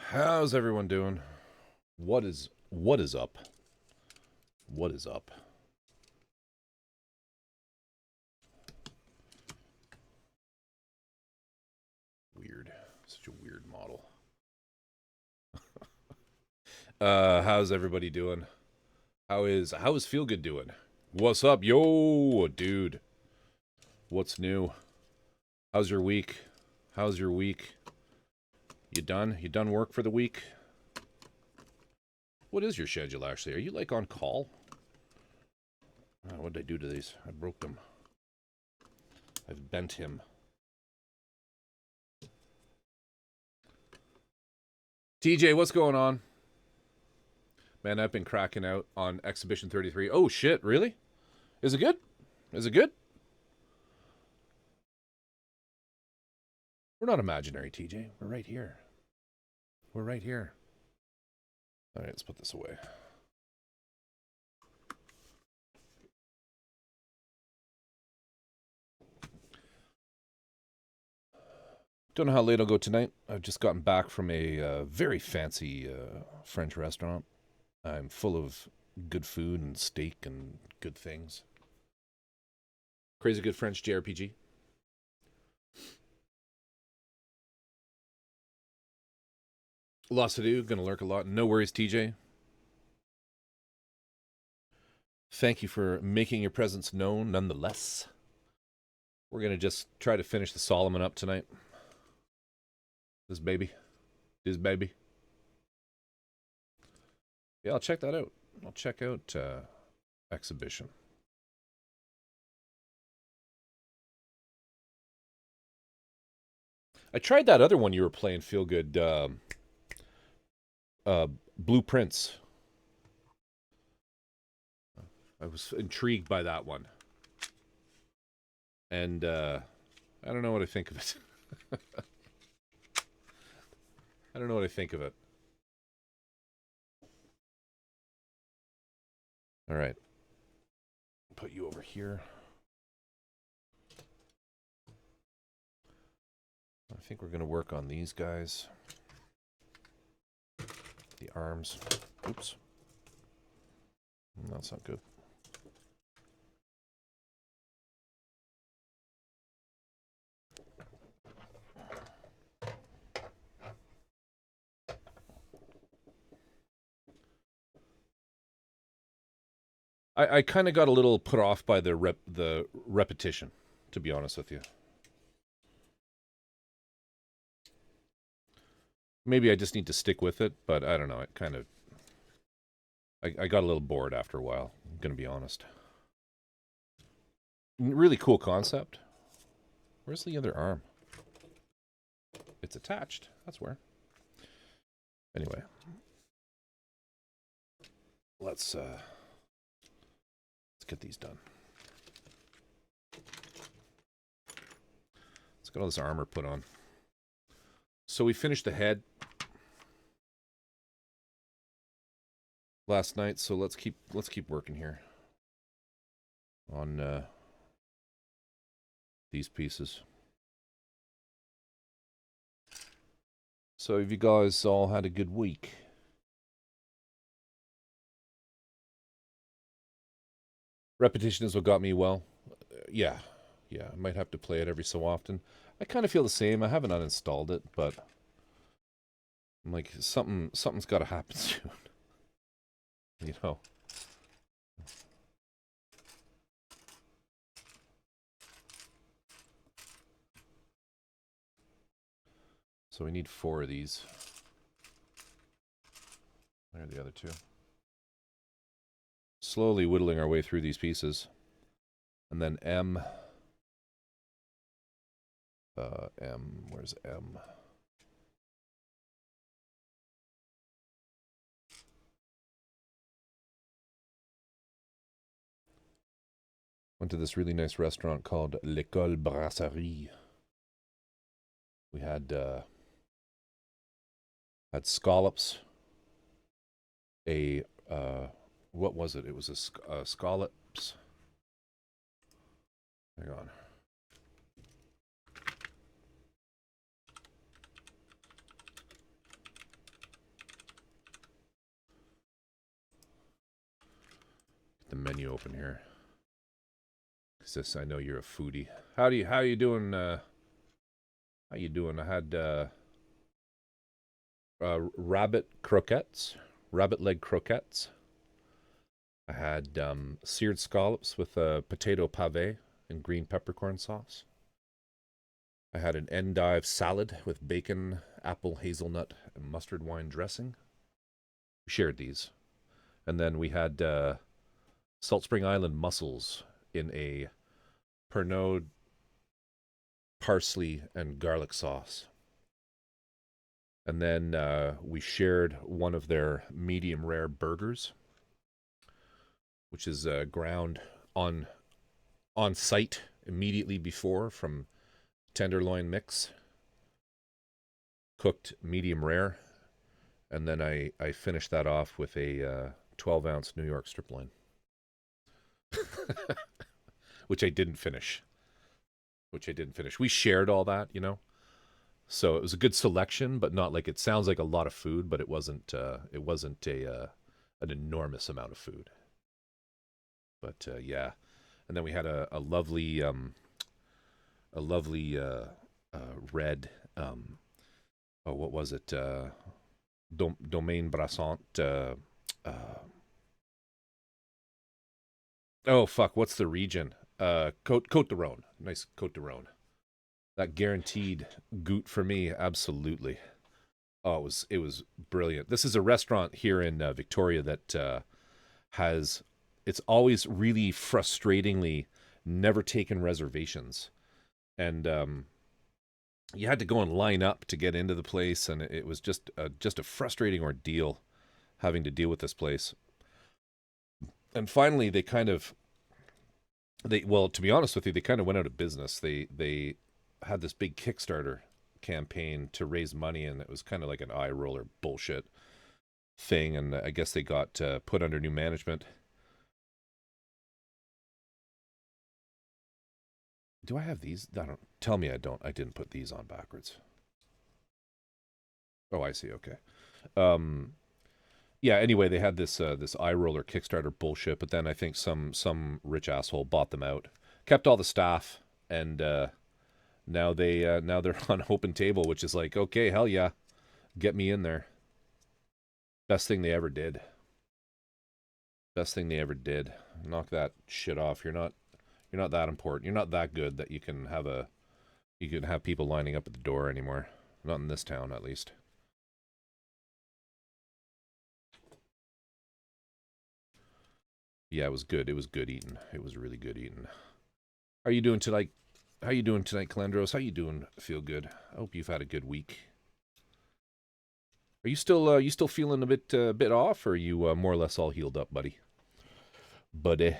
How's everyone doing? What is up? What is up? Weird. Such a weird model. How's everybody doing? How is Feel Good doing? What's up, yo, dude? What's new? How's your week? How's your week? You done? You done work for the week? What is your schedule actually? Are you like on call? Oh, what did I do to these? I broke them. I've bent him. TJ, what's going on? Man, I've been cracking out on Exhibition 33. Oh shit, really? Is it good? Is it good? We're not imaginary, TJ. We're right here. We're right here. All right, let's put this away. Don't know how late I'll go tonight. I've just gotten back from a very fancy French restaurant. I'm full of good food and steak and good things. Crazy good French JRPG. Lots to do. Gonna lurk a lot. No worries, TJ. Thank you for making your presence known nonetheless. We're gonna just try to finish the Solomon up tonight. This baby. This baby. Yeah, I'll check that out. I'll check out Exhibition. I tried that other one you were playing, Feel Good. Blueprints. I was intrigued by that one. And I don't know what I think of it. I don't know what I think of it. All right. Put you over here. I think we're going to work on these guys. The arms. Oops. That's not good. I kind of got a little put off by the repetition, to be honest with you. Maybe I just need to stick with it, but I don't know. It kind of... I got a little bored after a while, I'm going to be honest. Really cool concept. Where's the other arm? It's attached. That's where. Anyway. Let's get these done. Let's get all this armor put on. So we finished the head last night, so let's keep working here on these pieces. So have you guys all had a good week? Repetition is what got me well. Yeah. I might have to play it every so often. I kind of feel the same. I haven't uninstalled it, but I'm like, something's got to happen soon. You know. So we need 4 of these. There are the other 2. Slowly whittling our way through these pieces. And then M. Where's M? Went to this really nice restaurant called L'École Brasserie. We had scallops. What was it? It was a scallops. Hang on. the menu open here. Cause I know you're a foodie. How you doing? How you doing? I had rabbit croquettes, rabbit leg croquettes. I had seared scallops with potato pave and green peppercorn sauce. I had an endive salad with bacon, apple, hazelnut, and mustard wine dressing. We shared these. And then we had Salt Spring Island mussels in a Pernod parsley and garlic sauce. And then we shared one of their medium rare burgers, which is ground on site immediately before from tenderloin mix, cooked medium rare, and then I finished that off with a 12-ounce New York strip loin, which I didn't finish. We shared all that, you know. So it was a good selection, but not like, it sounds like a lot of food, but it wasn't an enormous amount of food. But yeah, and then we had a lovely red what was it? Domaine Brassant. Oh fuck, what's the region? Côte de Rhône. Nice Côte de Rhône. That guaranteed gout for me, absolutely. Oh, it was brilliant. This is a restaurant here in Victoria that has, it's always really frustratingly never taken reservations. And you had to go and line up to get into the place, and it was just a frustrating ordeal having to deal with this place. And finally, to be honest with you, they kind of went out of business. They had this big Kickstarter campaign to raise money, and it was kind of like an eye roller bullshit thing. And I guess they got put under new management. Do I have these? Tell me I don't. I didn't put these on backwards. Oh, I see. Okay. Yeah. Anyway, they had this eye roller Kickstarter bullshit, but then I think some rich asshole bought them out, kept all the staff, and now they're on Open Table, which is like, okay, hell yeah, get me in there. Best thing they ever did. Knock that shit off. You're not that important. You're not that good that you can have people lining up at the door anymore. Not in this town, at least. Yeah, it was good. It was good eating. It was really good eating. How are you doing tonight? Calandros? How you doing? Feel good? I hope you've had a good week. Are you still feeling a bit off, or are you more or less all healed up, buddy? Buddy,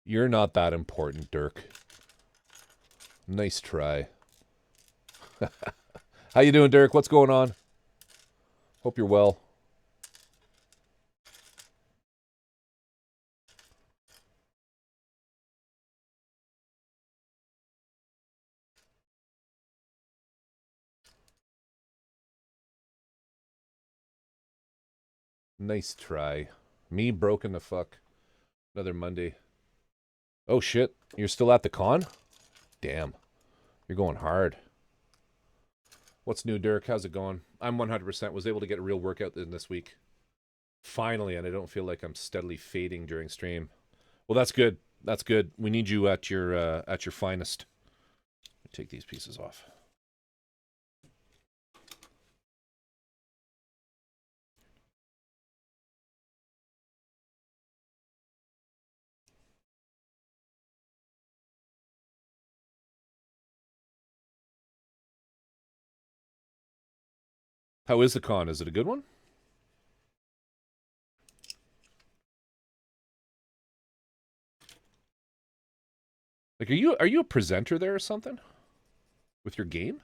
You're not that important, Dirk. Nice try. How you doing, Dirk? What's going on? Hope you're well. Nice try. Me broken the fuck. Another Monday. Oh shit, you're still at the con? Damn. You're going hard. What's new, Dirk? How's it going? I'm 100% was able to get a real workout in this week. Finally, and I don't feel like I'm steadily fading during stream. Well, that's good. That's good. We need you at your finest. Take these pieces off. How is the con? Is it a good one? Like, are you a presenter there or something? With your game?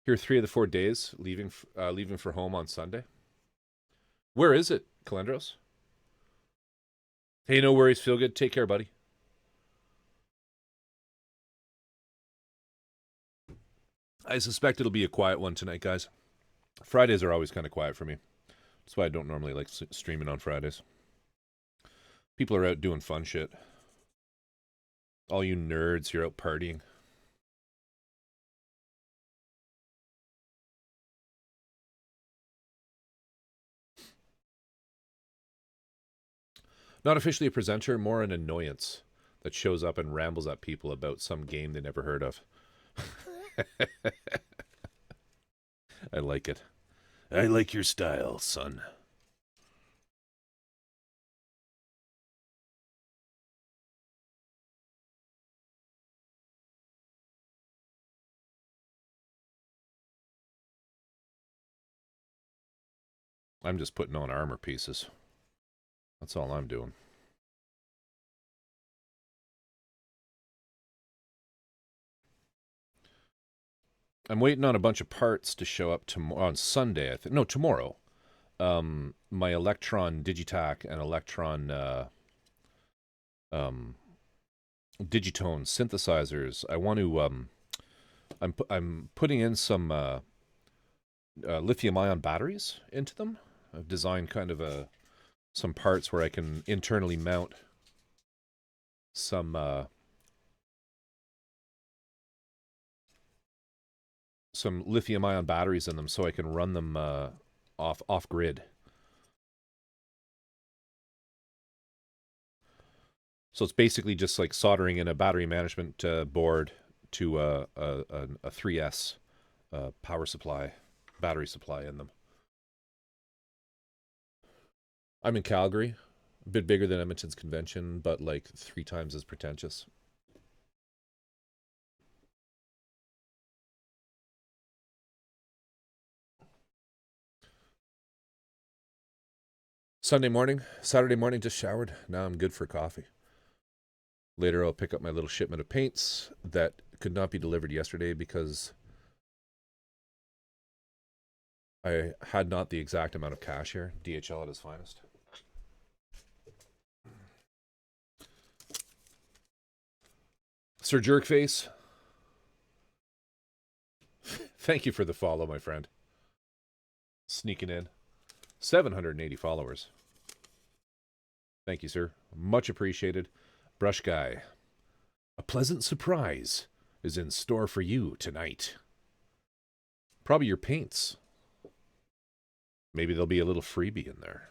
Here 3 of the 4 days, leaving for home on Sunday. Where is it, Calendros? Hey, no worries. Feel good. Take care, buddy. I suspect it'll be a quiet one tonight, guys. Fridays are always kind of quiet for me. That's why I don't normally like streaming on Fridays. People are out doing fun shit. All you nerds, you're out partying. Not officially a presenter, more an annoyance that shows up and rambles at people about some game they never heard of. I like it. I like your style, son. I'm just putting on armor pieces. That's all I'm doing. I'm waiting on a bunch of parts to show up on Sunday. I think no, tomorrow. My Electron Digitac and Electron Digitone synthesizers. I want to. I'm putting in some lithium-ion batteries into them. I've designed kind of some parts where I can internally mount some lithium-ion batteries in them, so I can run them off grid. So it's basically just like soldering in a battery management board to a 3S power supply, battery supply in them. I'm in Calgary, a bit bigger than Edmonton's convention, but like 3 times as pretentious. Saturday morning, just showered. Now I'm good for coffee. Later, I'll pick up my little shipment of paints that could not be delivered yesterday because I had not the exact amount of cash here. DHL at its finest. Sir Jerkface, thank you for the follow, my friend. Sneaking in. 780 followers. Thank you, sir. Much appreciated. Brush Guy, a pleasant surprise is in store for you tonight. Probably your paints. Maybe there'll be a little freebie in there.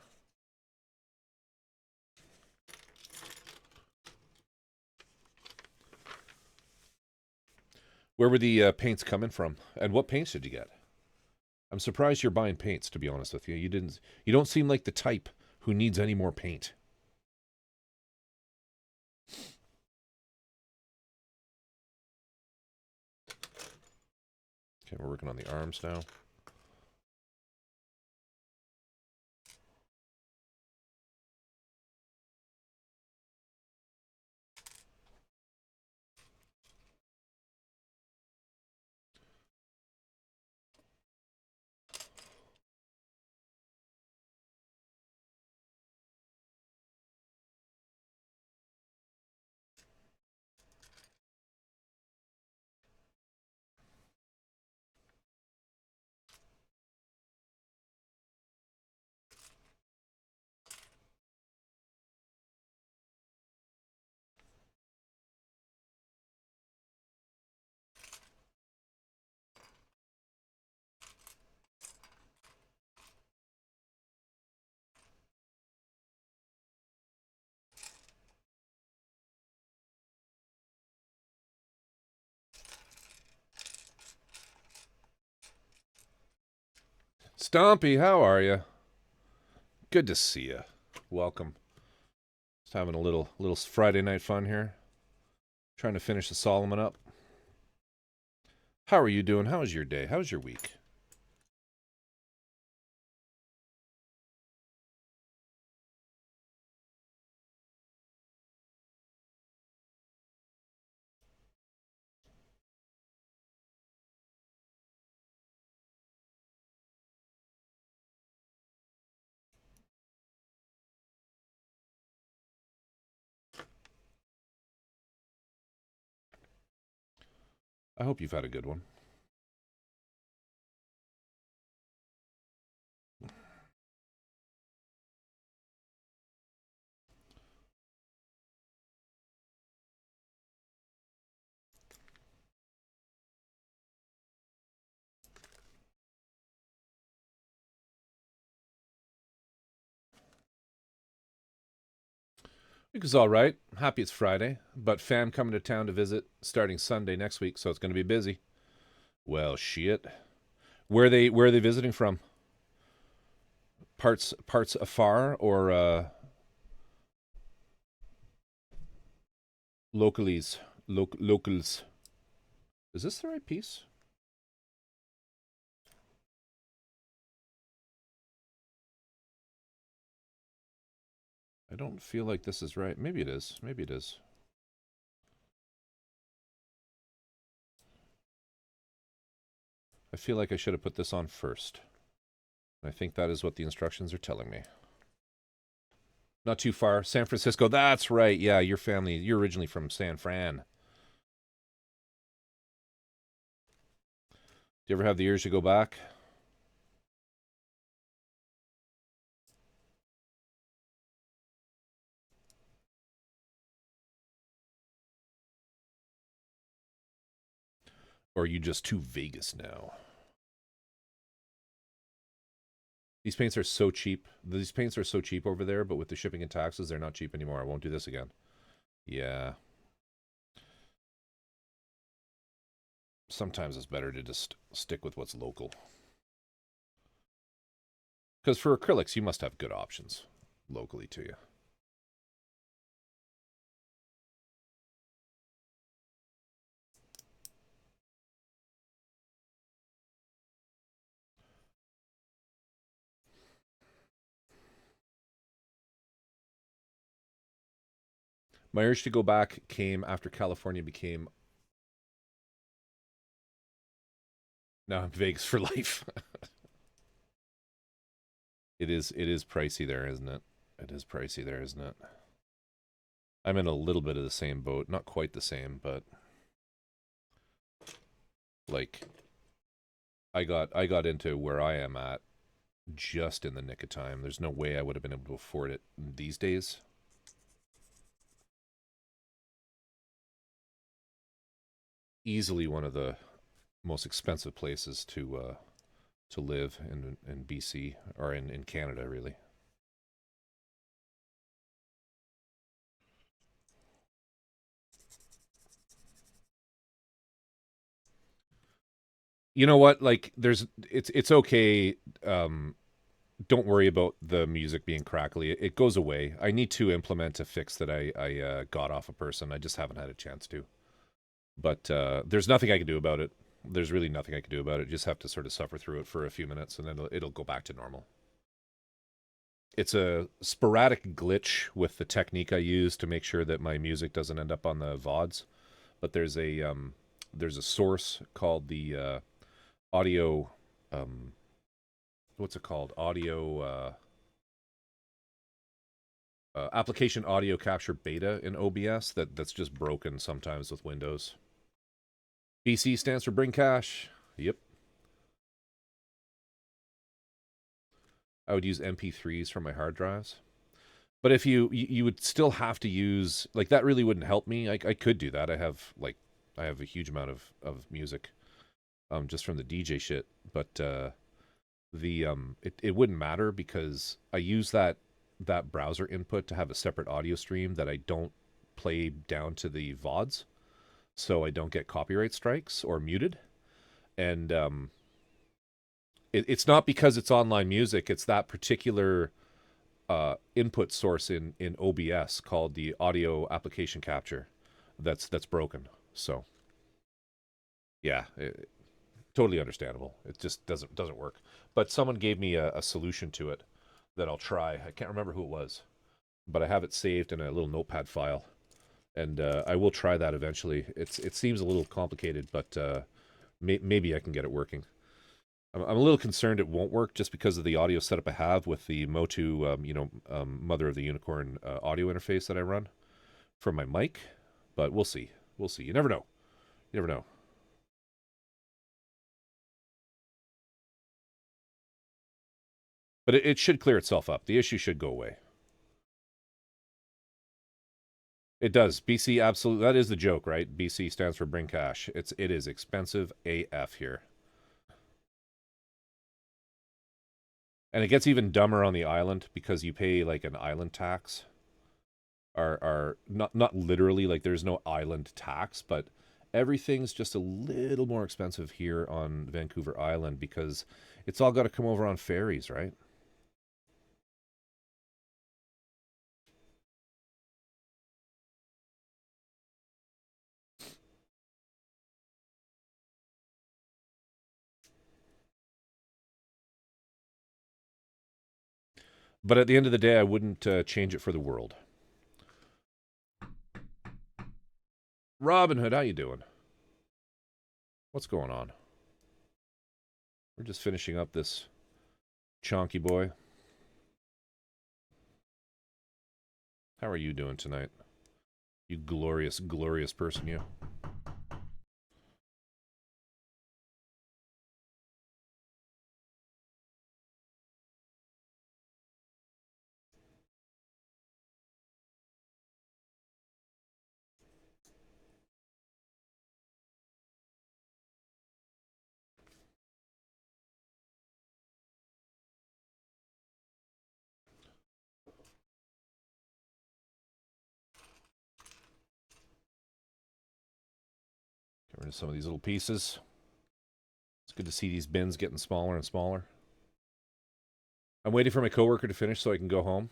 Where were the paints coming from? And what paints did you get? I'm surprised you're buying paints, to be honest with you. You don't seem like the type who needs any more paint. Okay, we're working on the arms now. Stompy, how are you? Good to see you. Welcome. Just having a little Friday night fun here. Trying to finish the Solomon up. How are you doing? How was your day? How was your week? I hope you've had a good one. Week is all right. Happy it's Friday, but fam coming to town to visit starting Sunday next week, so it's going to be busy. Well, shit. Where are they visiting from? Parts afar or localies? Locals. Is this the right piece? I don't feel like this is right. Maybe it is. Maybe it is. I feel like I should have put this on first. I think that is what the instructions are telling me. Not too far. San Francisco. That's right. Yeah, your family. You're originally from San Fran. Do you ever have the urge to go back? Or are you just too Vegas now? These paints are so cheap. These paints are so cheap over there, but with the shipping and taxes, they're not cheap anymore. I won't do this again. Yeah. Sometimes it's better to just stick with what's local. Because for acrylics, you must have good options locally to you. My urge to go back came after California became. Now I'm Vegas for life. It is pricey there, isn't it? It is pricey there, isn't it? I'm in a little bit of the same boat. Not quite the same, but like I got into where I am at just in the nick of time. There's no way I would have been able to afford it these days. Easily one of the most expensive places to live in BC or in Canada, really. You know what? Like, it's okay. Don't worry about the music being crackly. It goes away. I need to implement a fix that I got off a person. I just haven't had a chance to. But there's nothing I can do about it. There's really nothing I can do about it. You just have to sort of suffer through it for a few minutes, and then it'll go back to normal. It's a sporadic glitch with the technique I use to make sure that my music doesn't end up on the VODs. But there's a source called the audio what's it called? Audio application audio capture beta in OBS that's just broken sometimes with Windows. BC stands for bring cash. Yep. I would use MP3s from my hard drives. But if you would still have to use like that really wouldn't help me. I could do that. I have a huge amount of music just from the DJ shit, but it wouldn't matter because I use that browser input to have a separate audio stream that I don't play down to the VODs, so I don't get copyright strikes or muted. And it's not because it's online music; it's that particular input source in OBS called the audio application capture that's broken. So yeah, totally understandable. It just doesn't work. But someone gave me a solution to it that I'll try. I can't remember who it was, but I have it saved in a little notepad file, and I will try that eventually. It seems a little complicated, but maybe I can get it working. I'm a little concerned it won't work just because of the audio setup I have with the Motu, Mother of the Unicorn audio interface that I run from my mic. But we'll see. We'll see. You never know. You never know. But it should clear itself up. The issue should go away. It does. BC absolutely. That is the joke, right? BC stands for bring cash. It is expensive AF here. And it gets even dumber on the island because you pay like an island tax. Are not literally, like there's no island tax, but everything's just a little more expensive here on Vancouver Island because it's all got to come over on ferries, right? But at the end of the day, I wouldn't change it for the world. Robin Hood, how you doing? What's going on? We're just finishing up this chonky boy. How are you doing tonight? You glorious, glorious person, you. Get rid of some of these little pieces. It's good to see these bins getting smaller and smaller. I'm waiting for my coworker to finish so I can go home.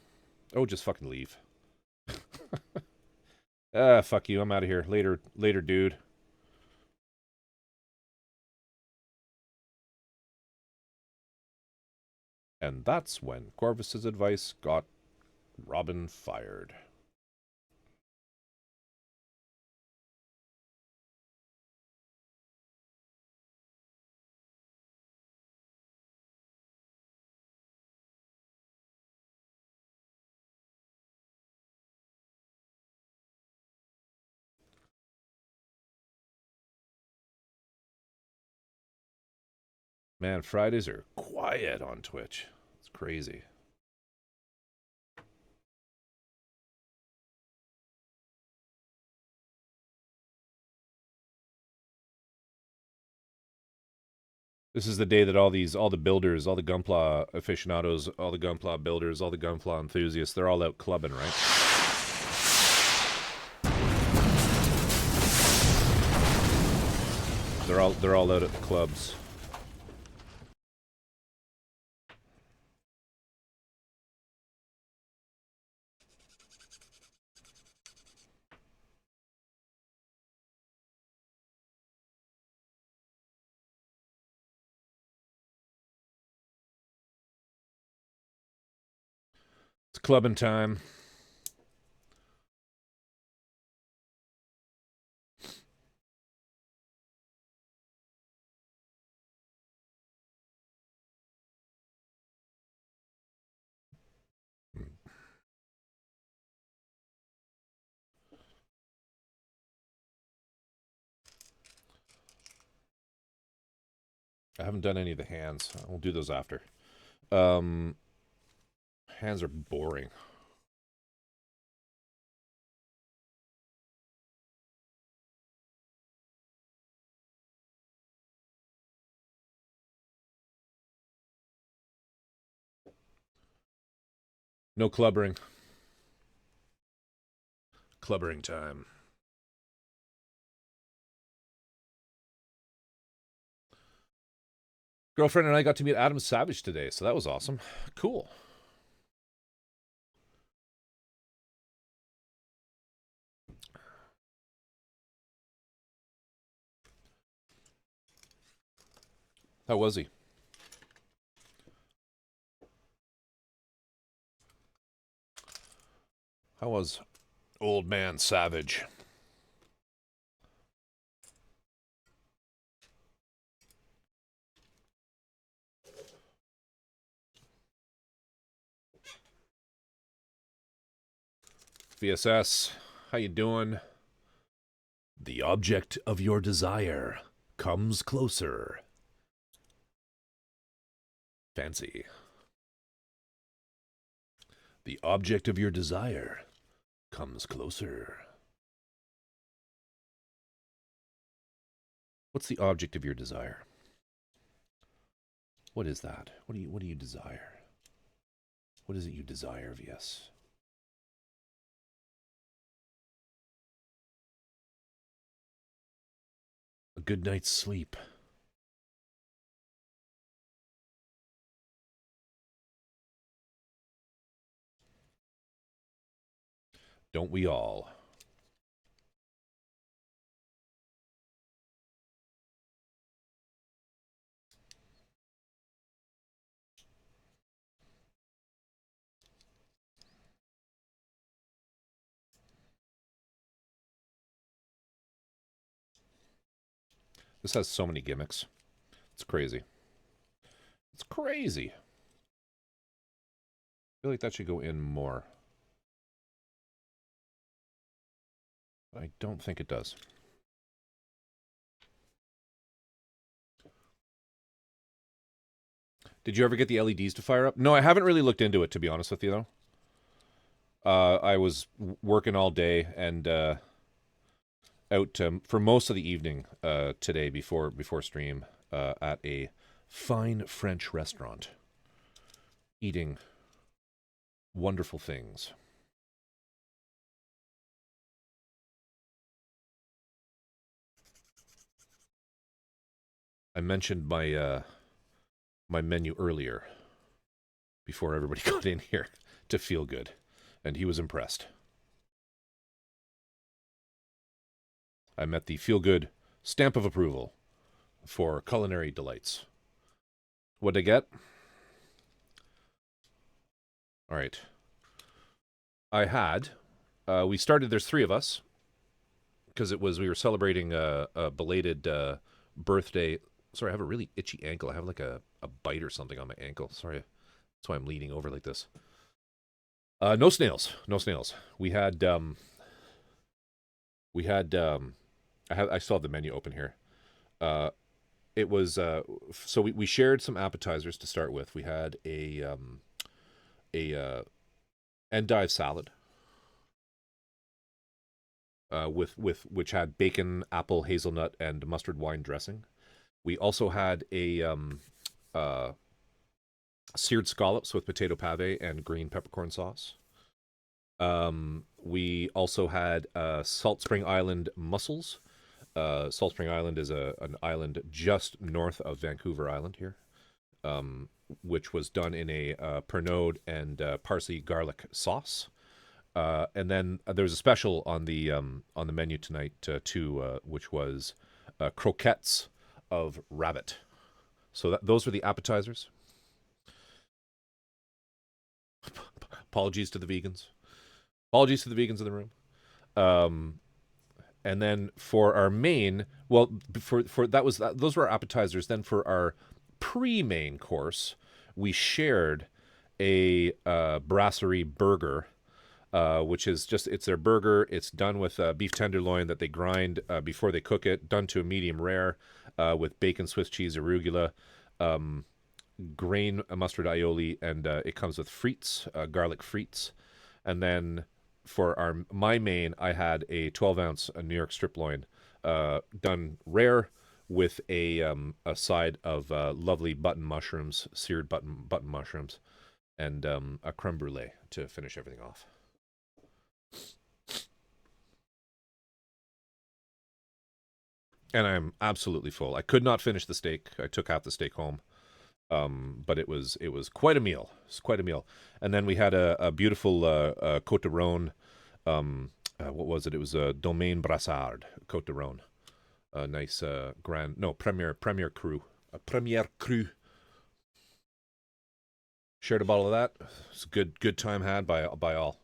Oh, just fucking leave. Ah, fuck you. I'm out of here. Later, dude. And that's when Corvus's advice got Robin fired. Man, Fridays are quiet on Twitch. It's crazy. This is the day that all the builders, all the Gunpla aficionados, all the Gunpla builders, all the Gunpla enthusiasts, they're all out clubbing, right? They're all out at the clubs. It's clubbing time. I haven't done any of the hands. We'll do those after. Hands are boring. No clubbering. Clubbering time. Girlfriend and I got to meet Adam Savage today, so that was awesome. Cool. How was he? How was Old Man Savage? VSS, how you doing? The object of your desire comes closer. Fancy. The object of your desire comes closer. What's the object of your desire? What is that? What do you desire? What is it you desire, VS? A good night's sleep. Don't we all? This has so many gimmicks. It's crazy. It's crazy. I feel like that should go in more. I don't think it does. Did you ever get the LEDs to fire up? No, I haven't really looked into it, to be honest with you, though. I was working all day and out for most of the evening today before stream at a fine French restaurant, eating wonderful things. I mentioned my my menu earlier before everybody got in here to feel good, and he was impressed. I met the feel good stamp of approval for culinary delights. What'd I get? All right. I had. We started. There's three of us because we were celebrating a belated birthday. Sorry, I have a really itchy ankle. I have like a bite or something on my ankle. Sorry, that's why I'm leaning over like this. No snails. No snails. We had. I still have the menu open here. It was so we shared some appetizers to start with. We had a endive salad with which had bacon, apple, hazelnut, and mustard wine dressing. We also had a seared scallops with potato pave and green peppercorn sauce. We also had Salt Spring Island mussels. Salt Spring Island is an island just north of Vancouver Island here, which was done in a Pernod and parsley garlic sauce. And then there's a special on the menu tonight too, which was croquettes of rabbit. So those were the appetizers. Apologies to the vegans. Apologies to the vegans in the room. And then for our main, well, for those were our appetizers. Then for our pre-main course, we shared a brasserie burger, which is it's their burger. It's done with beef tenderloin that they grind before they cook it, done to a medium rare with bacon, Swiss cheese, arugula, grain mustard aioli, and it comes with frites, garlic frites. And then for my main, I had a 12-ounce New York strip loin, done rare with a side of lovely button mushrooms, seared button mushrooms, and a creme brulee to finish everything off. And I'm absolutely full. I could not finish the steak. I took half the steak home. But it was quite a meal. It's quite a meal. And then we had a beautiful Côte de Rhône. What was it? It was a Domaine Brassard Côte de Rhône. A nice Premier Cru. A Premier Cru. Shared a bottle of that. It's a good time had by all.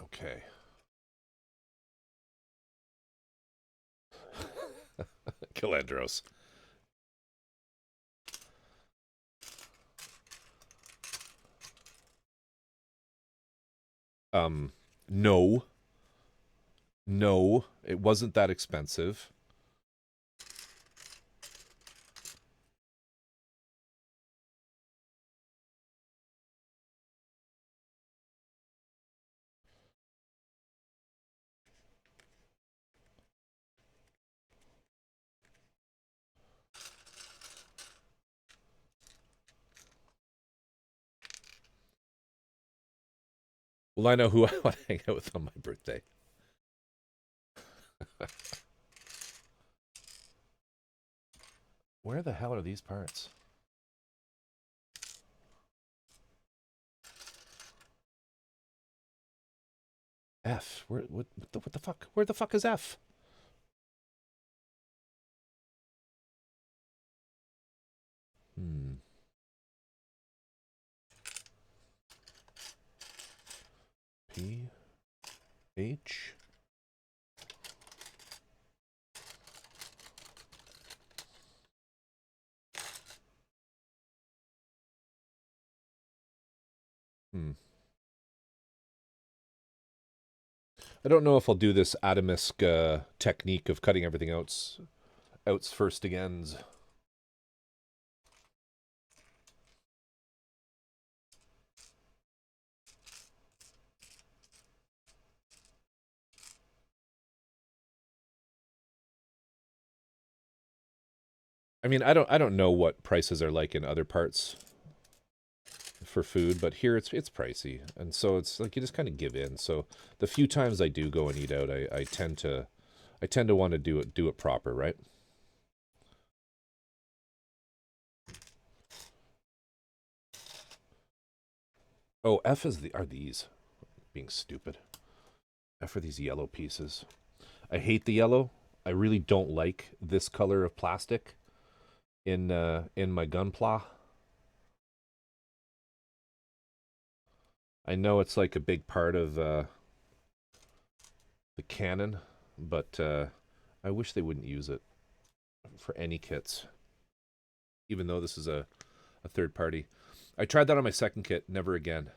Okay. Calandros. No. No, it wasn't that expensive. Well, I know who I want to hang out with on my birthday. Where the hell are these parts? F. Where? What the fuck? Where the fuck is F? Hmm. P. H. Hmm. I don't know if I'll do this Atomisk technique of cutting everything outs first agains. I mean, I don't know what prices are like in other parts for food, but here it's pricey, and so it's like you just kind of give in. So the few times I do go and eat out, I tend to want to do it proper, right? Oh, F is are these being stupid? F are these yellow pieces. I hate the yellow. I really don't like this color of plastic in my Gunpla. I know it's like a big part of the canon, but I wish they wouldn't use it for any kits, even though this is a third party. I tried that on my second kit. Never again.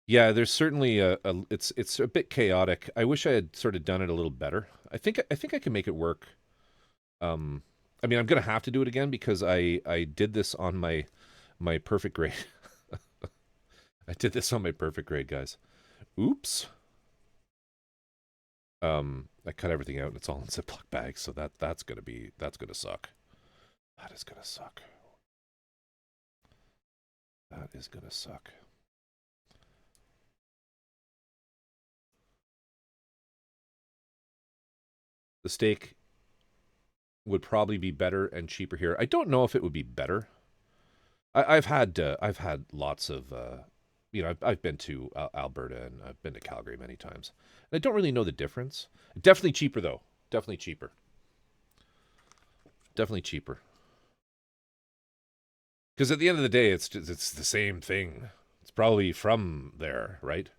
Yeah, there's certainly it's a bit chaotic. I wish I had sort of done it a little better. I think I can make it work. Um, I mean, I'm gonna have to do it again because I did this on my perfect grade. I did this on my perfect grade, guys. Oops. I cut everything out and it's all in Ziploc bags, so that's gonna suck. That is gonna suck. That is gonna suck. The steak would probably be better and cheaper here. I don't know if it would be better. I've had lots of I've been to Alberta and I've been to Calgary many times, and I don't really know the difference. Definitely cheaper though. Definitely cheaper. Definitely cheaper. Because at the end of the day, it's the same thing. It's probably from there, right?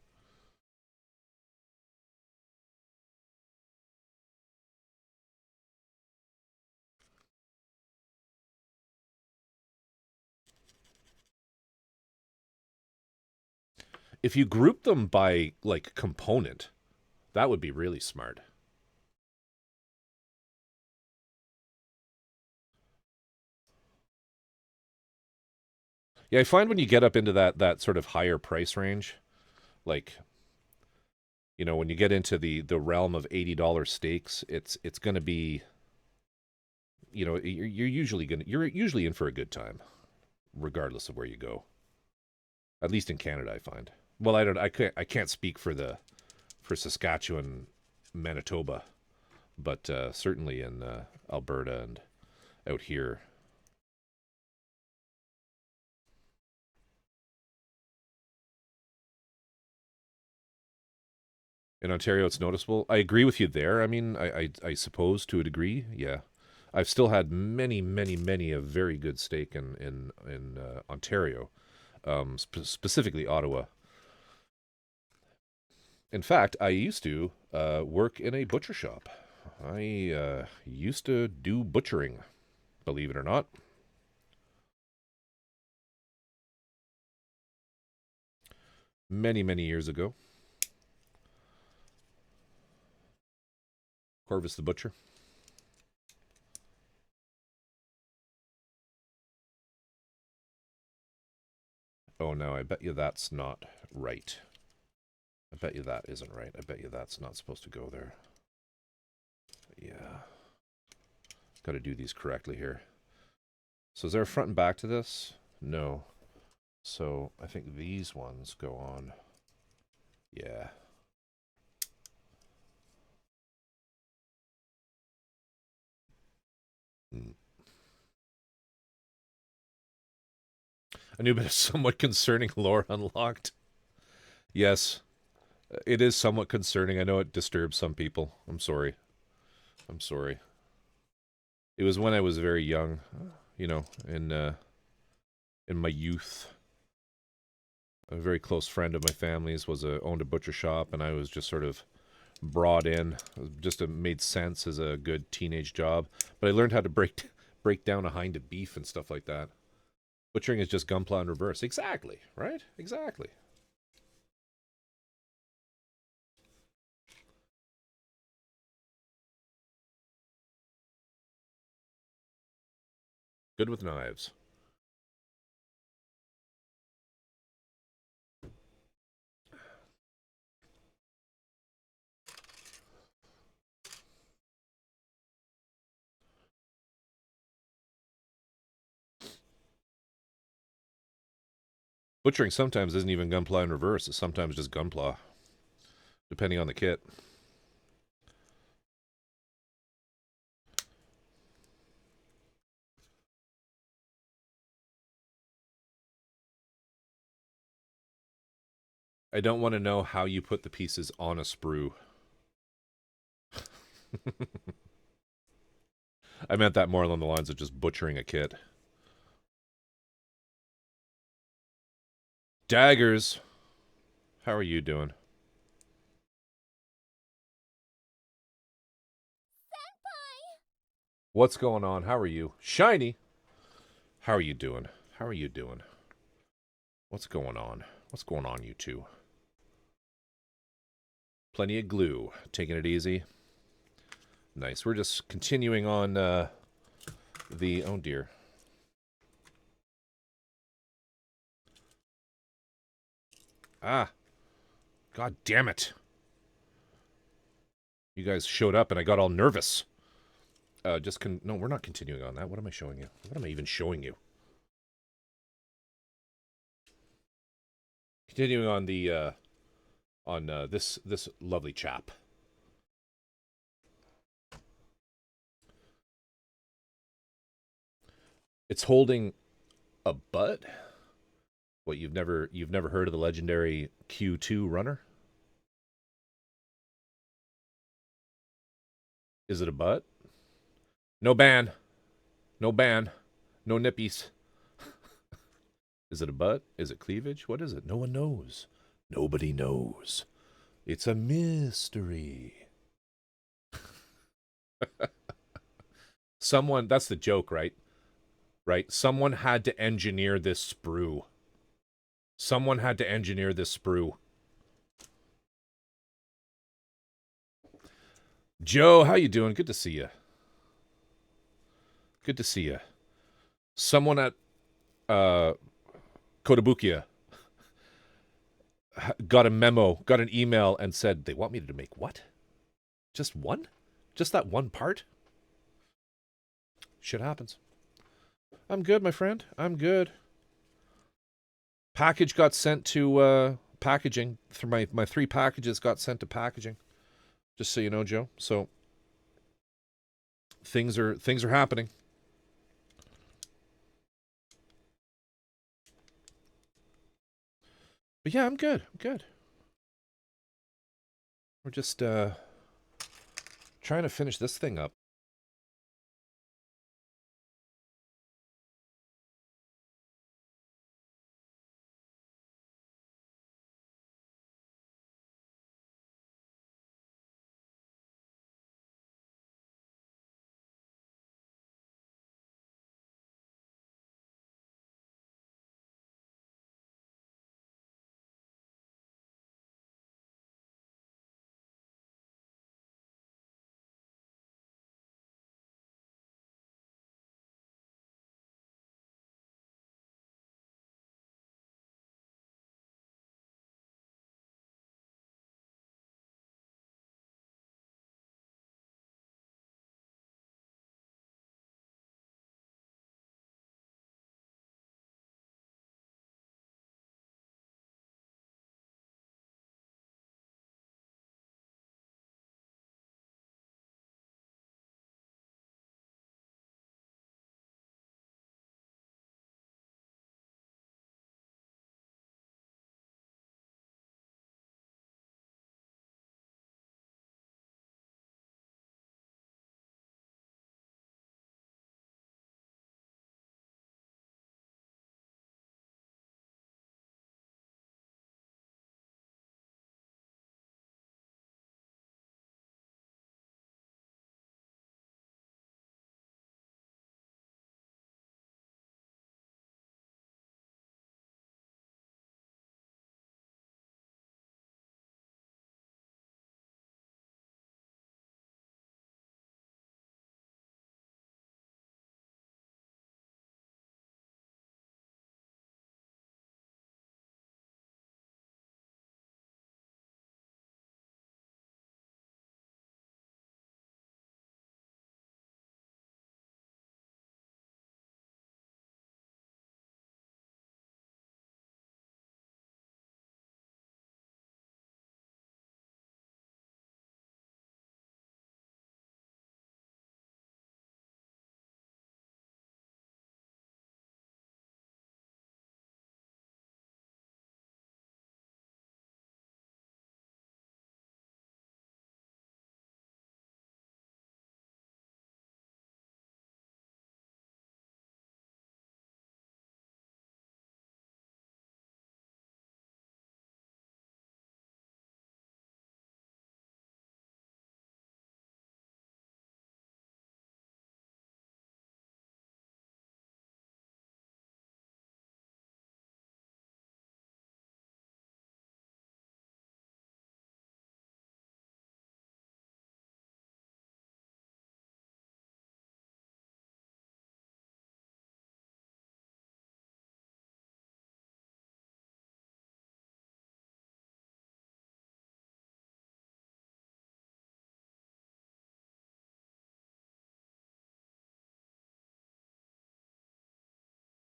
If you group them by like component, that would be really smart. Yeah, I find when you get up into that sort of higher price range, like when you get into the realm of $80 steaks, it's going to be you're usually in for a good time, regardless of where you go. At least in Canada, I find. Well, I can't speak for Saskatchewan, Manitoba, but certainly in Alberta and out here. In Ontario, it's noticeable. I agree with you there. I mean, I suppose to a degree, yeah. I've still had many, many, many a very good steak in Ontario, specifically Ottawa. In fact, I used to work in a butcher shop. I used to do butchering, believe it or not. Many, many years ago. Corvus the Butcher. Oh no, I bet you that's not right. I bet you that isn't right. I bet you that's not supposed to go there. Yeah. Got to do these correctly here. So is there a front and back to this? No. So I think these ones go on. Yeah. A new bit of somewhat concerning lore unlocked. Yes, it is somewhat concerning. I know it disturbs some people. I'm sorry. I'm sorry. It was when I was very young, you know, in my youth. A very close friend of my family's owned a butcher shop, and I was just sort of brought in. Just made sense as a good teenage job. But I learned how to break down a hind of beef and stuff like that. Butchering is just Gunpla in reverse. Exactly, right? Exactly. Good with knives. Butchering sometimes isn't even Gunpla in reverse. It's sometimes just Gunpla, depending on the kit. I don't want to know how you put the pieces on a sprue. I meant that more along the lines of just butchering a kit. Daggers. How are you doing? What's going on? How are you? Shiny. How are you doing? How are you doing? What's going on? What's going on, you two? Plenty of glue. Taking it easy. Nice. We're just continuing on the... Oh, dear. Ah. God damn it. You guys showed up and I got all nervous. No, we're not continuing on that. What am I showing you? What am I even showing you? Continuing on the, this lovely chap. It's holding a butt? What, you've never heard of the legendary Q2 runner? Is it a butt? No ban. No ban. No nippies. Is it a butt? Is it cleavage? What is it? No one knows. Nobody knows. It's a mystery. Someone, that's the joke, right? Right? Someone had to engineer this sprue. Someone had to engineer this sprue. Joe, how you doing? Good to see you. Good to see you. Someone at Kotobukiya got a memo, got an email, and said, they want me to make what? Just one? Just that one part? Shit happens. I'm good, my friend. I'm good. Package got sent to packaging. Through my 3 packages got sent to packaging. Just so you know, Joe. So things are happening. But yeah, I'm good. I'm good. We're just trying to finish this thing up.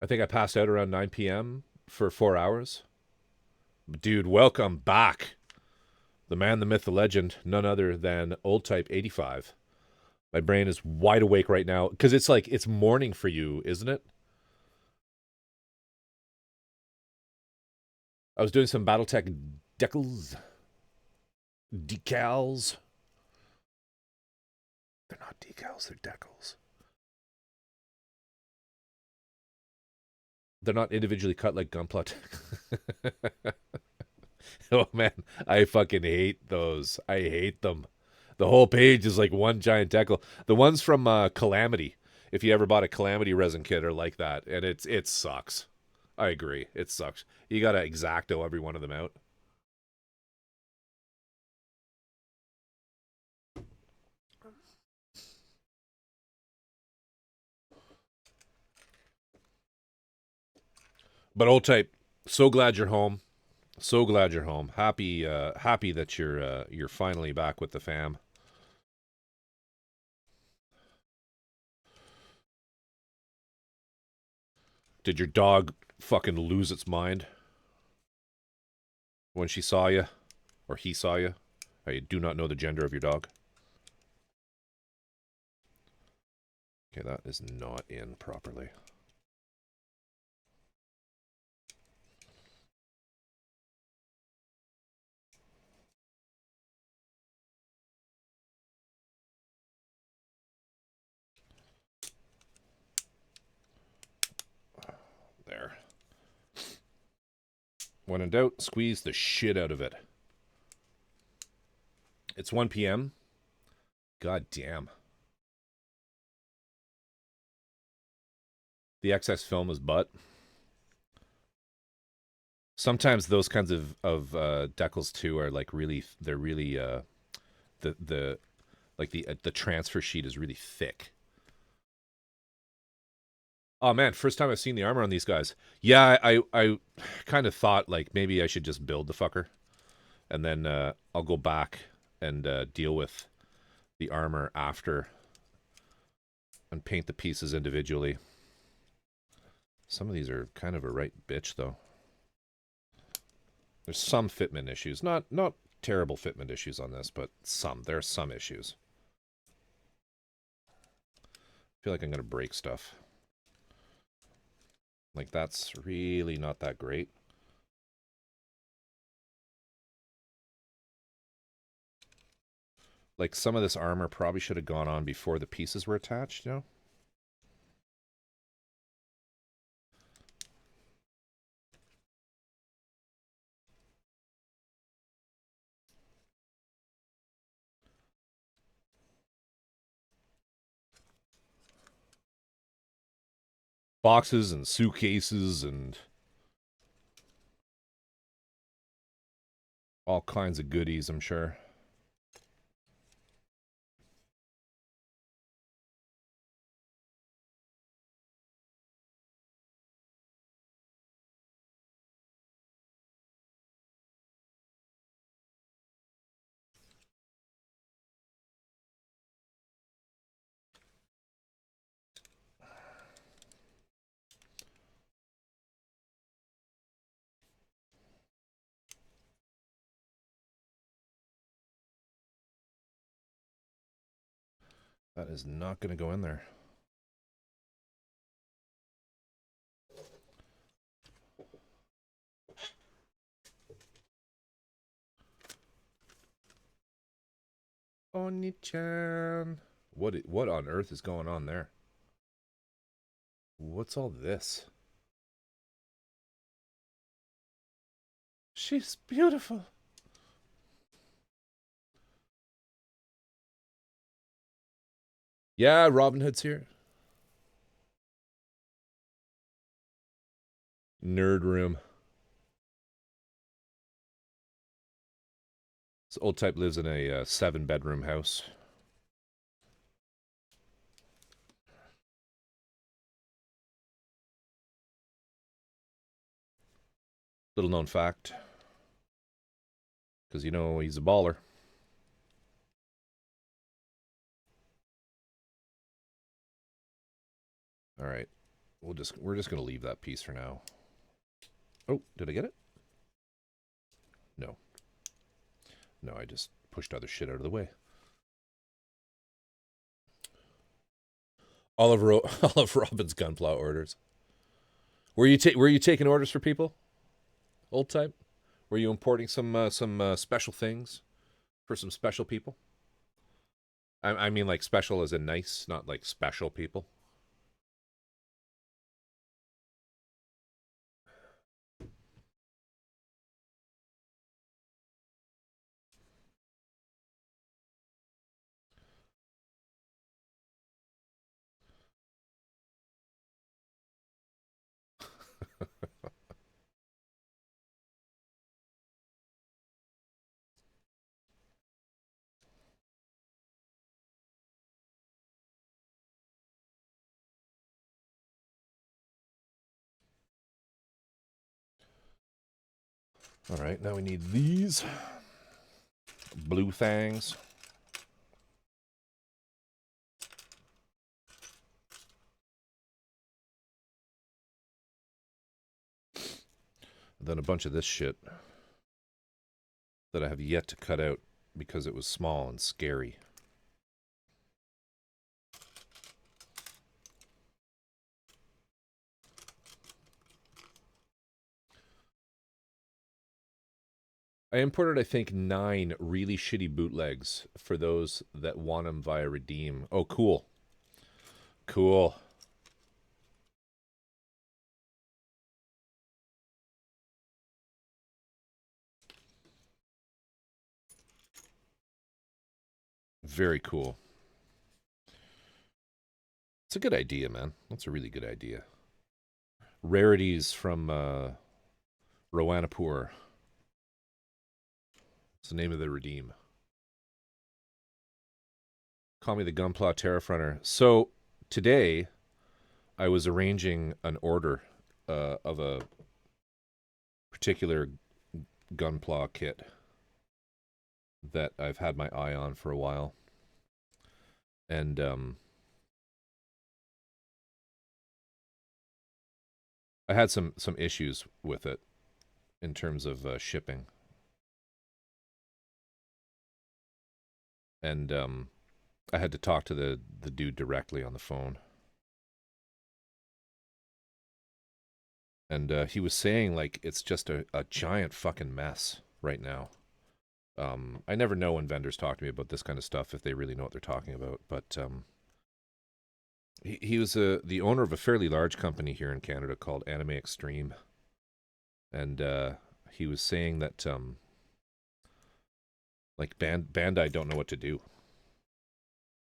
I think I passed out around 9 p.m. for 4 hours. Dude, welcome back. The man, the myth, the legend, none other than Old Type 85. My brain is wide awake right now because it's like it's morning for you, isn't it? I was doing some BattleTech decals. They're not decals, they're decals. They're not individually cut like Gunpla. Oh man, I fucking hate those. I hate them. The whole page is like one giant decal. The ones from Calamity, if you ever bought a Calamity resin kit, are like that, and it sucks. I agree, it sucks. You gotta exacto every one of them out. But Old Type, so glad you're home. So glad you're home. Happy that you're finally back with the fam. Did your dog fucking lose its mind when she saw you, or he saw you? I do not know the gender of your dog. Okay, that is not in properly. There. When in doubt, squeeze the shit out of it. It's 1 p.m. God damn. The excess film is butt. Sometimes those kinds of decals too are like really, they're really the like the transfer sheet is really thick. Oh man, first time I've seen the armor on these guys. Yeah, I kind of thought like maybe I should just build the fucker, and then I'll go back and deal with the armor after and paint the pieces individually. Some of these are kind of a right bitch though. There's some fitment issues, not terrible fitment issues on this, but there are some issues. I feel like I'm gonna break stuff. Like that's really not that great. Like some of this armor probably should have gone on before the pieces were attached, you know? Boxes and suitcases and all kinds of goodies, I'm sure. That is not going to go in there. Oni-chan. What on earth is going on there? What's all this? She's beautiful. Yeah, Robin Hood's here. Nerd room. This Old Type lives in a 7-bedroom house. Little known fact. Because you know he's a baller. All right. we're just gonna leave that piece for now. Oh, did I get it? No. No, I just pushed other shit out of the way. All of all of Robin's Gunpla orders. Were you taking orders for people? Old type? Were you importing some special things for some special people? I mean like special as in nice, not like special people. All right, now we need these blue things. And then a bunch of this shit that I have yet to cut out because it was small and scary. I imported, I think, 9 really shitty bootlegs for those that want them via Redeem. Oh, cool. Cool. Very cool. It's a good idea, man. That's a really good idea. Rarities from Rowanapur. It's the name of the Redeem. Call me the Gunpla Tariff Runner. So today, I was arranging an order of a particular Gunpla kit that I've had my eye on for a while. And I had some issues with it in terms of shipping. And I had to talk to the dude directly on the phone. And he was saying, like, it's just a giant fucking mess right now. I never know when vendors talk to me about this kind of stuff if they really know what they're talking about. But he was the owner of a fairly large company here in Canada called Anime Extreme. And he was saying that like Bandai don't know what to do.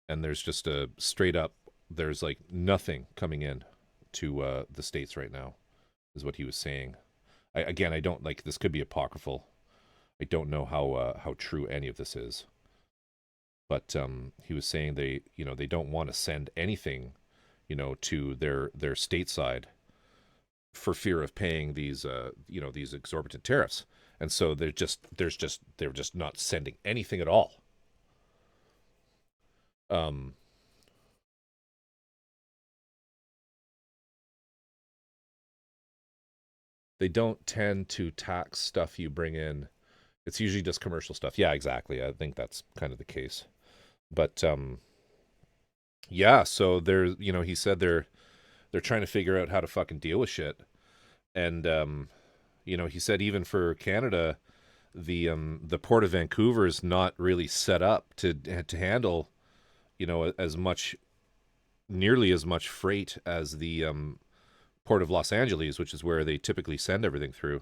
And there's just a straight up, there's like nothing coming in to the States right now, is what he was saying. I don't, like, this could be apocryphal. I don't know how true any of this is. But he was saying they don't want to send anything, to their stateside for fear of paying these these exorbitant tariffs. And so they're just not sending anything at all. They don't tend to tax stuff you bring in. It's usually just commercial stuff. Yeah, exactly. I think that's kind of the case. But yeah, so he said they're trying to figure out how to fucking deal with shit. And he said even for Canada, the port of Vancouver is not really set up to handle, as much, nearly as much freight as the port of Los Angeles, which is where they typically send everything through.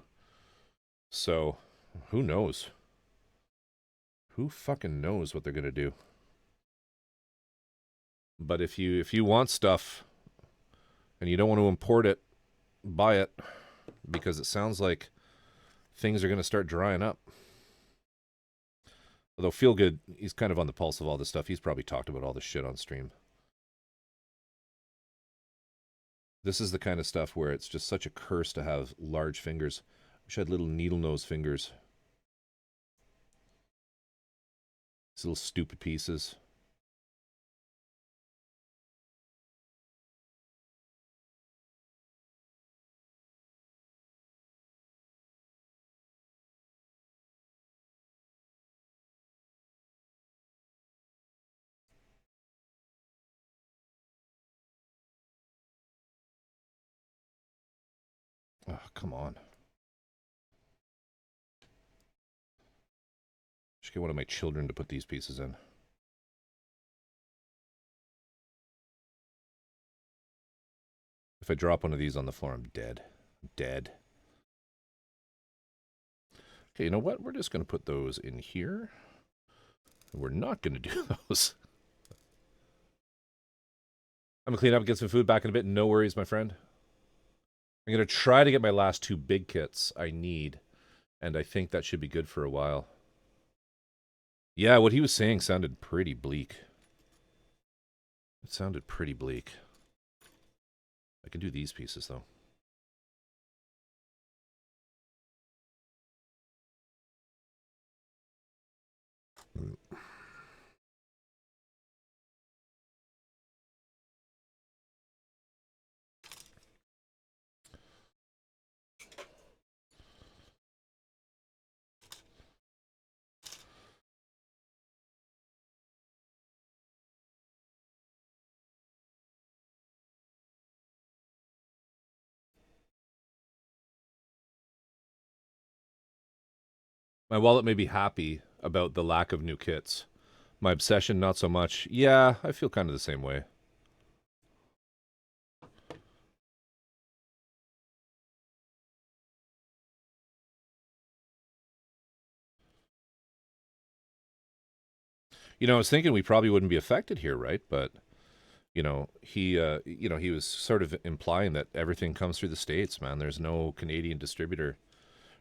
So, who knows? Who fucking knows what they're gonna do? But if you want stuff and you don't want to import it, buy it, because it sounds like things are gonna start drying up. Although Feel Good, he's kind of on the pulse of all this stuff. He's probably talked about all this shit on stream. This is the kind of stuff where it's just such a curse to have large fingers. I wish I had little needle nose fingers. These little stupid pieces. Oh, come on. Should get one of my children to put these pieces in. If I drop one of these on the floor, I'm dead. I'm dead. Okay, you know what? We're just going to put those in here. We're not going to do those. I'm going to clean up and get some food back in a bit. No worries, my friend. I'm going to try to get my last 2 big kits I need. And I think that should be good for a while. Yeah, what he was saying sounded pretty bleak. It sounded pretty bleak. I can do these pieces, though. My wallet may be happy about the lack of new kits. My obsession, not so much. Yeah, I feel kind of the same way. You know, I was thinking we probably wouldn't be affected here, right? But he was sort of implying that everything comes through the States, man. There's no Canadian distributor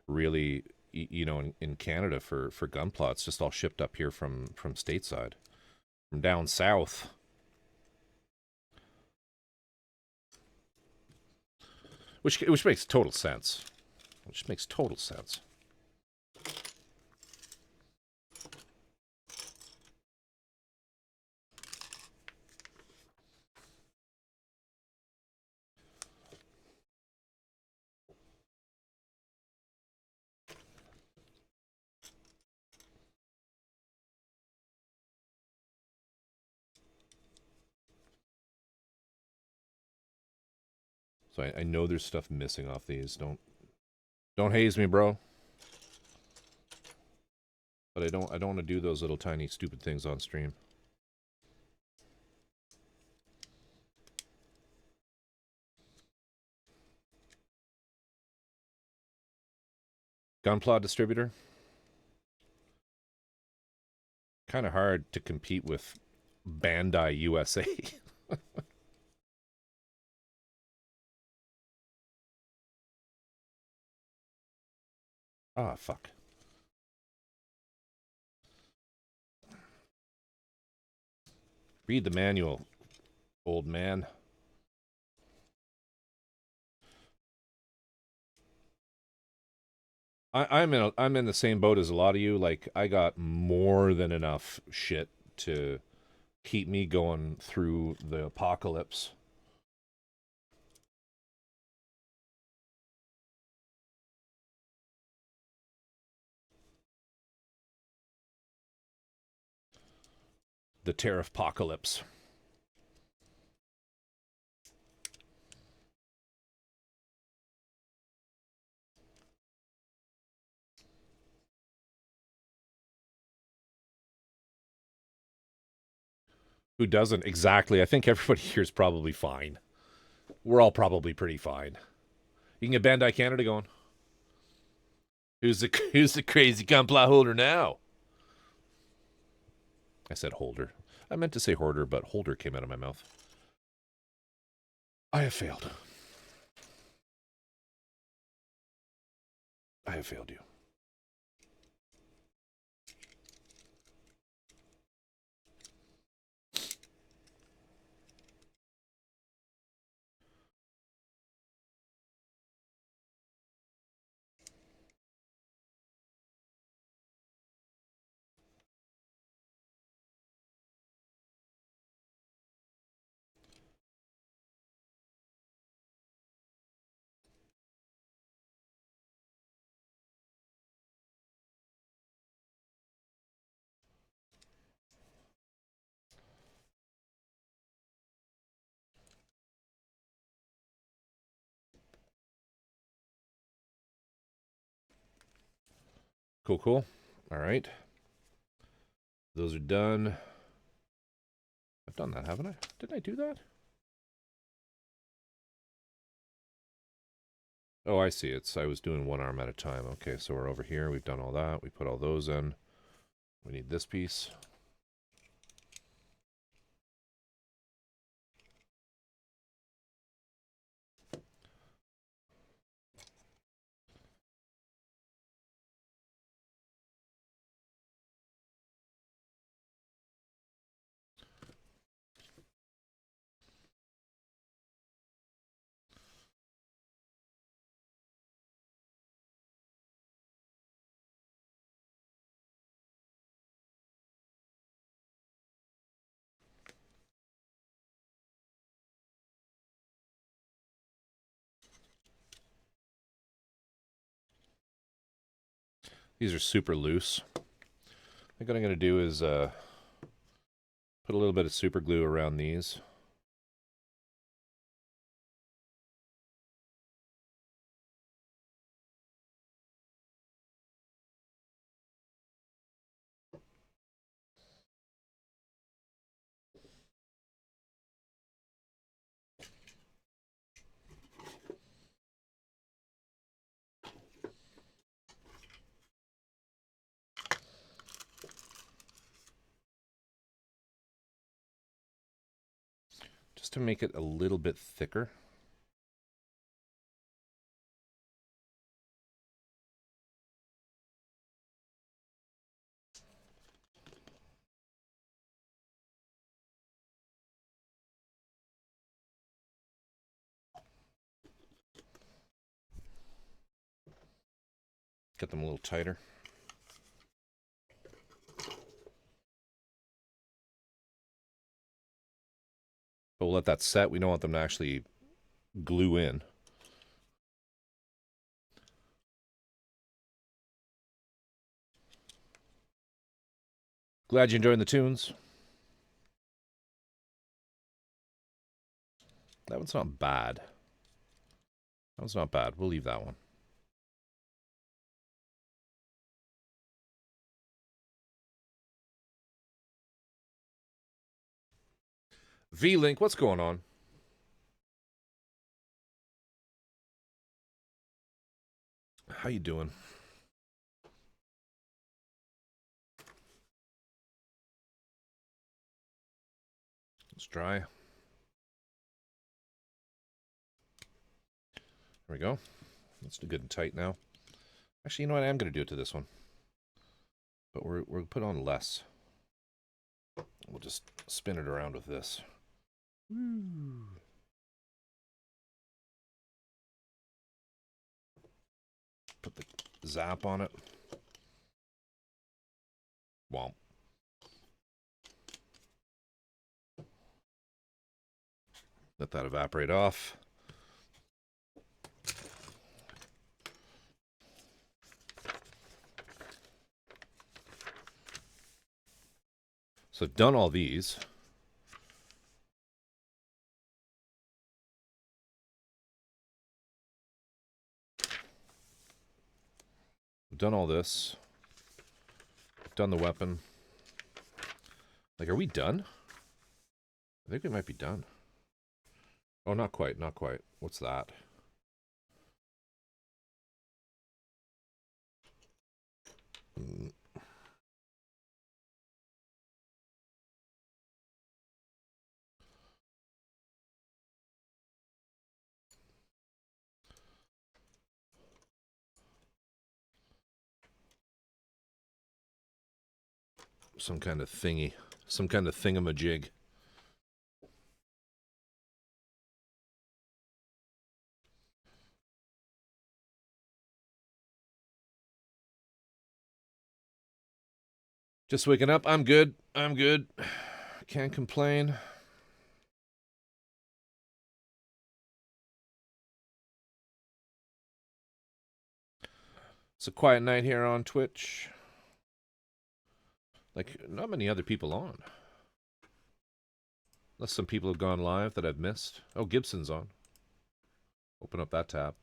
really, in Canada for Gunpla. It's just all shipped up here from stateside, from down south. Which makes total sense. Which makes total sense. So I know there's stuff missing off these. Don't haze me, bro. But I don't want to do those little tiny stupid things on stream. Gunpla distributor. Kind of hard to compete with Bandai USA. Ah, fuck. Read the manual, old man. I'm in the same boat as a lot of you. Like, I got more than enough shit to keep me going through the apocalypse. The tariff apocalypse. Who doesn't? Exactly. I think everybody here is probably fine. We're all probably pretty fine. You can get Bandai Canada going. Who's the crazy Gunpla holder now? I said holder. I meant to say hoarder, but holder came out of my mouth. I have failed. I have failed you. Cool, cool. All right. Those are done. I've done that, haven't I? Didn't I do that? Oh, I see. I was doing one arm at a time. Okay, so we're over here. We've done all that. We put all those in. We need this piece. These are super loose. I think what I'm going to do is put a little bit of super glue around these. Just to make it a little bit thicker. Get them a little tighter. But we'll let that set. We don't want them to actually glue in. Glad you're enjoying the tunes. That one's not bad. That one's not bad. We'll leave that one. V-Link, what's going on? How you doing? It's dry. There we go. That's good and tight now. Actually, you know what? I am going to do it to this one. But we're put on less. We'll just spin it around with this. Put the zap on it. Womp. Let that evaporate off. So I've done all these. I've done all this. I've done the weapon. Like, are we done? I think we might be done. Oh, not quite, not quite. What's that? Some kind of thingy. Some kind of thingamajig. Just waking up. I'm good. I'm good. Can't complain. It's a quiet night here on Twitch. Like, not many other people on. Unless some people have gone live that I've missed. Oh, Gibson's on. Open up that tab.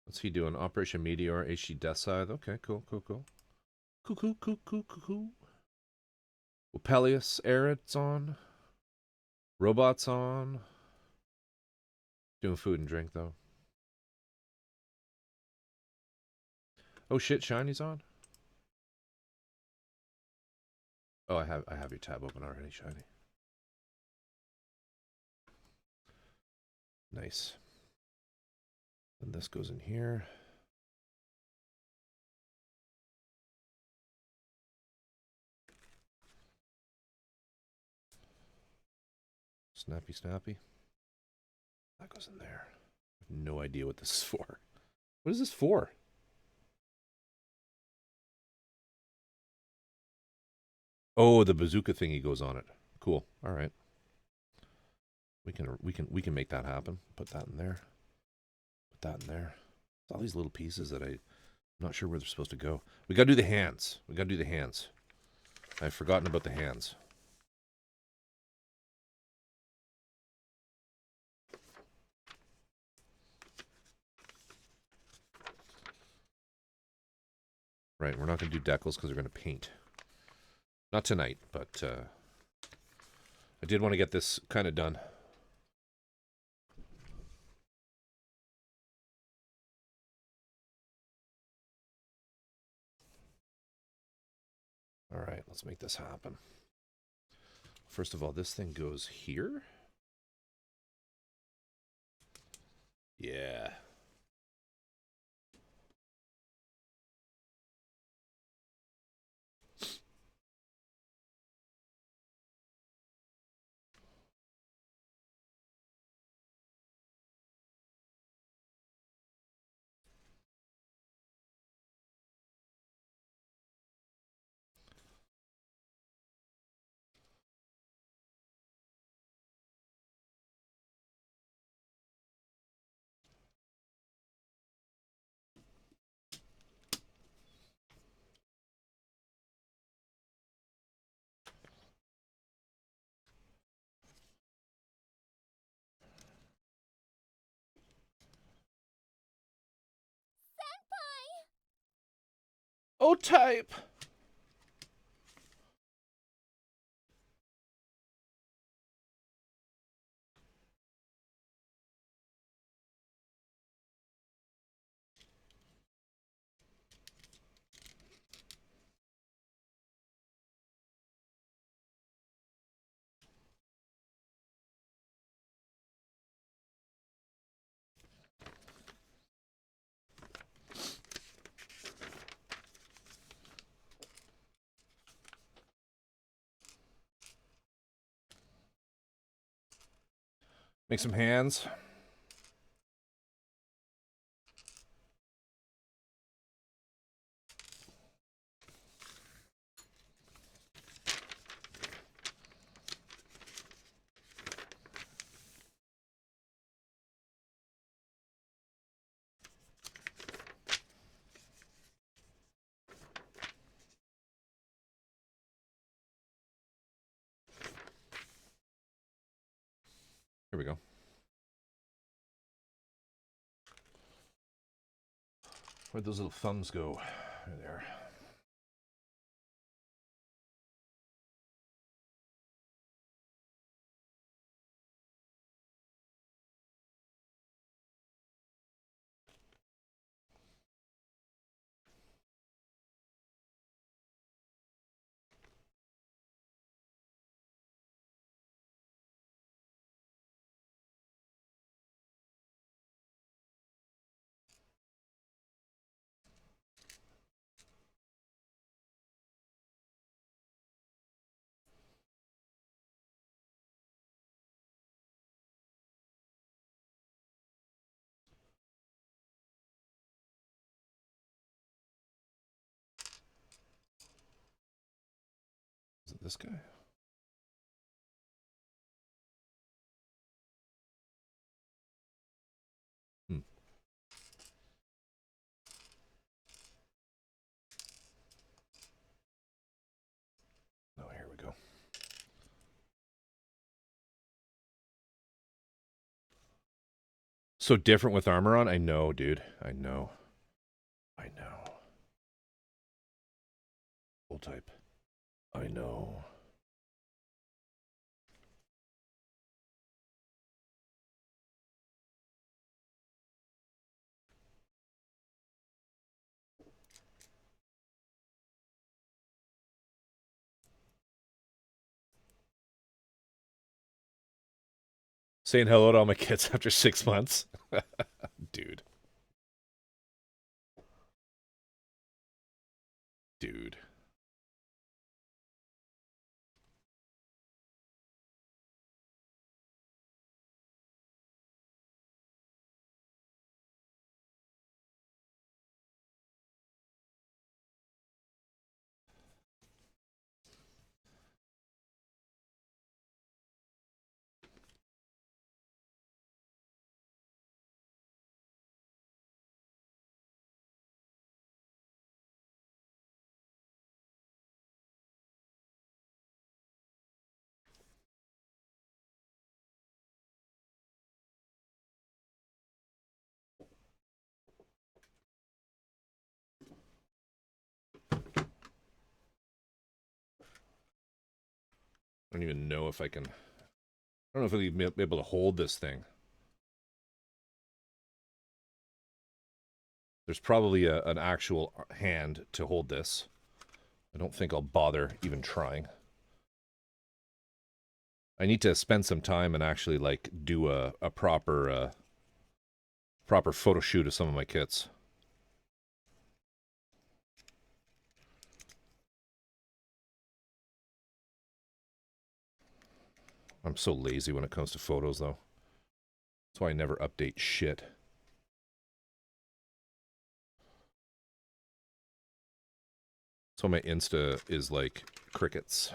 What's he doing? Operation Meteor, HD Death Scythe. Okay, cool, cool, cool. Cool, cool, cool, cool, cool, cool. Well, Peleus, Aerith's on. Robot's on. Doing food and drink, though. Oh, shit, Shiny's on? Oh, I have your tab open already, Shiny. Nice. And this goes in here. Snappy, snappy. That goes in there. I have no idea what this is for. What is this for? Oh, the bazooka thingy goes on it. Cool. All right. We can make that happen. Put that in there. Put that in there. All these little pieces that I'm not sure where they're supposed to go. We gotta do the hands. We gotta do the hands. I've forgotten about the hands. Right, we're not gonna do decals because we're gonna paint. Not tonight, but I did want to get this kind of done. All right, let's make this happen. First of all, this thing goes here. Yeah. Oh, type. Make some hands. Here we go. Where'd those little thumbs go? There they are. Is it this guy? Hmm. Oh, here we go. So different with armor on? I know, dude. I know. I know. Full type. I know. Saying hello to all my kids after 6 months. Dude. Dude. I don't even know if I can... I don't know if I'll even be able to hold this thing. There's probably an actual hand to hold this. I don't think I'll bother even trying. I need to spend some time and actually like do a proper proper photo shoot of some of my kits. I'm so lazy when it comes to photos, though. That's why I never update shit. So my Insta is like crickets.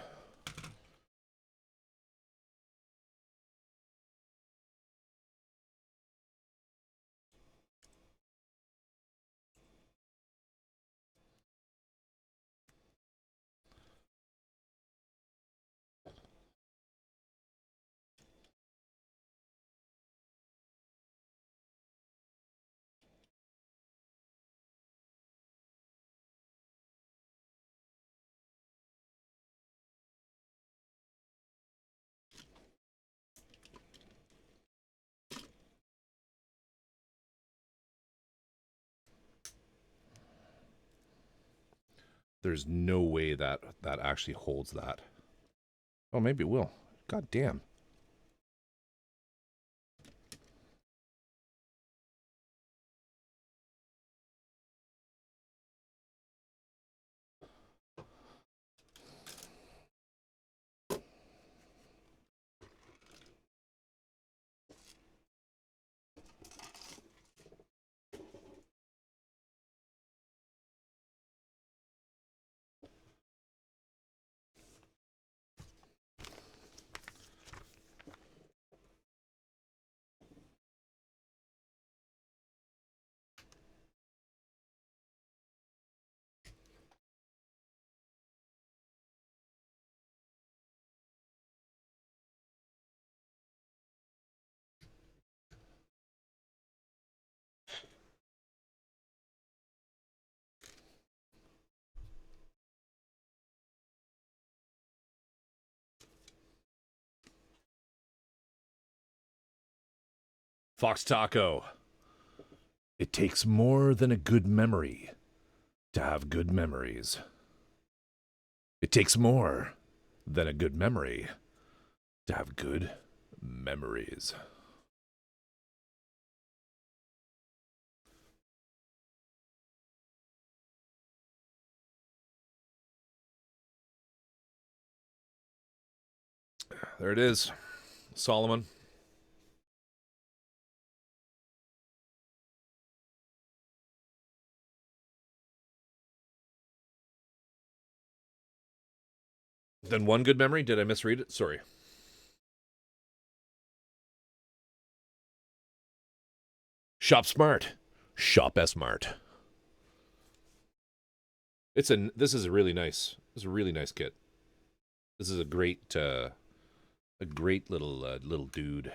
There's no way that actually holds that. Oh, maybe it will. God damn. Fox Taco. It takes more than a good memory to have good memories. It takes more than a good memory to have good memories. There it is. Solomon. Then one good memory? Did I misread it? Sorry. Shop smart. Shop S-Mart. This is a really nice. This is a really nice kit. This is a great little little dude.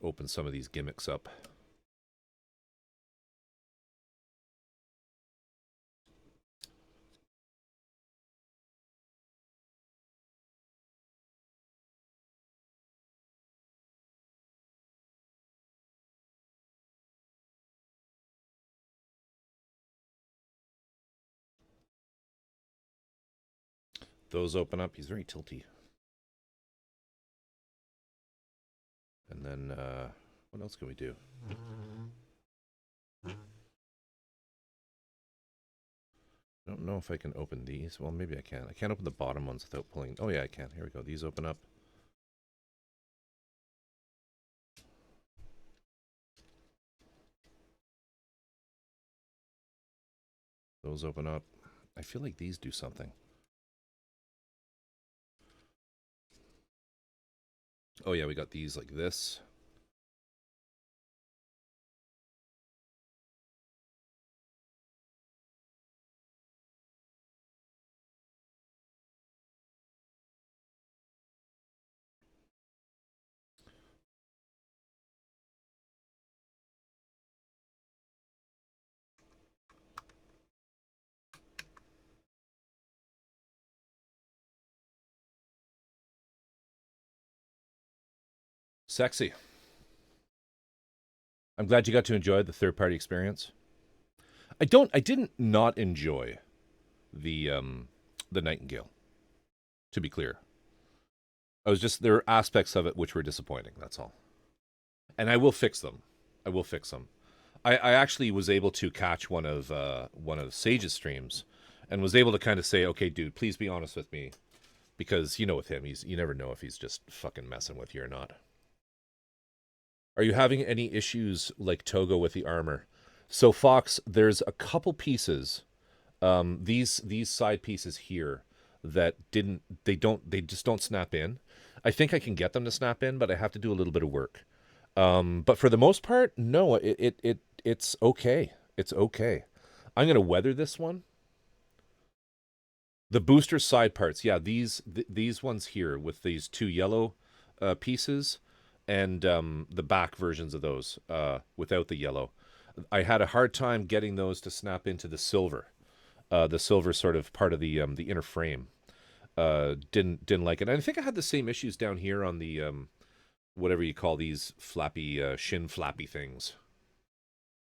open some of these gimmicks up. Those open up. He's very tilty. And then, what else can we do? I don't know if I can open these. Well, maybe I can. I can't open the bottom ones without pulling. Oh, yeah, I can. Here we go. These open up. Those open up. I feel like these do something. Oh, yeah, we got these like this. Sexy. I'm glad you got to enjoy the third-party experience. I didn't not enjoy the Nightingale, to be clear. There are aspects of it which were disappointing, that's all. And I will fix them. I actually was able to catch one of Sage's streams and was able to kind of say, okay, dude, please be honest with me. Because, you know, with him, you never know if he's just fucking messing with you or not. Are you having any issues like Togo with the armor? So, Fox, there's a couple pieces, these side pieces here that they just don't snap in. I think I can get them to snap in, but I have to do a little bit of work. But for the most part, no, it's okay. It's okay. I'm gonna weather this one. The booster side parts, yeah, these ones here with these two yellow pieces, and the back versions of those without the yellow. I had a hard time getting those to snap into the silver sort of part of the inner frame. Didn't like it. And I think I had the same issues down here on the whatever you call these flappy shin flappy things.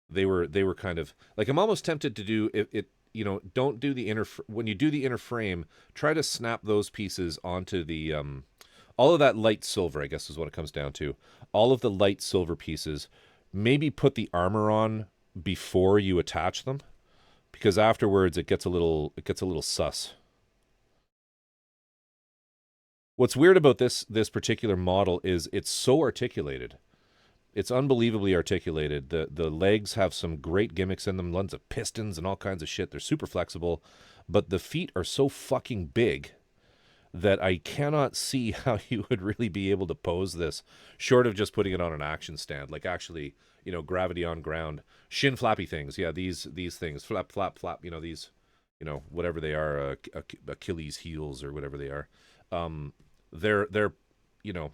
They were kind of like, I'm almost tempted to do it. You know, don't do the inner when you do the inner frame. Try to snap those pieces onto the all of that light silver, I guess is what it comes down to. All of the light silver pieces. Maybe put the armor on before you attach them, because afterwards it gets a little sus. What's weird about this particular model is it's so articulated. It's unbelievably articulated. The legs have some great gimmicks in them, tons of pistons and all kinds of shit. They're super flexible, but the feet are so fucking big that I cannot see how you would really be able to pose this, short of just putting it on an action stand. Like actually, you know, gravity on ground. Shin flappy things. Yeah, these things. Flap, flap, flap. You know, these, you know, whatever they are, Achilles heels or whatever they are. They're you know,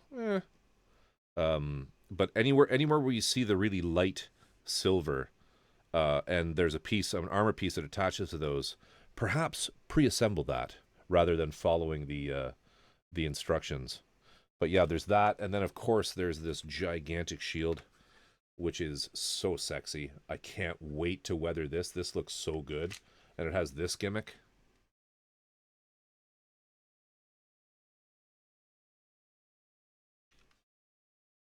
but anywhere where you see the really light silver, and there's a piece, an armor piece that attaches to those, perhaps pre-assemble that rather than following the instructions. But yeah, there's that, and then of course there's this gigantic shield, which is so sexy. I can't wait to weather this. This looks so good, and it has this gimmick.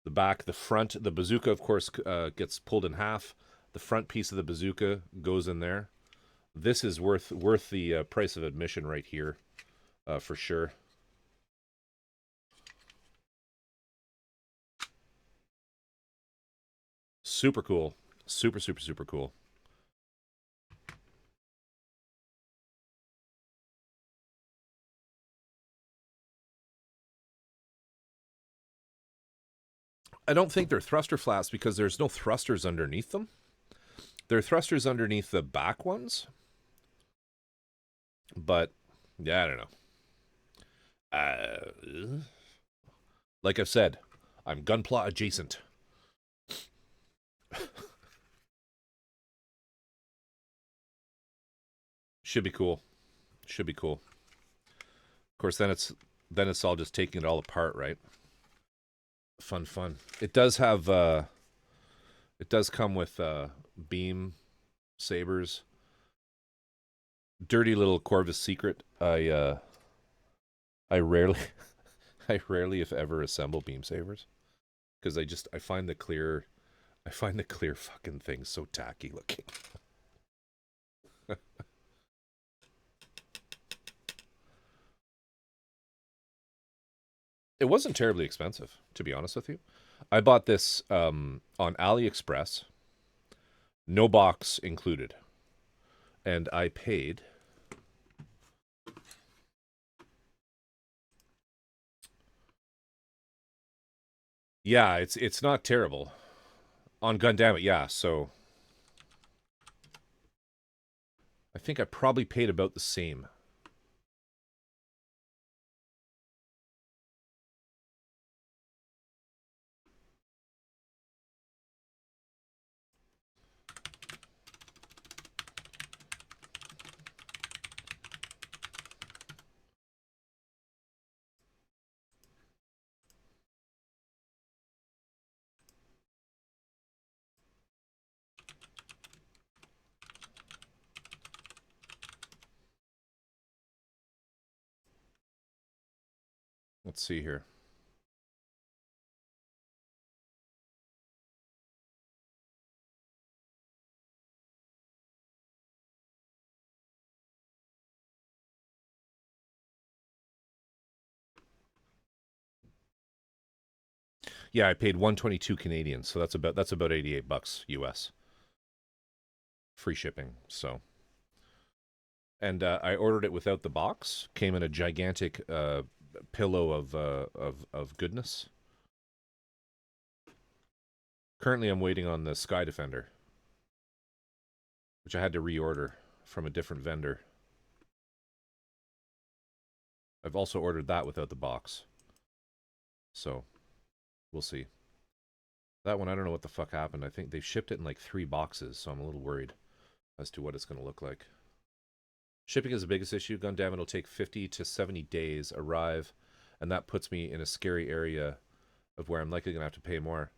The back, the front, the bazooka, of course, gets pulled in half. The front piece of the bazooka goes in there. This is worth the price of admission right here, for sure. Super cool. Super, super, super cool. I don't think they're thruster flaps because there's no thrusters underneath them. There are thrusters underneath the back ones. But, yeah, I don't know. Like I've said, I'm Gunpla adjacent. Should be cool. Should be cool. Of course, then it's all just taking it all apart, right? Fun, fun. It does have it does come with beam sabers. Dirty little Corvus secret. I rarely I rarely if ever assemble beam sabers because I find the clear fucking thing so tacky looking. It wasn't terribly expensive, to be honest with you. I bought this on AliExpress, no box included, and I paid. Yeah, it's not terrible on Gundam. Yeah, so I think I probably paid about the same. Let's see here. Yeah, I paid 122 Canadian, so that's about 88 bucks US. Free shipping. So, and I ordered it without the box. Came in a gigantic pillow of goodness. Currently, I'm waiting on the Sky Defender, which I had to reorder from a different vendor. I've also ordered that without the box. So, we'll see. That one, I don't know what the fuck happened. I think they shipped it in like 3 boxes, so I'm a little worried as to what it's going to look like. Shipping is the biggest issue. Gundam, it'll take 50 to 70 days arrive, and that puts me in a scary area of where I'm likely going to have to pay more.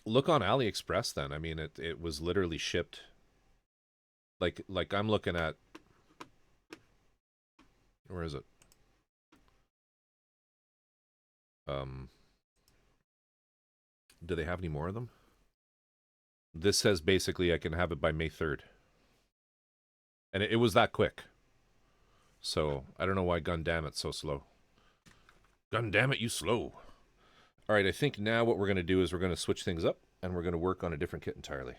Look on AliExpress then. I mean, it was literally shipped. Like I'm looking at. Where is it? Do they have any more of them? This says basically I can have it by May 3rd. And it was that quick. So, I don't know why Gundam it's so slow. Gundam it, you slow. All right, I think now what we're going to do is we're going to switch things up, and we're going to work on a different kit entirely.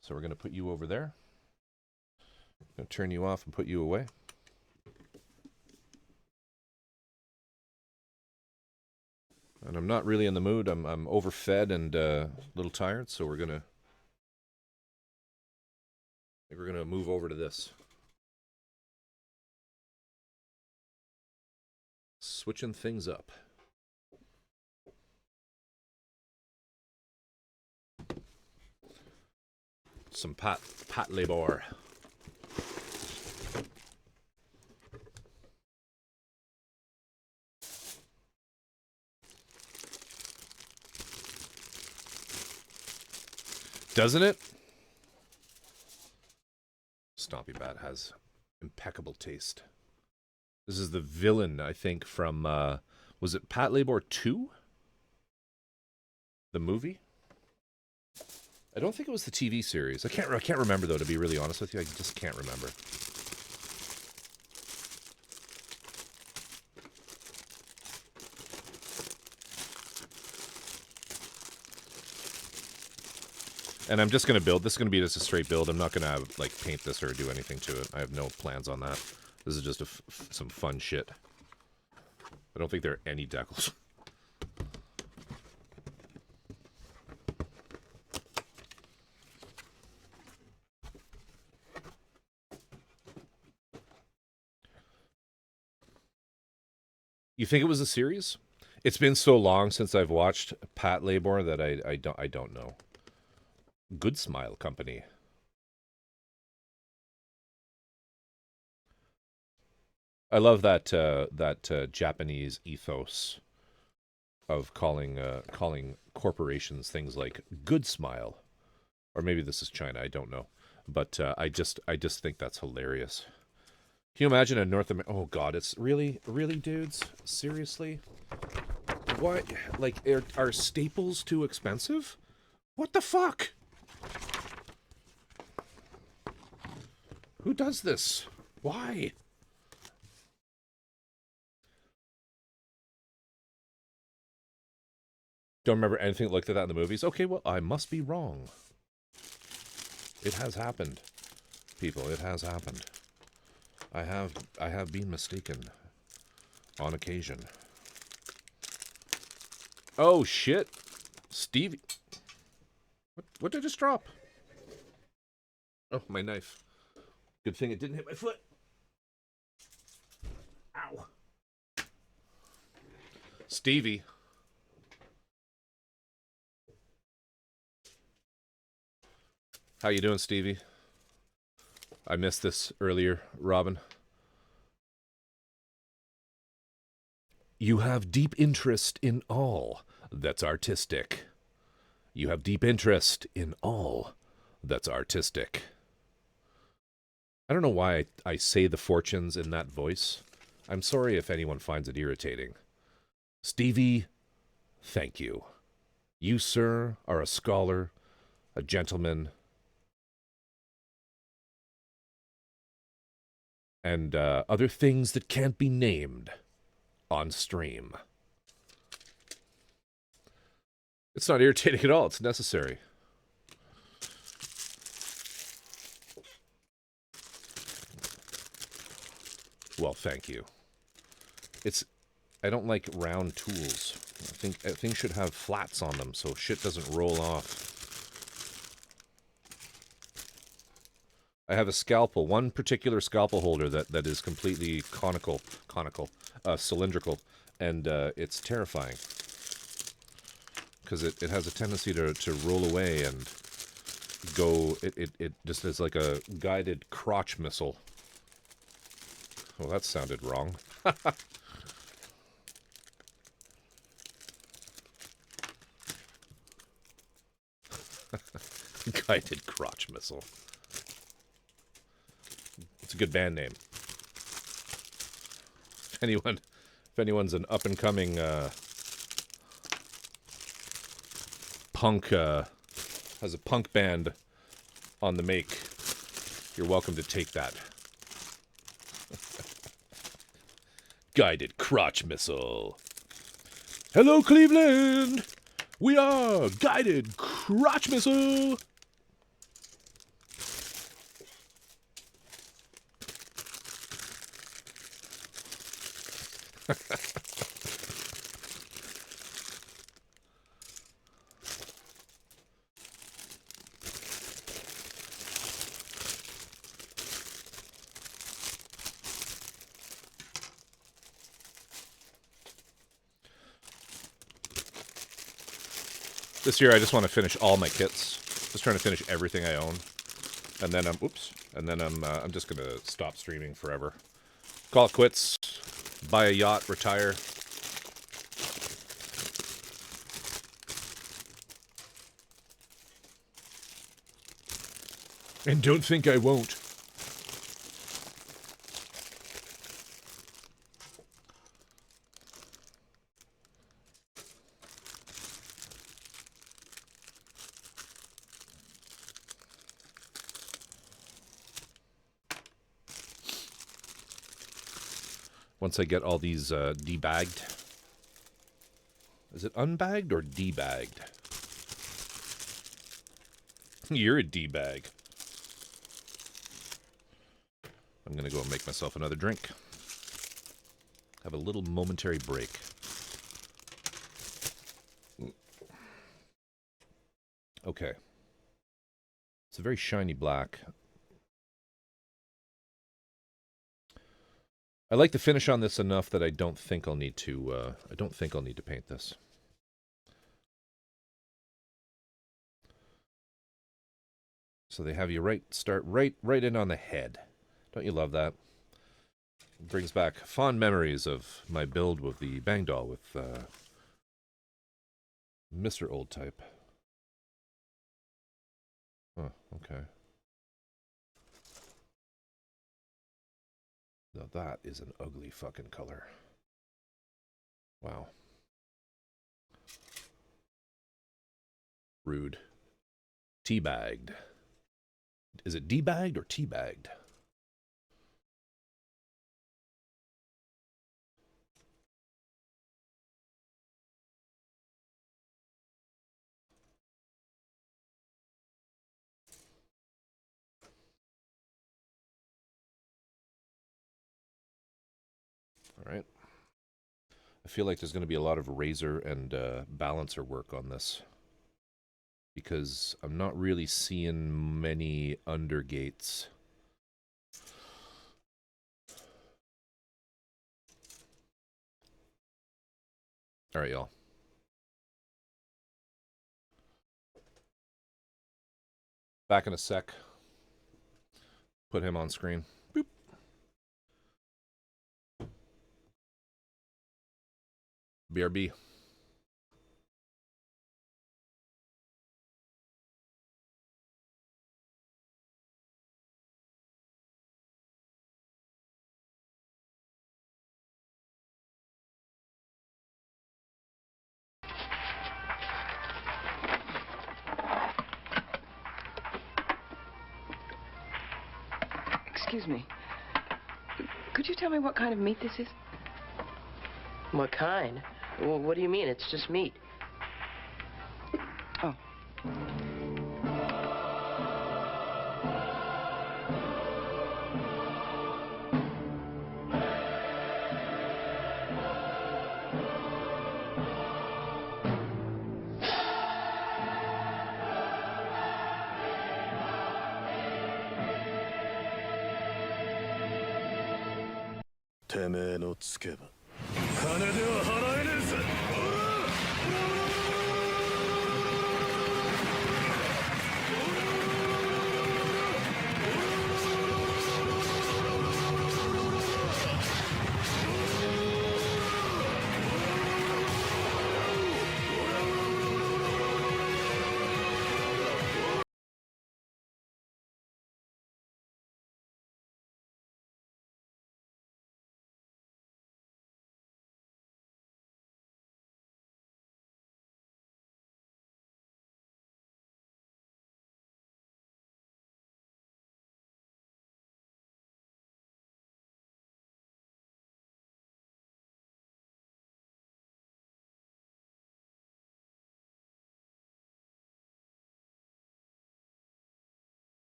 So we're going to put you over there. I'm going to turn you off and put you away. And I'm not really in the mood. I'm overfed and a little tired, so we're gonna move over to this. Switching things up. Some pat labor. Doesn't it? Stompy Bat has impeccable taste. This is the villain, I think, from was it Pat Labor 2? The movie? I don't think it was the TV series. I can't remember though, to be really honest with you. I just can't remember. And I'm just going to build. This is going to be just a straight build. I'm not going to like paint this or do anything to it. I have no plans on that. This is just some fun shit. I don't think there are any decals. You think it was a series? It's been so long since I've watched Pat Labor that I don't know. Good Smile Company. I love that Japanese ethos of calling corporations things like Good Smile, or maybe this is China. I don't know, but I just think that's hilarious. Can you imagine a North America? Oh God, it's really dudes. Seriously, why? Like, are staples too expensive? What the fuck? Who does this? Why? Don't remember anything like that in the movies. Okay, well, I must be wrong. It has happened, people. It has happened. I have been mistaken on occasion. Oh shit, Stevie. What did I just drop? Oh, my knife. Good thing it didn't hit my foot. Ow. Stevie. How you doing, Stevie? I missed this earlier, Robin. You have deep interest in all that's artistic. You have deep interest in all that's artistic. I don't know why I say the fortunes in that voice. I'm sorry if anyone finds it irritating. Stevie, thank you. You, sir, are a scholar, a gentleman, and other things that can't be named on stream. It's not irritating at all. It's necessary. Well, thank you. I don't like round tools. I think things should have flats on them so shit doesn't roll off. I have a scalpel, one particular scalpel holder that is completely cylindrical, and it's terrifying because it has a tendency to roll away and go. It just is like a guided crotch missile. Well, that sounded wrong. Guided crotch missile. It's a good band name. If anyone's an up and coming punk has a punk band on the make, you're welcome to take that. Guided crotch missile. Hello, Cleveland. We are guided crotch missile. This year, I just want to finish all my kits. Just trying to finish everything I own, and then I'm just gonna stop streaming forever. Call it quits. Buy a yacht. Retire. And don't think I won't. Once I get all these debagged. Is it unbagged or debagged? You're a D-bag. I'm going to go and make myself another drink. Have a little momentary break. Okay. It's a very shiny black. I like the finish on this enough that I don't think I'll need to. I don't think I'll need to paint this. So they have you start right in on the head. Don't you love that? It brings back fond memories of my build with the Bang Doll with Mr. Old Type. Oh, okay. Now that is an ugly fucking color. Wow. Rude. Teabagged. Is it debagged or teabagged? All right. I feel like there's going to be a lot of razor and balancer work on this, because I'm not really seeing many undergates. All right, y'all. Back in a sec. Put him on screen. Boop. BRB. Excuse me. Could you tell me what kind of meat this is? What kind? Well, what do you mean? It's just meat. Oh.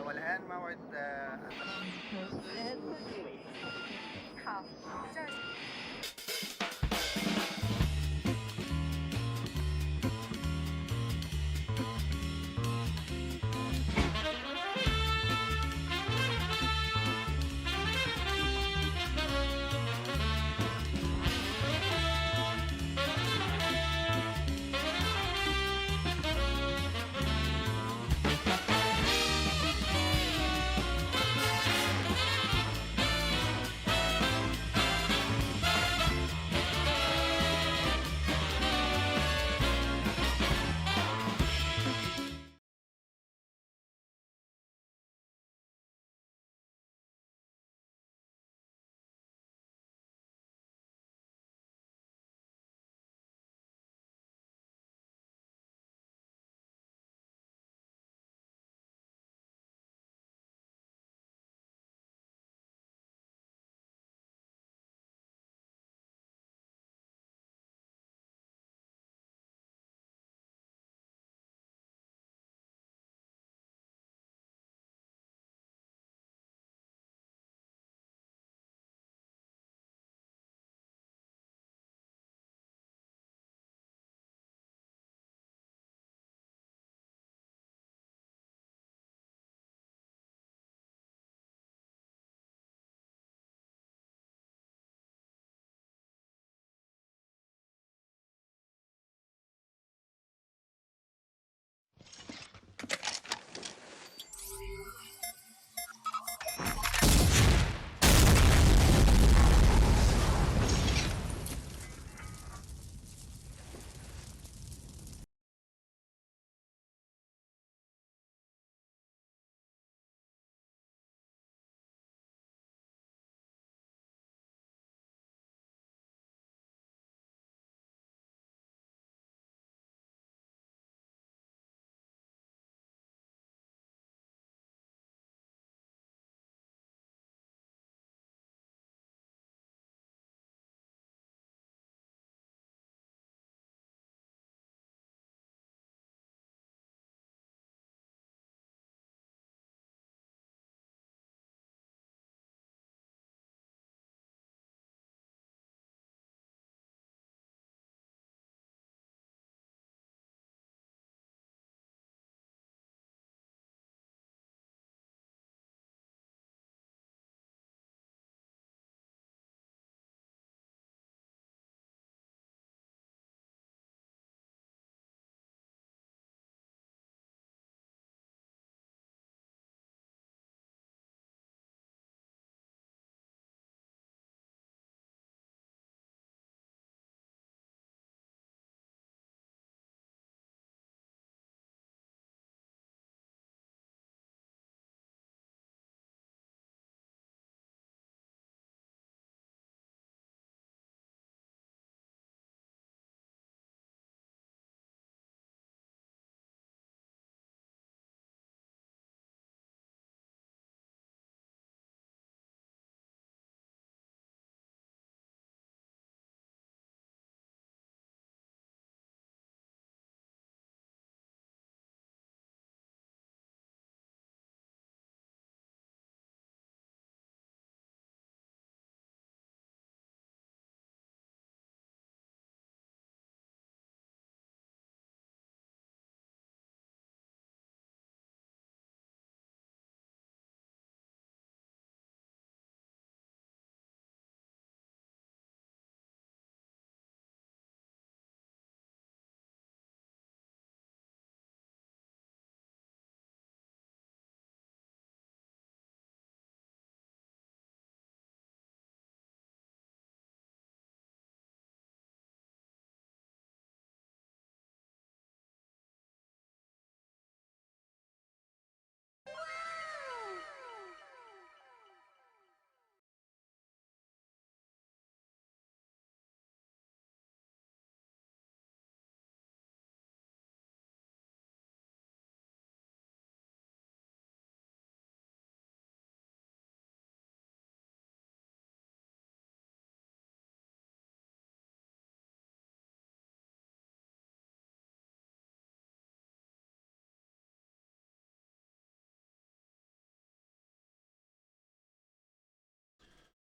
والآن موعد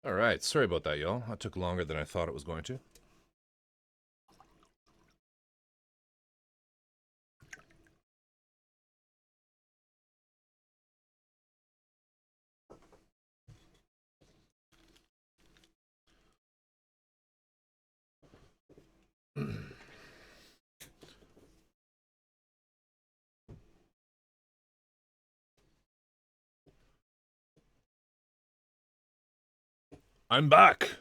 All right, sorry about that, y'all. That took longer than I thought it was going to. I'm back.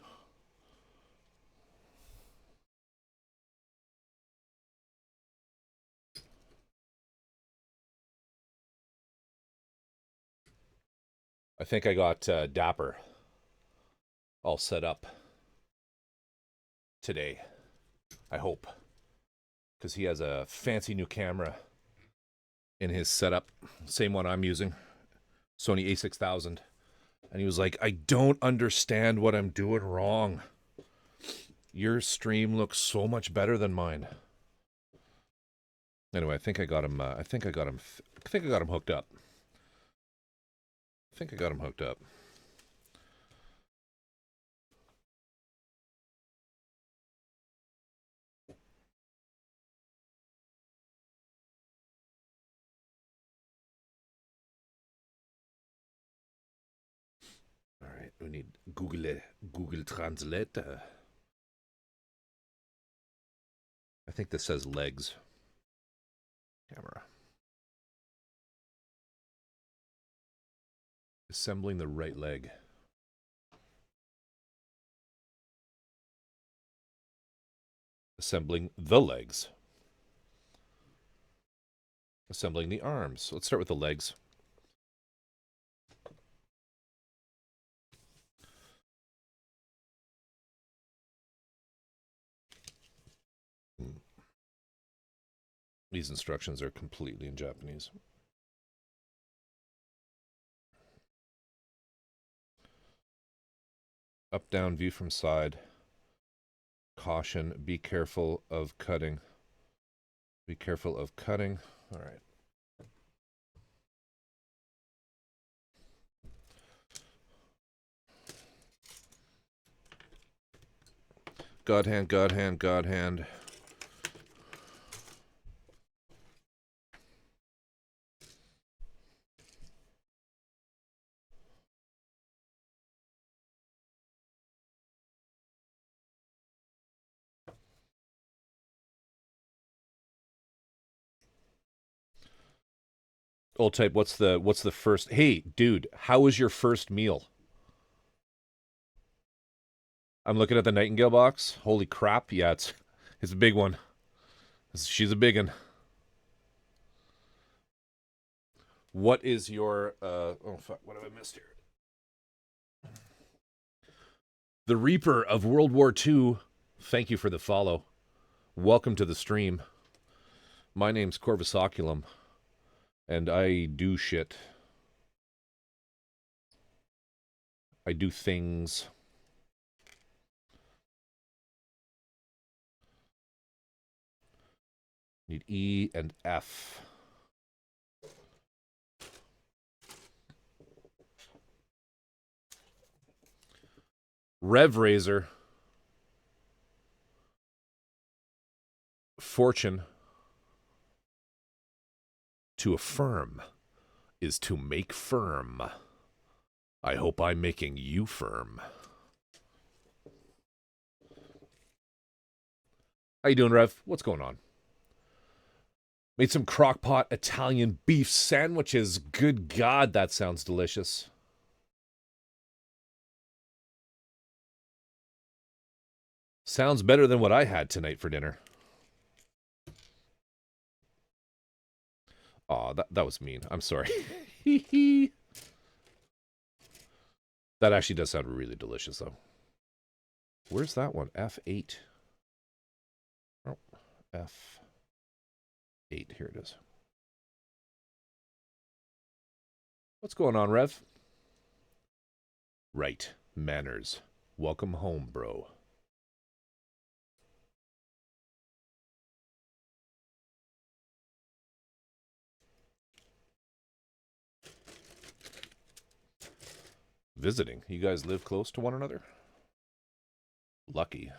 I think I got Dapper all set up today. I hope. Because he has a fancy new camera in his setup. Same one I'm using. Sony a6000. And he was like, I don't understand what I'm doing wrong. Your stream looks so much better than mine. Anyway, I think I got him. I think I got him hooked up. All right, we need Google Translate. I think this says legs. Camera. Assembling the right leg. Assembling the legs. Assembling the arms. Let's start with the legs. These instructions are completely in Japanese. Up, down, view from side. Caution, be careful of cutting. Be careful of cutting. All right. God hand, God hand, God hand. Old type, what's the first? Hey, dude, how was your first meal? I'm looking at the Nightingale box. Holy crap! Yeah, it's a big one. She's a big one. What is your oh fuck? What have I missed here? The Reaper of World War II. Thank you for the follow. Welcome to the stream. My name's Corvusoculum, and I do shit. I do things. Need E and F. Rev Razor. Fortune. To affirm is to make firm. I hope I'm making you firm. How you doing, Rev? What's going on? Made some crockpot Italian beef sandwiches. Good God, that sounds delicious. Sounds better than what I had tonight for dinner. Aw, that was mean. I'm sorry. That actually does sound really delicious, though. Where's that one? F8. Oh, F8. Here it is. What's going on, Rev? Right. Manners. Welcome home, bro. Visiting. You guys live close to one another? Lucky.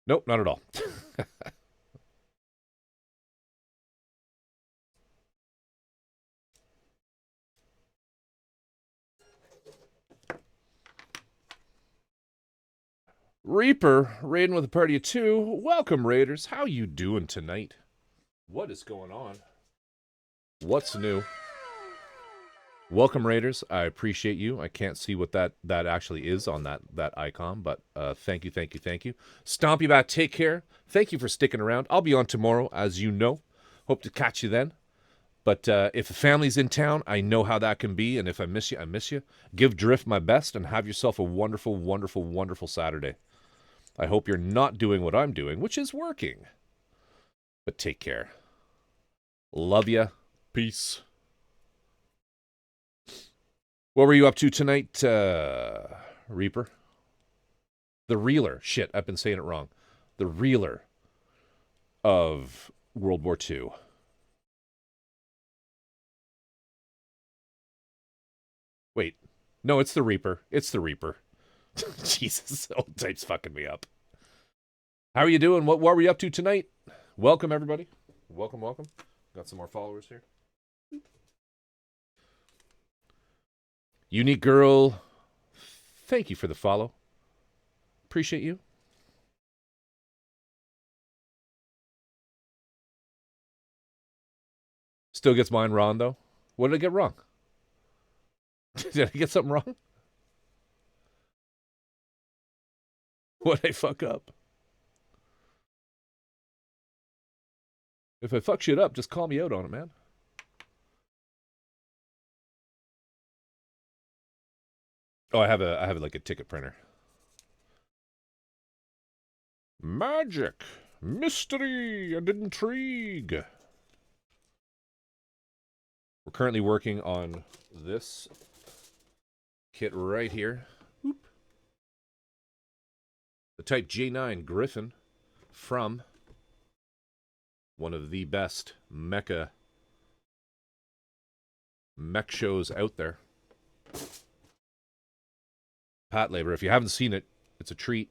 Nope, not at all. Reaper, raiding with a party of 2. Welcome, Raiders. How you doing tonight? What is going on? What's new? Welcome, Raiders. I appreciate you. I can't see what that actually is on that icon, but thank you. Stompy Bat, take care. Thank you for sticking around. I'll be on tomorrow, as you know. Hope to catch you then. But if a family's in town, I know how that can be, and if I miss you, I miss you. Give Drift my best, and have yourself a wonderful, wonderful, wonderful Saturday. I hope you're not doing what I'm doing, which is working. But take care. Love ya. Peace. What were you up to tonight, Reaper? The Reeler. Shit, I've been saying it wrong. The Reeler of World War II. Wait. No, it's the Reaper. It's the Reaper. Jesus, old type's fucking me up. How are you doing? What were you up to tonight? Welcome, everybody. Welcome. Got some more followers here. Unique Girl, thank you for the follow. Appreciate you. Still gets mine wrong, though. What did I get wrong? Did I get something wrong? What did I fuck up? If I fuck shit up, just call me out on it, man. Oh, I have like a ticket printer. Magic, mystery, and intrigue. We're currently working on this kit right here. Whoop. The Type J9 Griffin from one of the best mech shows out there. Pat Labor. If you haven't seen it, it's a treat.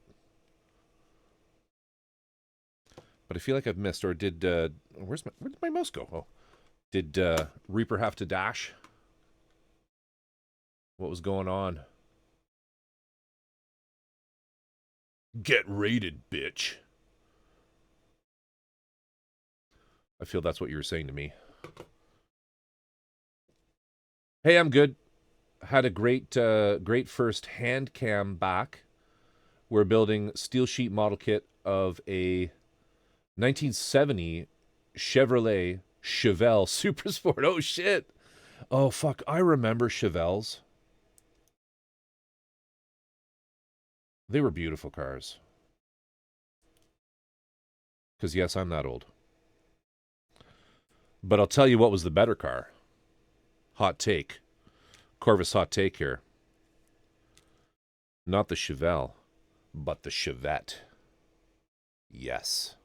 But I feel like I've missed, or did where did my mouse go? Oh, did Reaper have to dash? What was going on? Get raided, bitch. I feel that's what you were saying to me. Hey, I'm good. Had a great first hand cam back. We're building steel sheet model kit of a 1970 Chevrolet Chevelle Super Sport. Oh, shit. Oh, fuck. I remember Chevelles. They were beautiful cars. Because, yes, I'm that old. But I'll tell you what was the better car. Hot take. Corvus hot take here. Not the Chevelle, but the Chevette. Yes.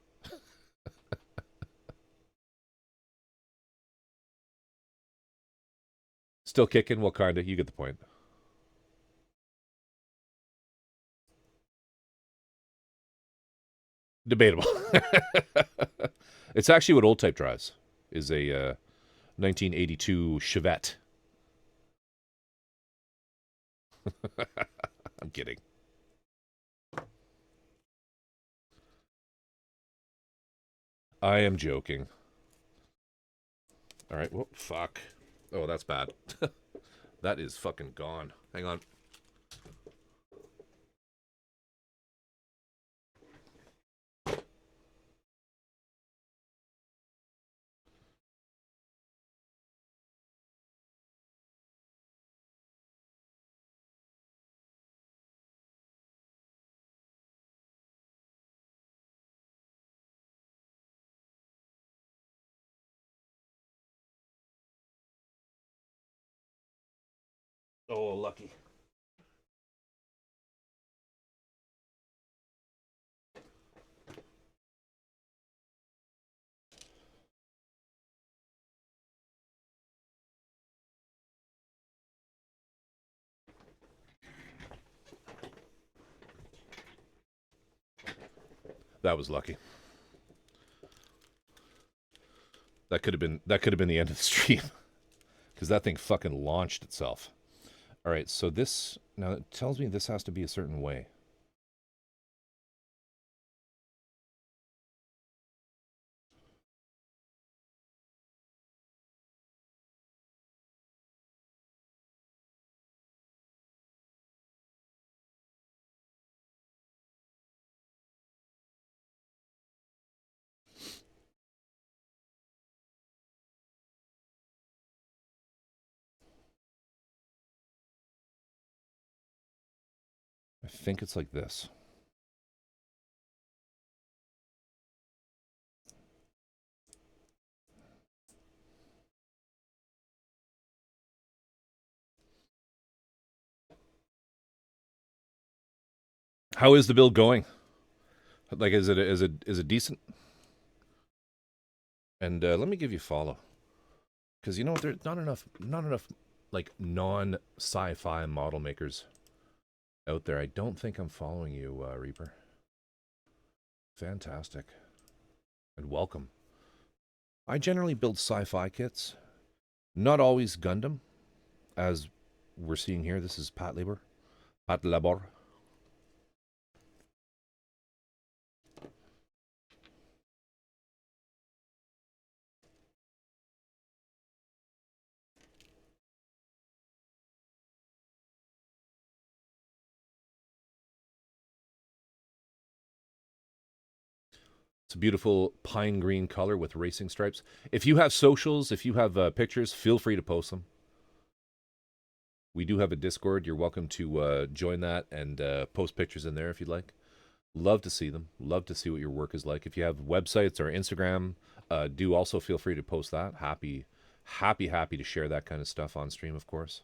Still kicking? Well, kinda. You get the point. Debatable. It's actually what old type drives. Is a 1982 Chevette. I'm kidding. I am joking. All right. Well, fuck. Oh, that's bad. That is fucking gone. Hang on. Oh, lucky. That was lucky. That could have been the end of the stream. Because that thing fucking launched itself. Alright, so this... Now, it tells me this has to be a certain way. I think it's like this. How is the build going? Like, is it decent? And let me give you a follow, because you know what? There's not enough like non-sci-fi model makers out there. I don't think I'm following you, Reaper. Fantastic, and welcome. I generally build sci-fi kits, not always Gundam, as we're seeing here. This is Pat Labor. It's a beautiful pine green color with racing stripes. If you have socials, if you have pictures, feel free to post them. We do have a Discord. You're welcome to join that and post pictures in there if you'd like. Love to see them. Love to see what your work is like. If you have websites or Instagram, do also feel free to post that. Happy to share that kind of stuff on stream, of course.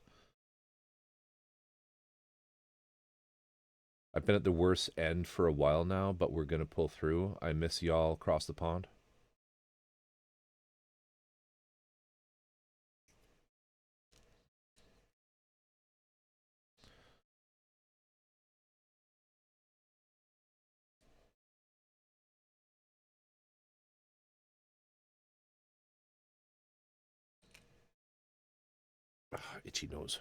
I've been at the worst end for a while now, but we're going to pull through. I miss y'all across the pond. Itchy nose.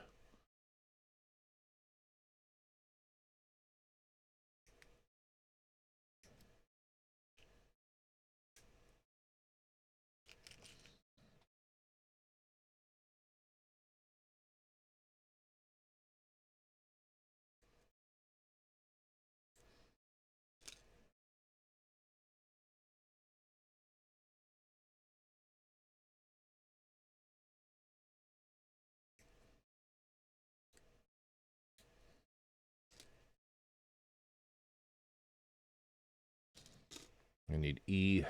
I need E3.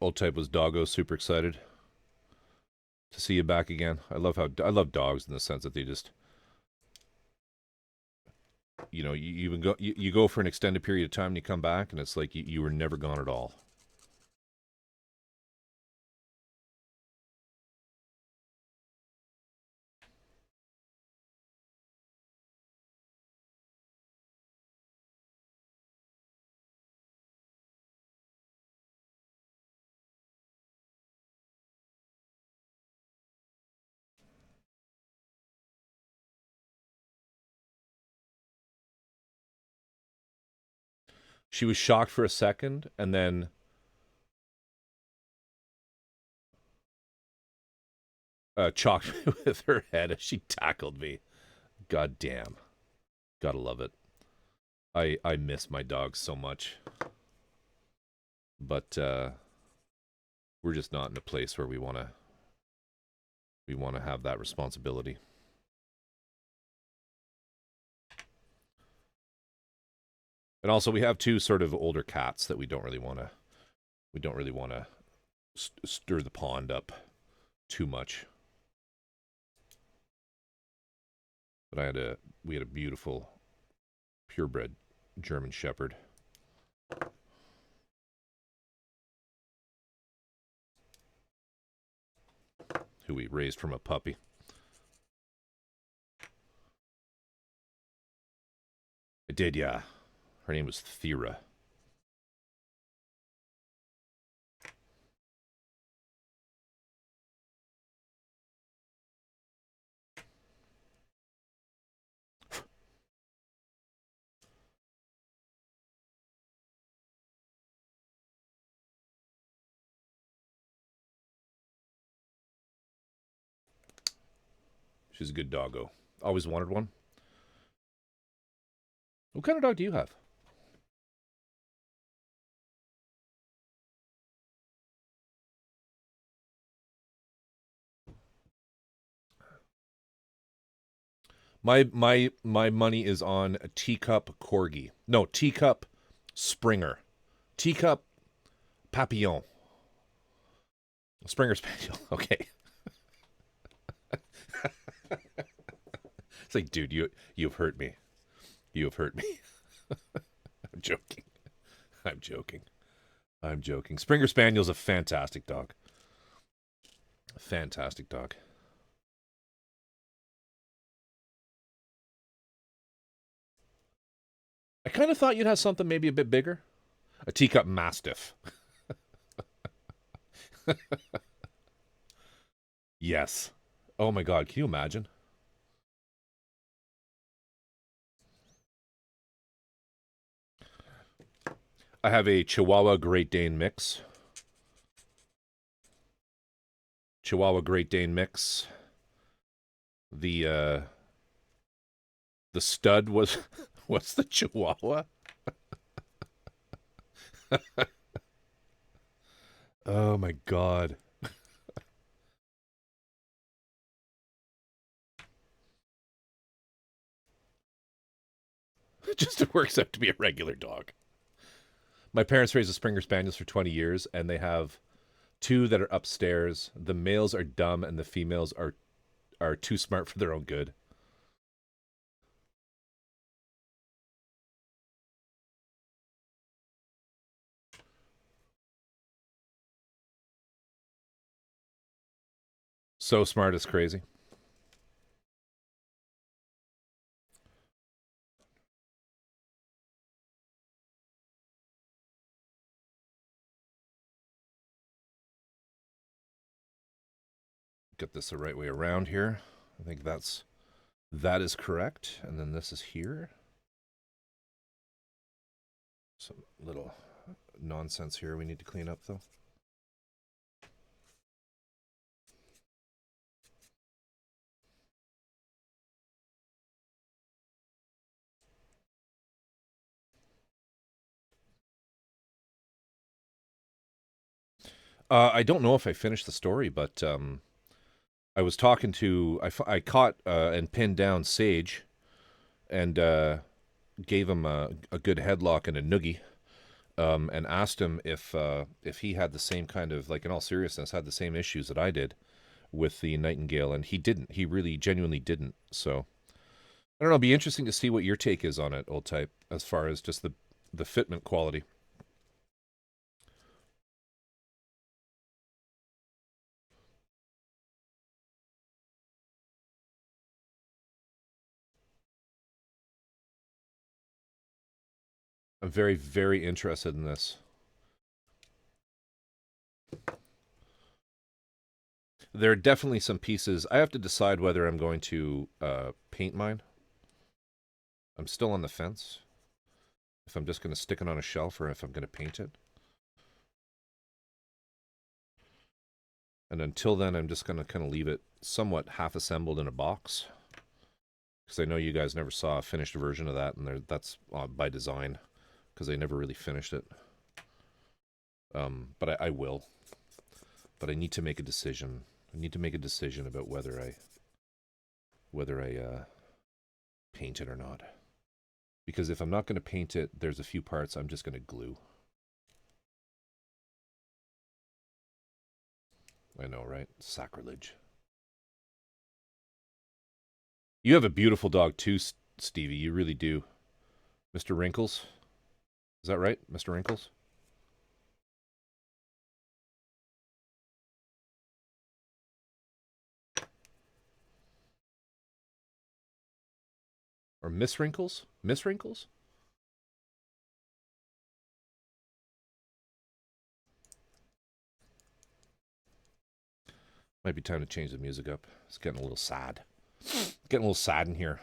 Old type was Doggo, super excited to see you back again. I love dogs in the sense that they just, you know, you even go you go for an extended period of time and you come back and it's like you were never gone at all. She was shocked for a second and then chalked me with her head as she tackled me. God damn. Gotta love it. I miss my dogs so much. But we're just not in a place where we want to have that responsibility. And also we have two sort of older cats that we don't really want to stir the pond up too much. But we had a beautiful purebred German Shepherd. Who we raised from a puppy. I did, yeah. Her name was Thera. She's a good doggo. Always wanted one. What kind of dog do you have? My money is on a teacup corgi. No, teacup Springer. Teacup Papillon. Springer Spaniel. Okay. It's like, dude, you've hurt me. You have hurt me. I'm joking. I'm joking. I'm joking. Springer Spaniel's a fantastic dog. Fantastic dog. I kind of thought you'd have something maybe a bit bigger. A teacup Mastiff. Yes. Oh my God, can you imagine? I have a Chihuahua Great Dane mix. Chihuahua Great Dane mix. The stud was what's the Chihuahua? Oh my God. It just works out to be a regular dog. My parents raised the Springer Spaniels for 20 years, and they have two that are upstairs. The males are dumb, and the females are too smart for their own good. So smart, it's crazy. Get this the right way around here. I think that is correct. And then this is here. Some little nonsense here we need to clean up, though. I don't know if I finished the story, but I was talking to I caught and pinned down Sage, and gave him a good headlock and a noogie, and asked him if he had the same kind of, like, in all seriousness, had the same issues that I did with the Nightingale, and he didn't. He really genuinely didn't. So I don't know. It'd be interesting to see what your take is on it, Old Type, as far as just the fitment quality. I'm very, very interested in this. There are definitely some pieces. I have to decide whether I'm going to paint mine. I'm still on the fence. If I'm just going to stick it on a shelf or if I'm going to paint it. And until then, I'm just going to kind of leave it somewhat half-assembled in a box. Because I know you guys never saw a finished version of that, and that's by design. Because I never really finished it. But I will. But I need to make a decision. I need to make a decision about whether I paint it or not. Because if I'm not going to paint it, there's a few parts I'm just going to glue. I know, right? Sacrilege. You have a beautiful dog too, Stevie. You really do. Mr. Wrinkles. Is that right, Mr. Wrinkles? Or Miss Wrinkles? Miss Wrinkles? Might be time to change the music up. It's getting a little sad. Getting a little sad in here.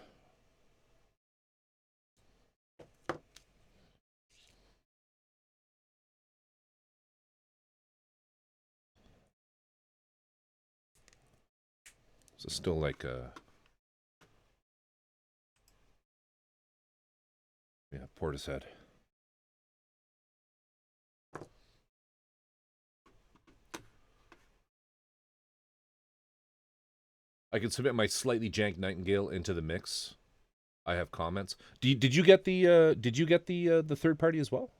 So still like yeah, Portishead. I can submit my slightly jank Nightingale into the mix. I have comments. Did you get the third party as well?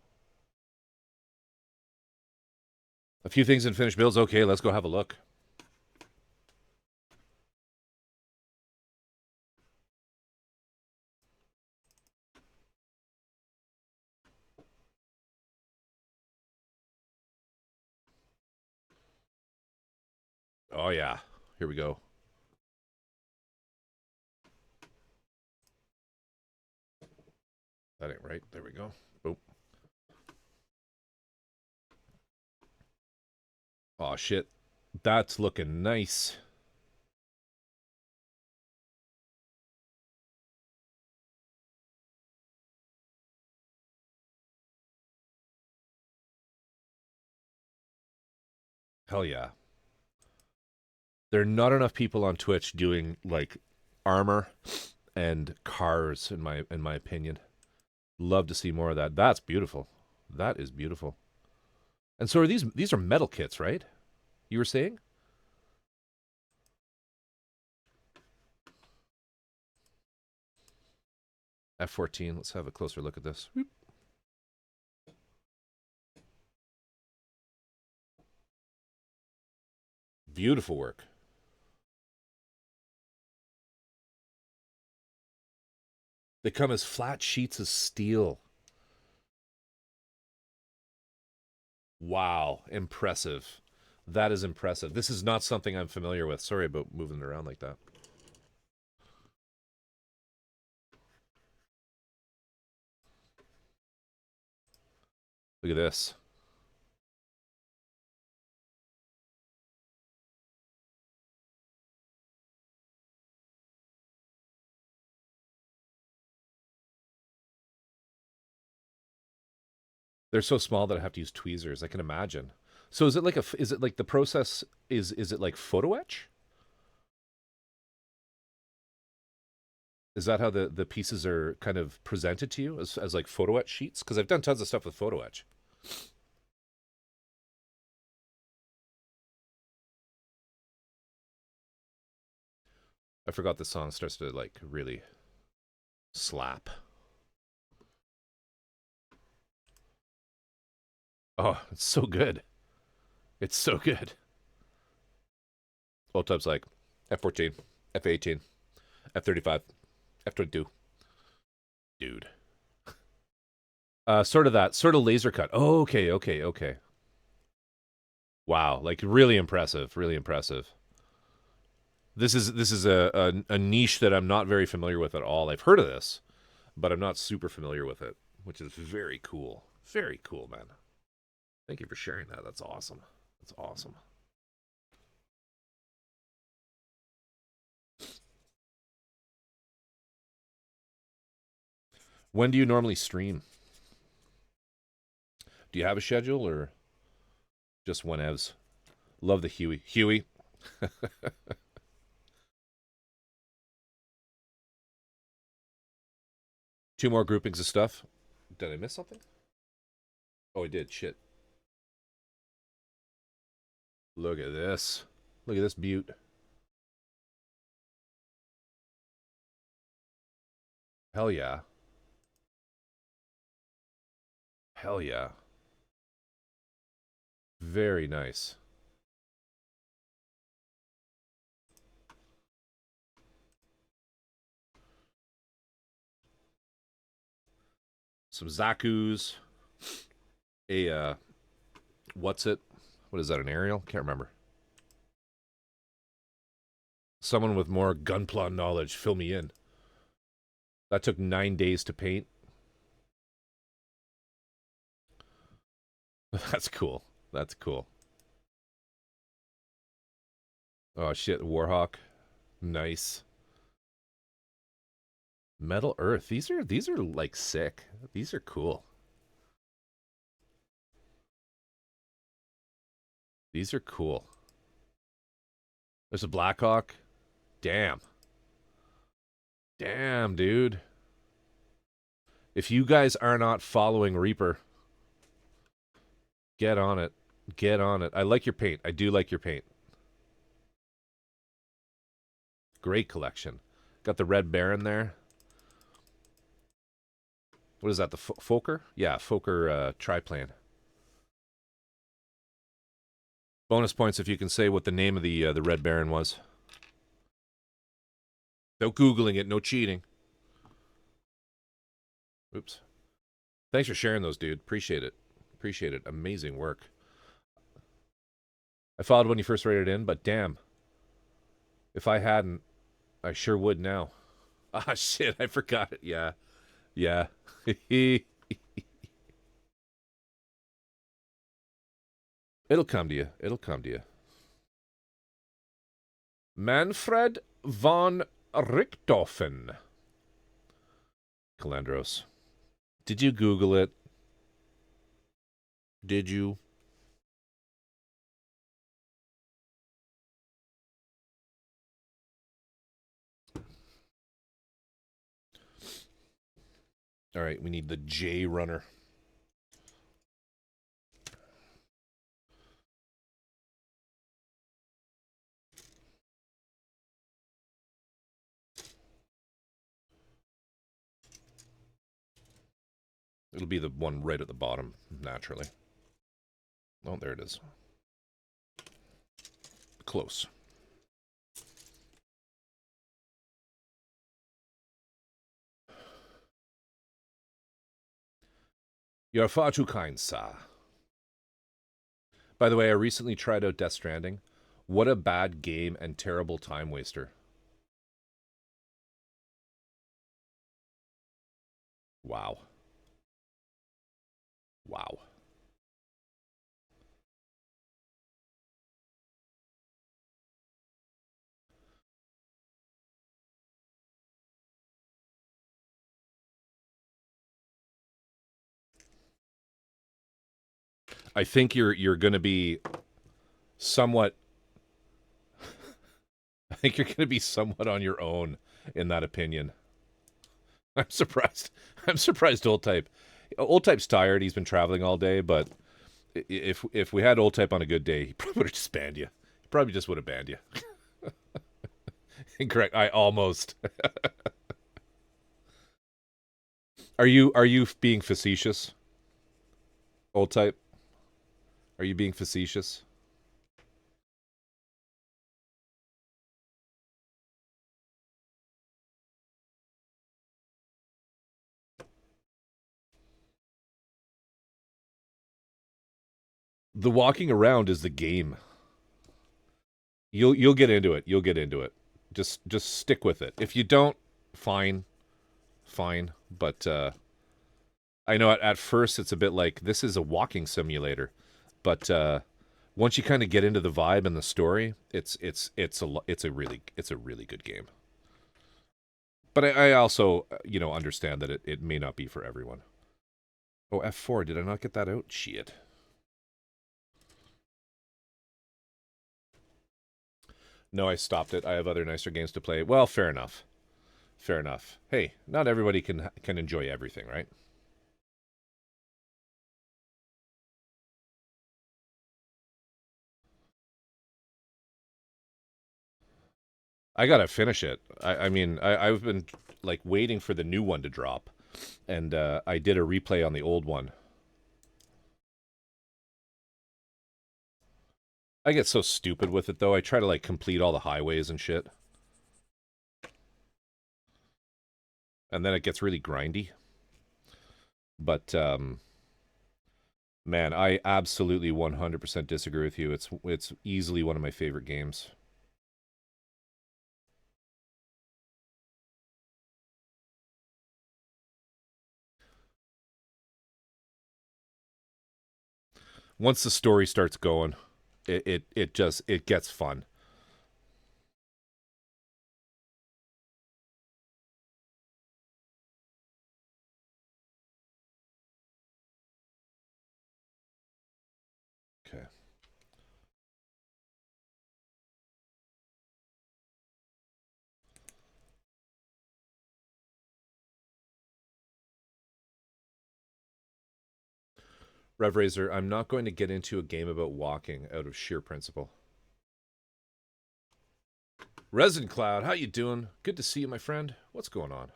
A few things in finished builds. Okay, let's go have a look. Oh yeah, here we go. That ain't right. There we go. Boom. Oh shit, that's looking nice. Hell yeah. There are not enough people on Twitch doing like armor and cars in my opinion. Love to see more of that. That's beautiful. That is beautiful. And so are these are metal kits, right? You were saying? F-14. Let's have a closer look at this. Whoop. Beautiful work. They come as flat sheets of steel. Wow, impressive. That is impressive. This is not something I'm familiar with. Sorry about moving it around like that. Look at this. They're so small that I have to use tweezers. I can imagine. So is it like the process is it like photo etch? Is that how the pieces are kind of presented to you as like photo etch sheets? Because I've done tons of stuff with photo etch. I forgot the song starts to like really slap. Oh, it's so good. It's so good. Old types like F-14, F-18, F-35, F-22. Dude. Sort of laser cut. Oh, okay. Wow, like really impressive, really impressive. This is a niche that I'm not very familiar with at all. I've heard of this, but I'm not super familiar with it, which is very cool. Very cool, man. Thank you for sharing that. That's awesome. That's awesome. When do you normally stream? Do you have a schedule or just whenevs? Love the Huey. Huey. Two more groupings of stuff. Did I miss something? Oh, I did. Shit. Look at this. Look at this beaut. Hell yeah. Hell yeah. Very nice. some Zaku's, a, what's it? What is that, an aerial? Can't remember. Someone with more Gunpla knowledge, fill me in. That took 9 days to paint. That's cool. That's cool. Oh shit, Warhawk. Nice. Metal Earth. These are like sick. These are cool. These are cool. There's a Blackhawk. Damn. Damn, dude. If you guys are not following Reaper, get on it. Get on it. I like your paint. I do like your paint. Great collection. Got the Red Baron there. What is that, the Fokker? Yeah, Fokker triplane. Bonus points if you can say what the name of the Red Baron was. No Googling it, no cheating. Oops. Thanks for sharing those, dude. Appreciate it. Appreciate it. Amazing work. I followed when you first rated in, but damn. If I hadn't, I sure would now. Ah, shit, I forgot it. Yeah. Yeah. It'll come to you. It'll come to you. Manfred von Richthofen. Calandros. Did you Google it? Did you? All right, we need the J runner. It'll be the one right at the bottom, naturally. Oh, there it is. Close. You're far too kind, sir. By the way, I recently tried out Death Stranding. What a bad game and terrible time waster. Wow. Wow. I think you're going to be somewhat I think you're going to be somewhat on your own in that opinion. I'm surprised. I'm surprised Old Type. Old Type's tired. He's been traveling all day, but if we had Old Type on a good day, he probably would have just banned you. He probably just would have banned you. Incorrect. I almost. Are you being facetious? Old Type? Are you being facetious? The walking around is the game. You'll get into it. You'll get into it. Just stick with it. If you don't, fine. But I know at first it's a bit like this is a walking simulator, but once you kind of get into the vibe and the story, it's a really good game. But I also understand that it may not be for everyone. Oh, F4, did I not get that out? Shit. No, I stopped it. I have other nicer games to play. Well, fair enough. Fair enough. Hey, not everybody can enjoy everything, right? I gotta finish it. I mean, I've been like waiting for the new one to drop, and I did a replay on the old one. I get so stupid with it though. I try to like complete all the highways and shit, and then it gets really grindy. But man, I absolutely 100% disagree with you. It's easily one of my favorite games. Once the story starts going, it just it gets fun. Okay. Rev Razor, I'm not going to get into a game about walking out of sheer principle. Resin Cloud, how you doing? Good to see you, my friend. What's going on?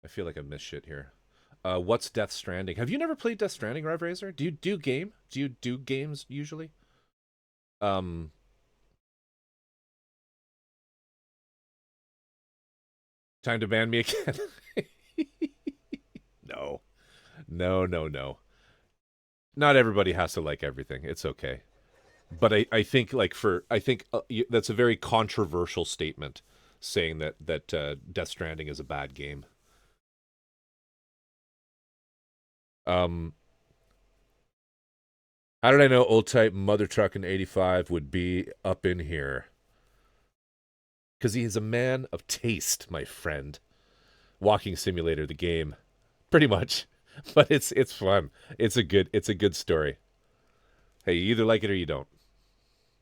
I feel like I missed shit here. What's Death Stranding? Have you never played Death Stranding, Rev Razor? Do you do game? Do you do games usually? Time to ban me again. No. No. Not everybody has to like everything. It's okay. But I think that's a very controversial statement saying that Death Stranding is a bad game. How did I know Old Type Mother Truck in 85 would be up in here? Because he is a man of taste, my friend. Walking Simulator, the game, pretty much, but it's fun. It's a good story. Hey, you either like it or you don't.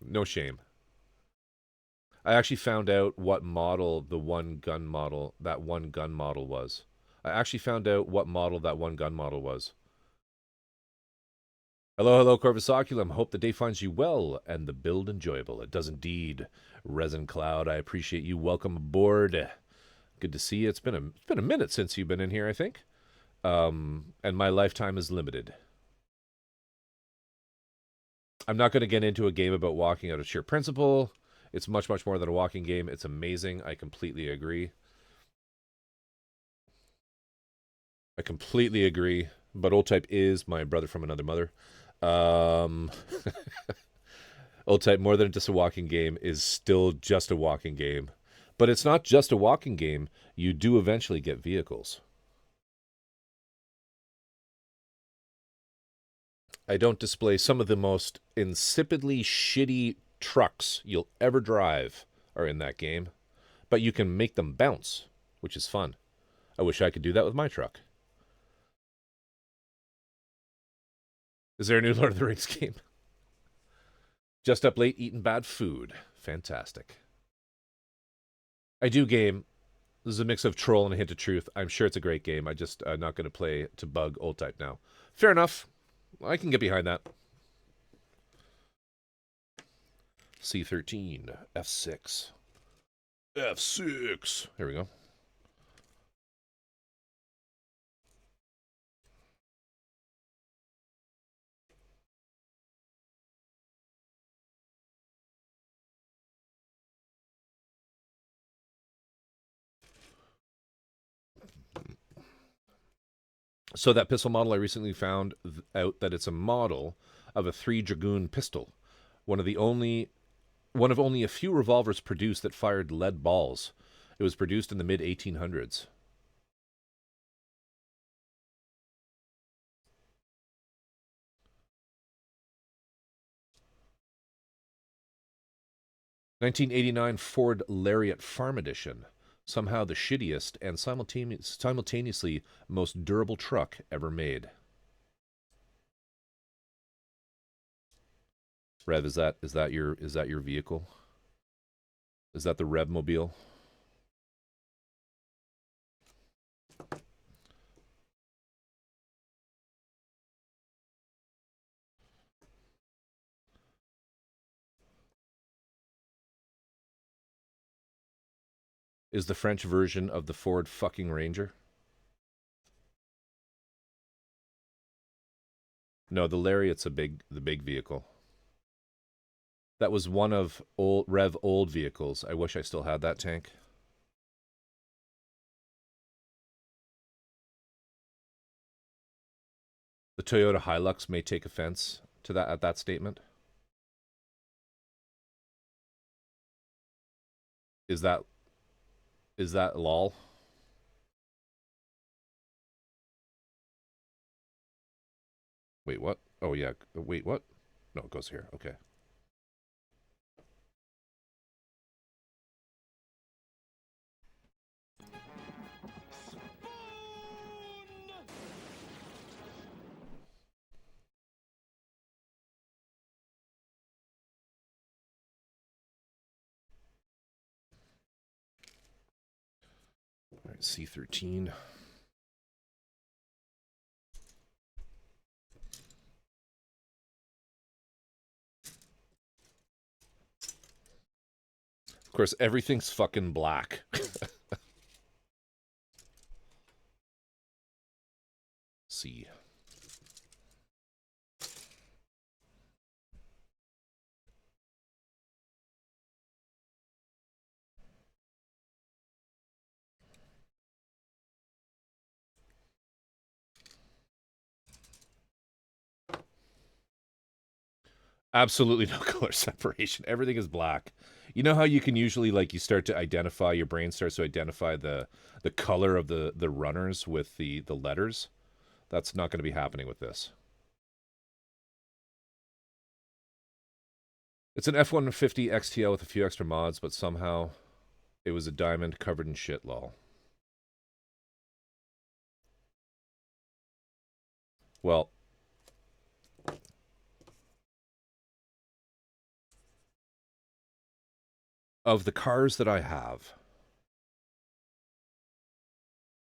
No shame. I actually found out what model that one gun model was. I actually found out what model that one gun model was. Hello, Corvus Oculum. Hope the day finds you well and the build enjoyable. It does indeed. Resin Cloud, I appreciate you. Welcome aboard. Good to see you. It's been a minute since you've been in here, I think. And my lifetime is limited. I'm not going to get into a game about walking out of sheer principle. It's much more than a walking game. It's amazing. I completely agree. But Old Type is my brother from another mother. Old Type, more than just a walking game, is still just a walking game. But it's not just a walking game. You do eventually get vehicles. I don't display some of the most insipidly shitty trucks you'll ever drive are in that game. But you can make them bounce, which is fun. I wish I could do that with my truck. Is there a new Lord of the Rings game? Just up late eating bad food. Fantastic. I do game. This is a mix of troll and a hint of truth. I'm sure it's a great game. I just not going to play to bug Old Type now. Fair enough. I can get behind that. C13, F6. F6. Here we go. So that pistol model, I recently found out that it's a model of a 3 Dragoon pistol. One of only a few revolvers produced that fired lead balls. It was produced in the mid-1800s. (1989) Ford Lariat Farm Edition. Somehow the shittiest and simultaneously most durable truck ever made. Rev, is that your vehicle? Is that the Rev Mobile? Is the French version of the Ford fucking Ranger? No, the Lariat's the big vehicle. That was one of Rev old vehicles. I wish I still had that tank. The Toyota Hilux may take offense to that at that statement. Is that lol? Wait, what? Oh yeah. Wait, what? No, it goes here. Okay. All right, C13. Of course, everything's fucking black. C. Absolutely no color separation. Everything is black. You know how you can usually, like, you start to identify, your brain starts to identify the color of the runners with the letters? That's not going to be happening with this. It's an F-150 XTL with a few extra mods, but somehow it was a diamond covered in shit, lol. Well, of the cars that I have,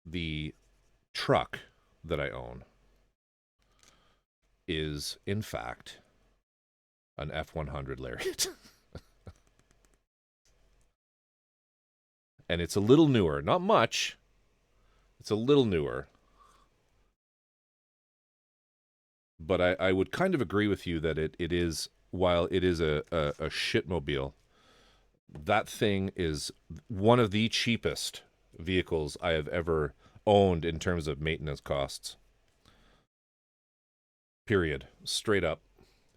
the truck that I own is, in fact, an F-100 Lariat. And it's a little newer. Not much. It's a little newer. But I would kind of agree with you that it is, while it is a shitmobile, that thing is one of the cheapest vehicles I have ever owned in terms of maintenance costs. Period. Straight up.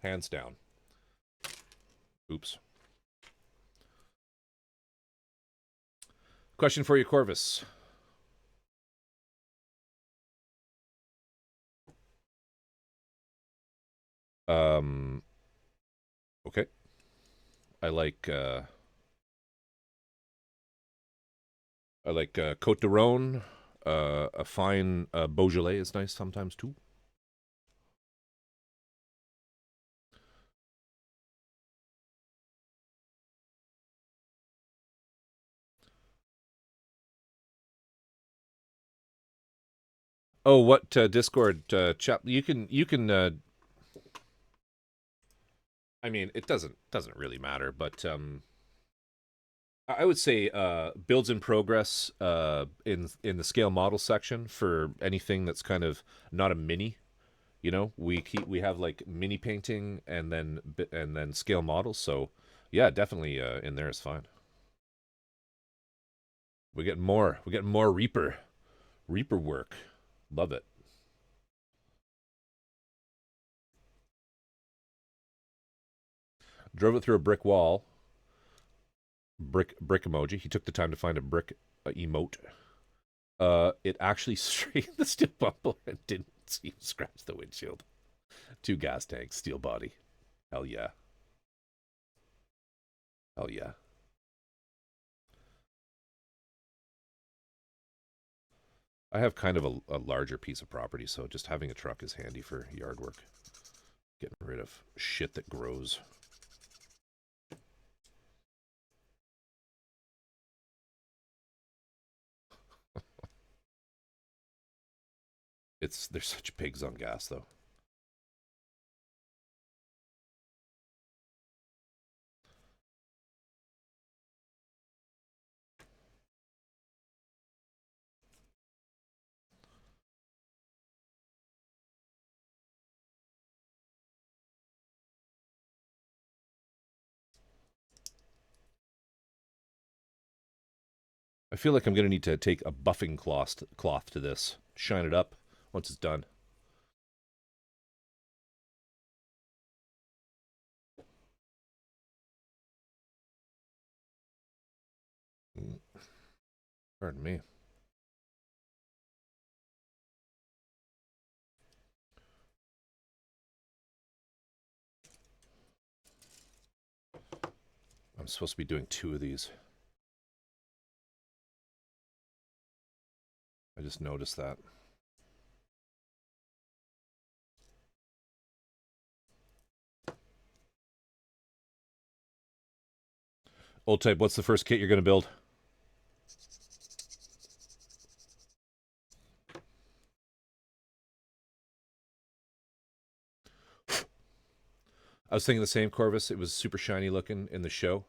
Hands down. Oops. Question for you, Corvus. Okay. I like Côte de Rhône. A fine Beaujolais is nice sometimes too. Oh, what Discord chat? You can. I mean, it doesn't really matter, but I would say builds in progress in the scale model section for anything that's kind of not a mini. You know, we have like mini painting and then scale models. So yeah, definitely in there is fine. We get more Reaper work. Love it. Drove it through a brick wall. Brick emoji. He took the time to find a brick emote. It actually straightened the steel bumper and didn't even scratch the windshield. 2 gas tanks, steel body. Hell yeah. Hell yeah. I have kind of a larger piece of property, so just having a truck is handy for yard work. Getting rid of shit that grows. They're such pigs on gas, though. I feel like I'm going to need to take a buffing cloth to this. Shine it up once it's done. Pardon me. I'm supposed to be doing 2 of these. I just noticed that. Old Type, what's the first kit you're going to build? I was thinking the same, Corvus. It was super shiny looking in the show,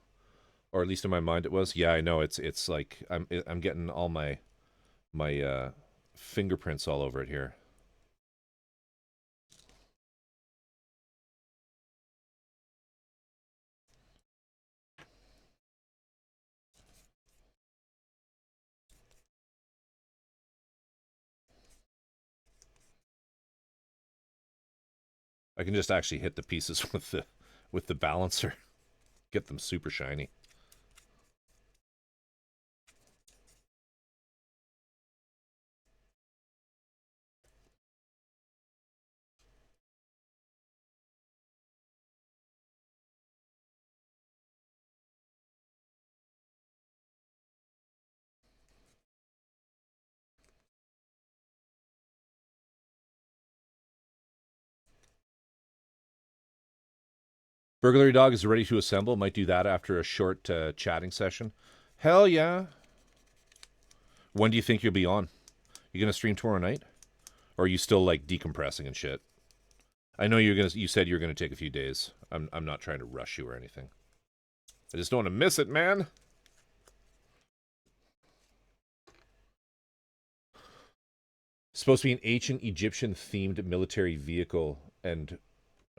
or at least in my mind it was. Yeah, I know. It's like I'm getting all my fingerprints all over it here. I can just actually hit the pieces with the balancer, get them super shiny. Burglary Dog is ready to assemble. Might do that after a short chatting session. Hell yeah. When do you think you'll be on? You gonna stream tomorrow night? Or are you still like decompressing and shit? I know you said you're gonna take a few days. I'm not trying to rush you or anything. I just don't want to miss it, man. Supposed to be an ancient Egyptian themed military vehicle. And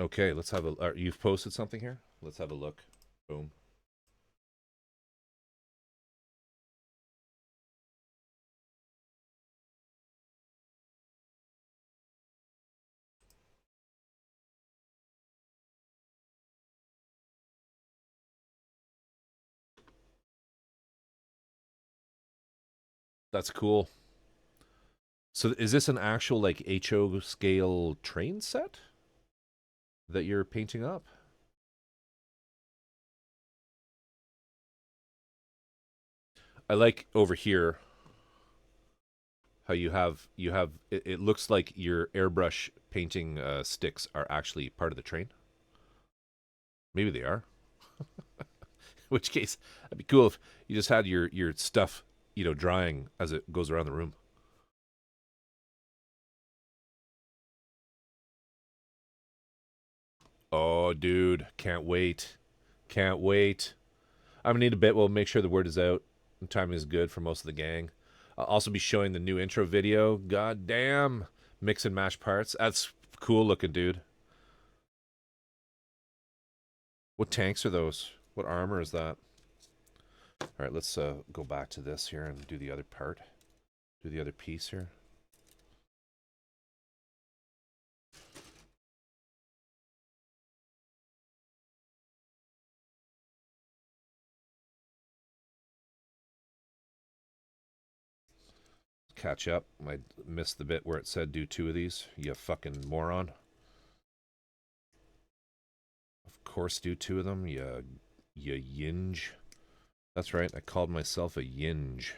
okay, let's have a. You've posted something here. Let's have a look. Boom. That's cool. So is this an actual like HO scale train set that you're painting up? I like over here how it looks like your airbrush painting sticks are actually part of the train. Maybe they are. In which case, it'd be cool if you just had your stuff, drying as it goes around the room. Oh, dude, can't wait. Can't wait. I'm gonna need a bit. We'll make sure the word is out. And timing is good for most of the gang. I'll also be showing the new intro video. God damn. Mix and match parts. That's cool looking, dude. What tanks are those? What armor is that? All right, let's go back to this here and do the other part. Do the other piece here. Catch up. I missed the bit where it said do 2 of these. You fucking moron. Of course do 2 of them. You yinge. That's right. I called myself a yinge.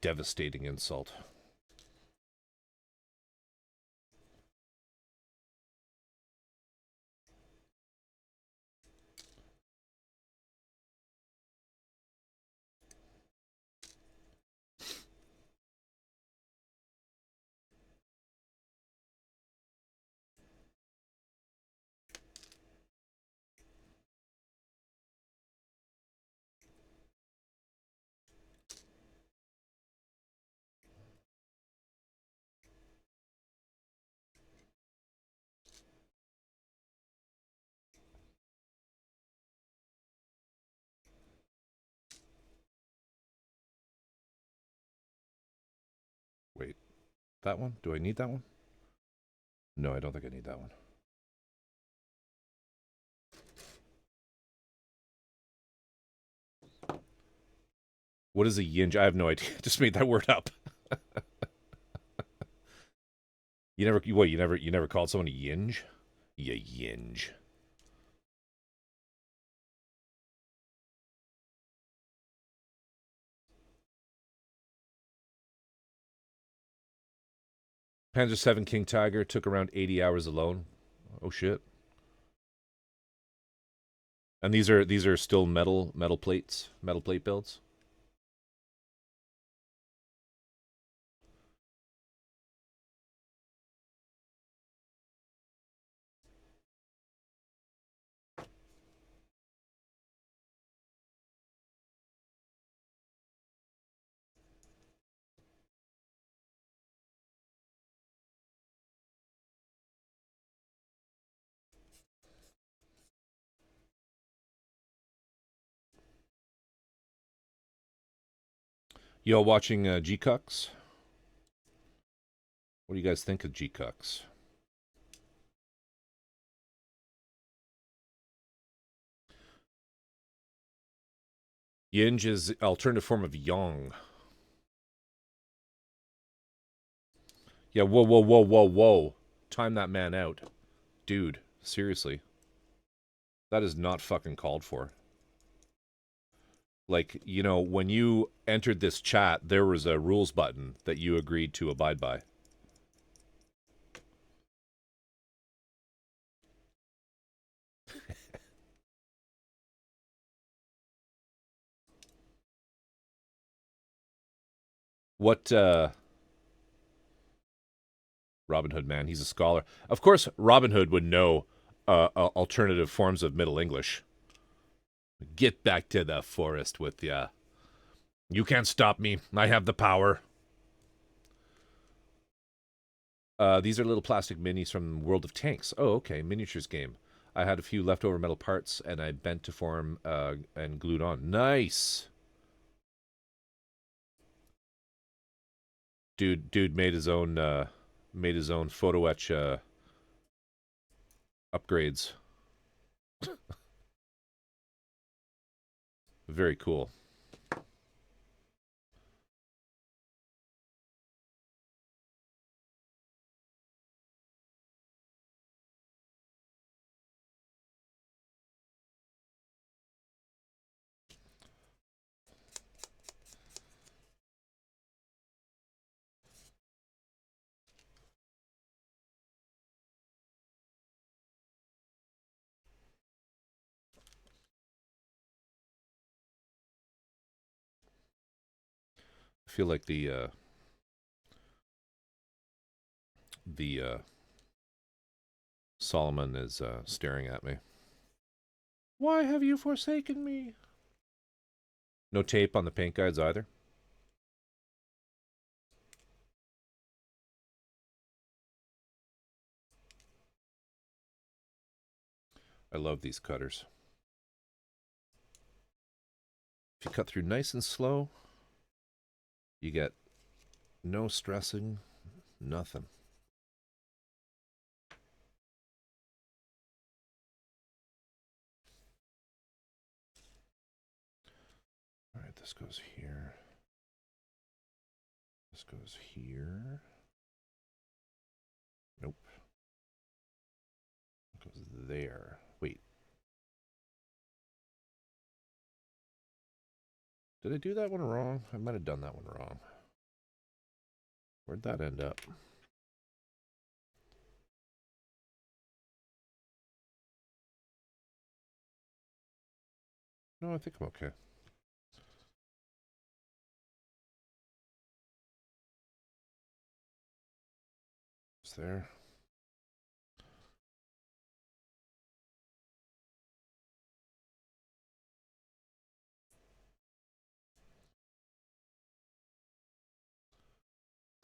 Devastating insult. That one? Do I need that one? No, I don't think I need that one. What is a yinge? I have no idea. I just made that word up. You never called someone a yinge? You yinge. Panzer 7 King Tiger took around 80 hours alone. Oh shit. And these are still metal plate builds. Y'all watching G-Cucks? What do you guys think of G-Cucks? Yinge is alternative form of yang. Yeah, whoa. Time that man out. Dude, seriously. That is not fucking called for. Like, you know, when you entered this chat, there was a rules button that you agreed to abide by. What, Robin Hood, man, he's a scholar. Of course, Robin Hood would know alternative forms of Middle English. Get back to the forest with ya. You can't stop me. I have the power. These are little plastic minis from World of Tanks. Oh, okay, miniatures game. I had a few leftover metal parts, and I bent to form and glued on. Nice! Dude made his own photo etch upgrades. Very cool. I feel like the Solomon is staring at me. Why have you forsaken me? No tape on the paint guides either. I love these cutters. If you cut through nice and slow, you get no stressing, nothing. All right, this goes here. This goes here. Nope. It goes there. Wait. Did I do that one wrong? I might have done that one wrong. Where'd that end up? No, I think I'm okay. It's there.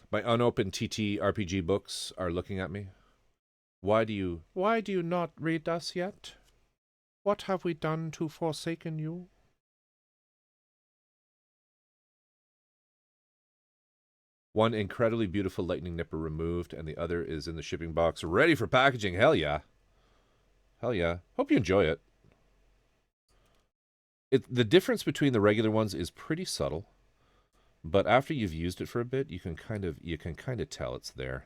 My unopened TT RPG books are looking at me. Why do you not read us yet? What have we done to forsaken you? One incredibly beautiful lightning nipper removed, and the other is in the shipping box, ready for packaging. Hell yeah. Hell yeah. Hope you enjoy it. The difference between the regular ones is pretty subtle, but after you've used it for a bit, you can kind of tell it's there.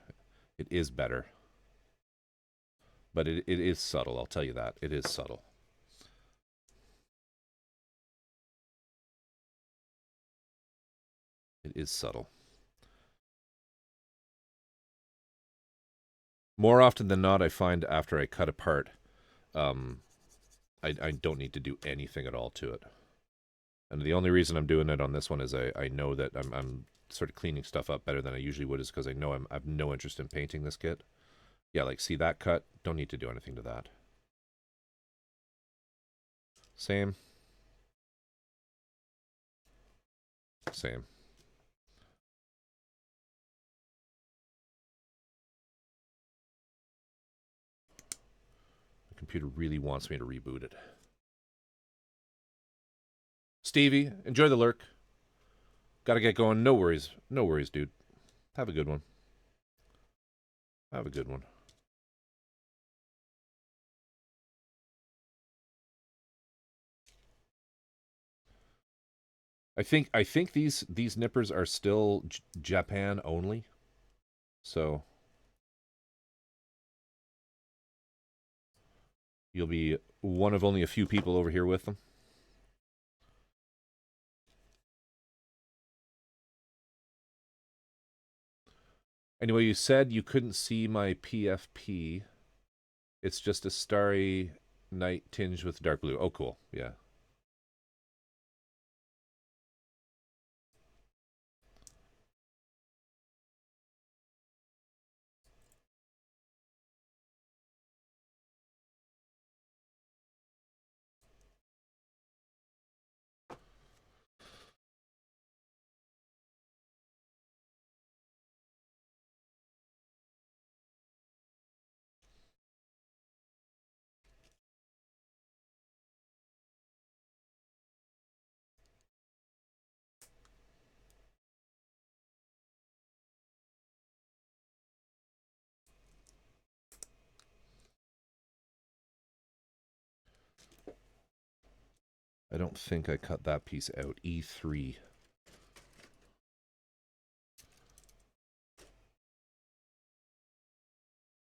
It is better. But it is subtle, I'll tell you that. It is subtle. It is subtle. More often than not, I find after I cut apart, I don't need to do anything at all to it. And the only reason I'm doing it on this one is I know that I'm sort of cleaning stuff up better than I usually would, is because I know I have no interest in painting this kit. Yeah, like, see that cut? Don't need to do anything to that. Same. Same. The computer really wants me to reboot it. Stevie, enjoy the lurk. Gotta get going. No worries. No worries, dude. Have a good one. Have a good one. I think these nippers are still Japan only. So you'll be one of only a few people over here with them. Anyway, you said you couldn't see my PFP. It's just a starry night tinged with dark blue. Oh, cool. Yeah. I don't think I cut that piece out. E3.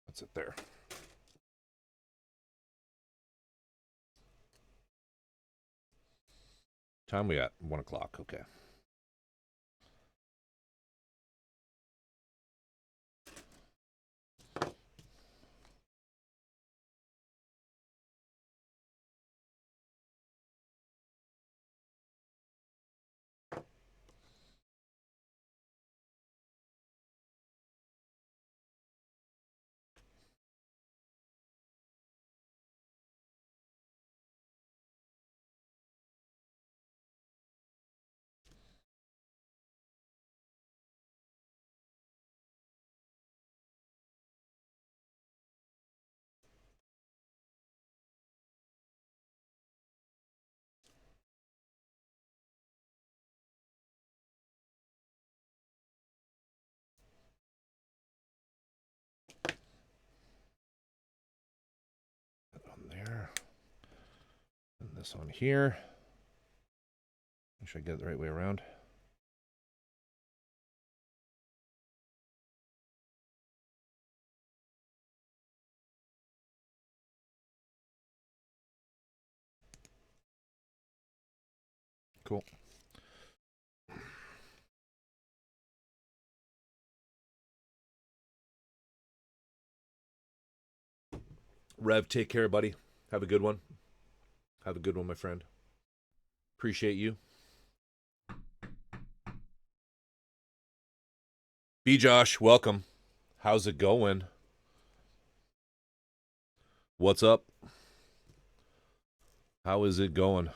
That's it there. Time we at? 1 o'clock. Okay. There. And this on here. Make sure I get it the right way around. Cool. Rev, take care, buddy. Have a good one. Have a good one, my friend. Appreciate you. B. Josh, welcome. How's it going? What's up? How is it going?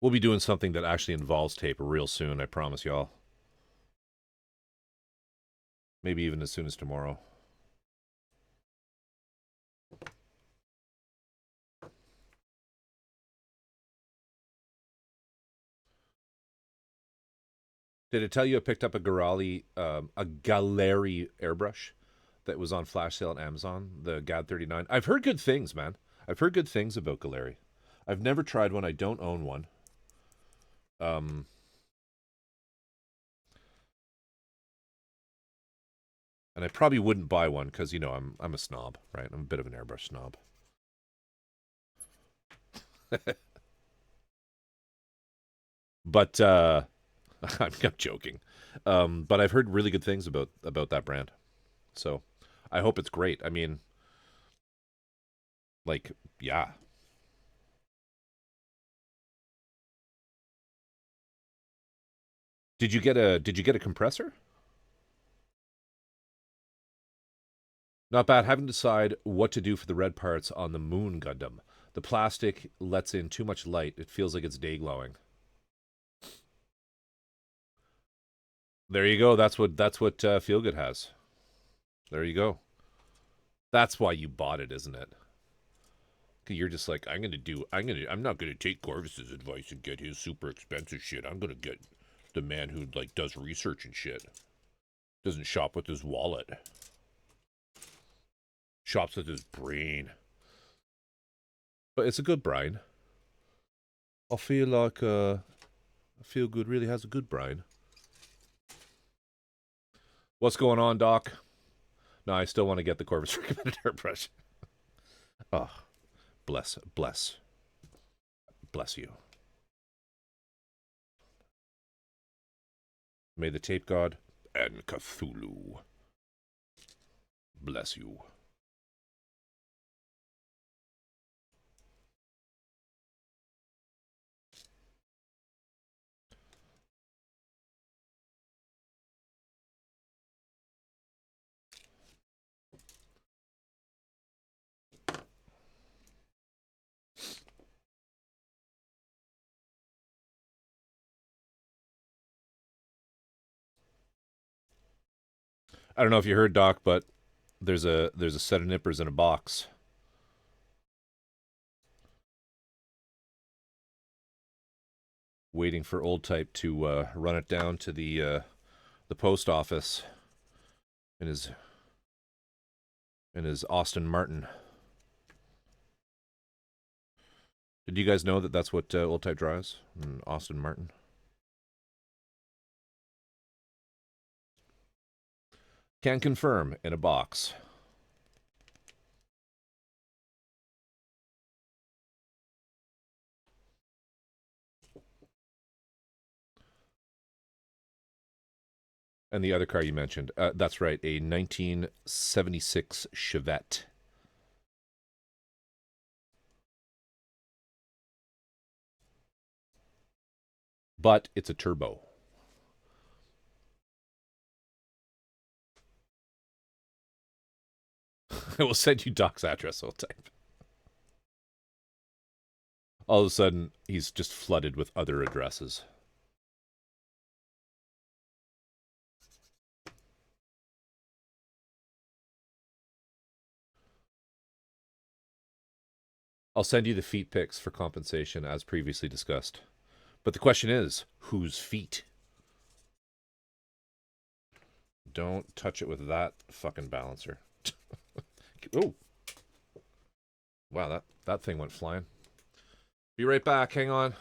We'll be doing something that actually involves tape real soon, I promise y'all. Maybe even as soon as tomorrow. Did it tell you I picked up a Gallery airbrush that was on flash sale on Amazon, the GAD 39? I've heard good things, man. I've heard good things about Gallery. I've never tried one. I don't own one. And I probably wouldn't buy one because, you know, I'm a snob, right? I'm a bit of an airbrush snob. But I'm joking. But I've heard really good things about that brand. So I hope it's great. I mean, like, yeah. Did you get a compressor? Not bad. Having to decide what to do for the red parts on the Moon Gundam. The plastic lets in too much light. It feels like it's day glowing. There you go. That's what Feelgood has. There you go. That's why you bought it, isn't it? You're just like, I'm not gonna take Corvus's advice and get his super expensive shit. I'm gonna get the man who like does research and shit. Doesn't shop with his wallet. Shops with his brain. But it's a good brain. I feel like Feelgood really has a good brain. What's going on, Doc? No, I still want to get the Corvus recommended airbrush. Oh, bless you. May the tape god and Cthulhu bless you. I don't know if you heard, Doc, but there's a set of nippers in a box. Waiting for Old Type to run it down to the post office in his Austin Martin. Did you guys know that that's what Old Type drives? Austin Martin. Can confirm in a box. And the other car you mentioned, that's right, a 1976 Chevette. But it's a turbo. I will send you Doc's address, Old Type. All of a sudden, he's just flooded with other addresses. I'll send you the feet pics for compensation, as previously discussed. But the question is, whose feet? Don't touch it with that fucking balancer. Oh. Wow, that thing went flying. Be right back. Hang on.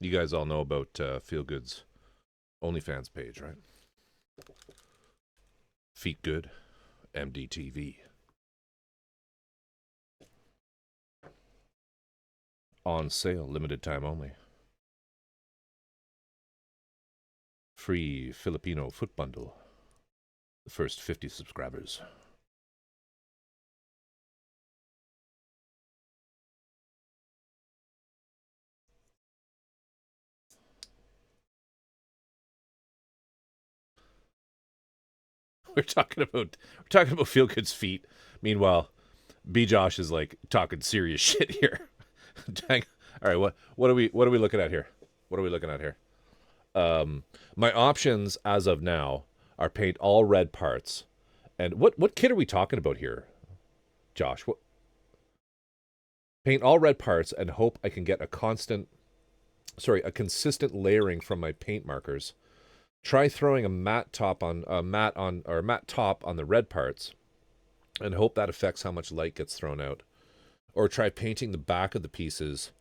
You guys all know about Feelgood's OnlyFans page, right? Feet Good, MDTV. On sale, limited time only. Free Filipino foot bundle. The first 50 subscribers. We're talking about Feel Good's feet. Meanwhile, B Josh is like talking serious shit here. Dang. All right, what are we looking at here? What are we looking at here? My options as of now are paint all red parts. And what kit are we talking about here, Josh? What? Paint all red parts and hope I can get a consistent layering from my paint markers. Try throwing a matte top on the red parts, and hope that affects how much light gets thrown out. Or try painting the back of the pieces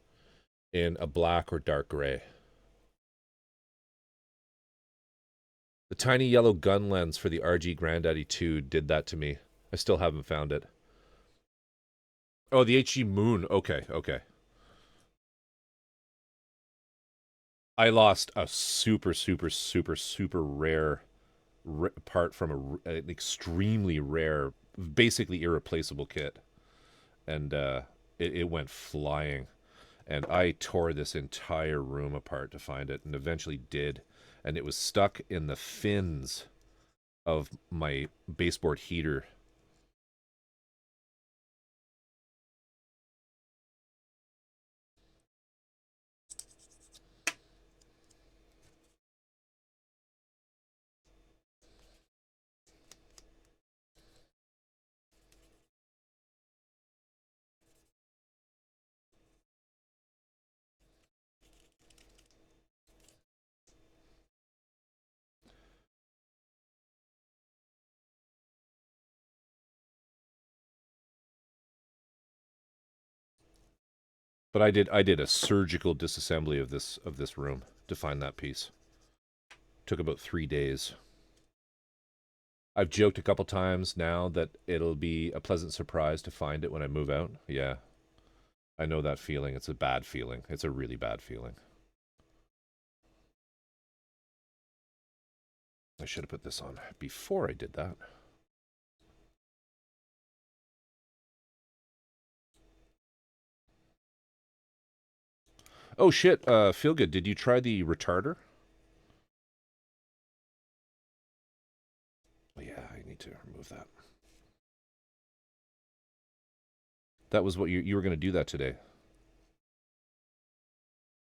in a black or dark gray. The tiny yellow gun lens for the RG Granddaddy 2 did that to me. I still haven't found it. Oh, the HG Moon. Okay. I lost a super rare part from an extremely rare, basically irreplaceable kit. And it went flying. And I tore this entire room apart to find it, and eventually did. And it was stuck in the fins of my baseboard heater. But I did a surgical disassembly of this room to find that piece. Took about 3 days. I've joked a couple times now that it'll be a pleasant surprise to find it when I move out. Yeah. I know that feeling. It's a bad feeling. It's a really bad feeling. I should have put this on before I did that. Oh shit, Feel Good, did you try the retarder? Oh, yeah, I need to remove that. That was what you were going to do that today.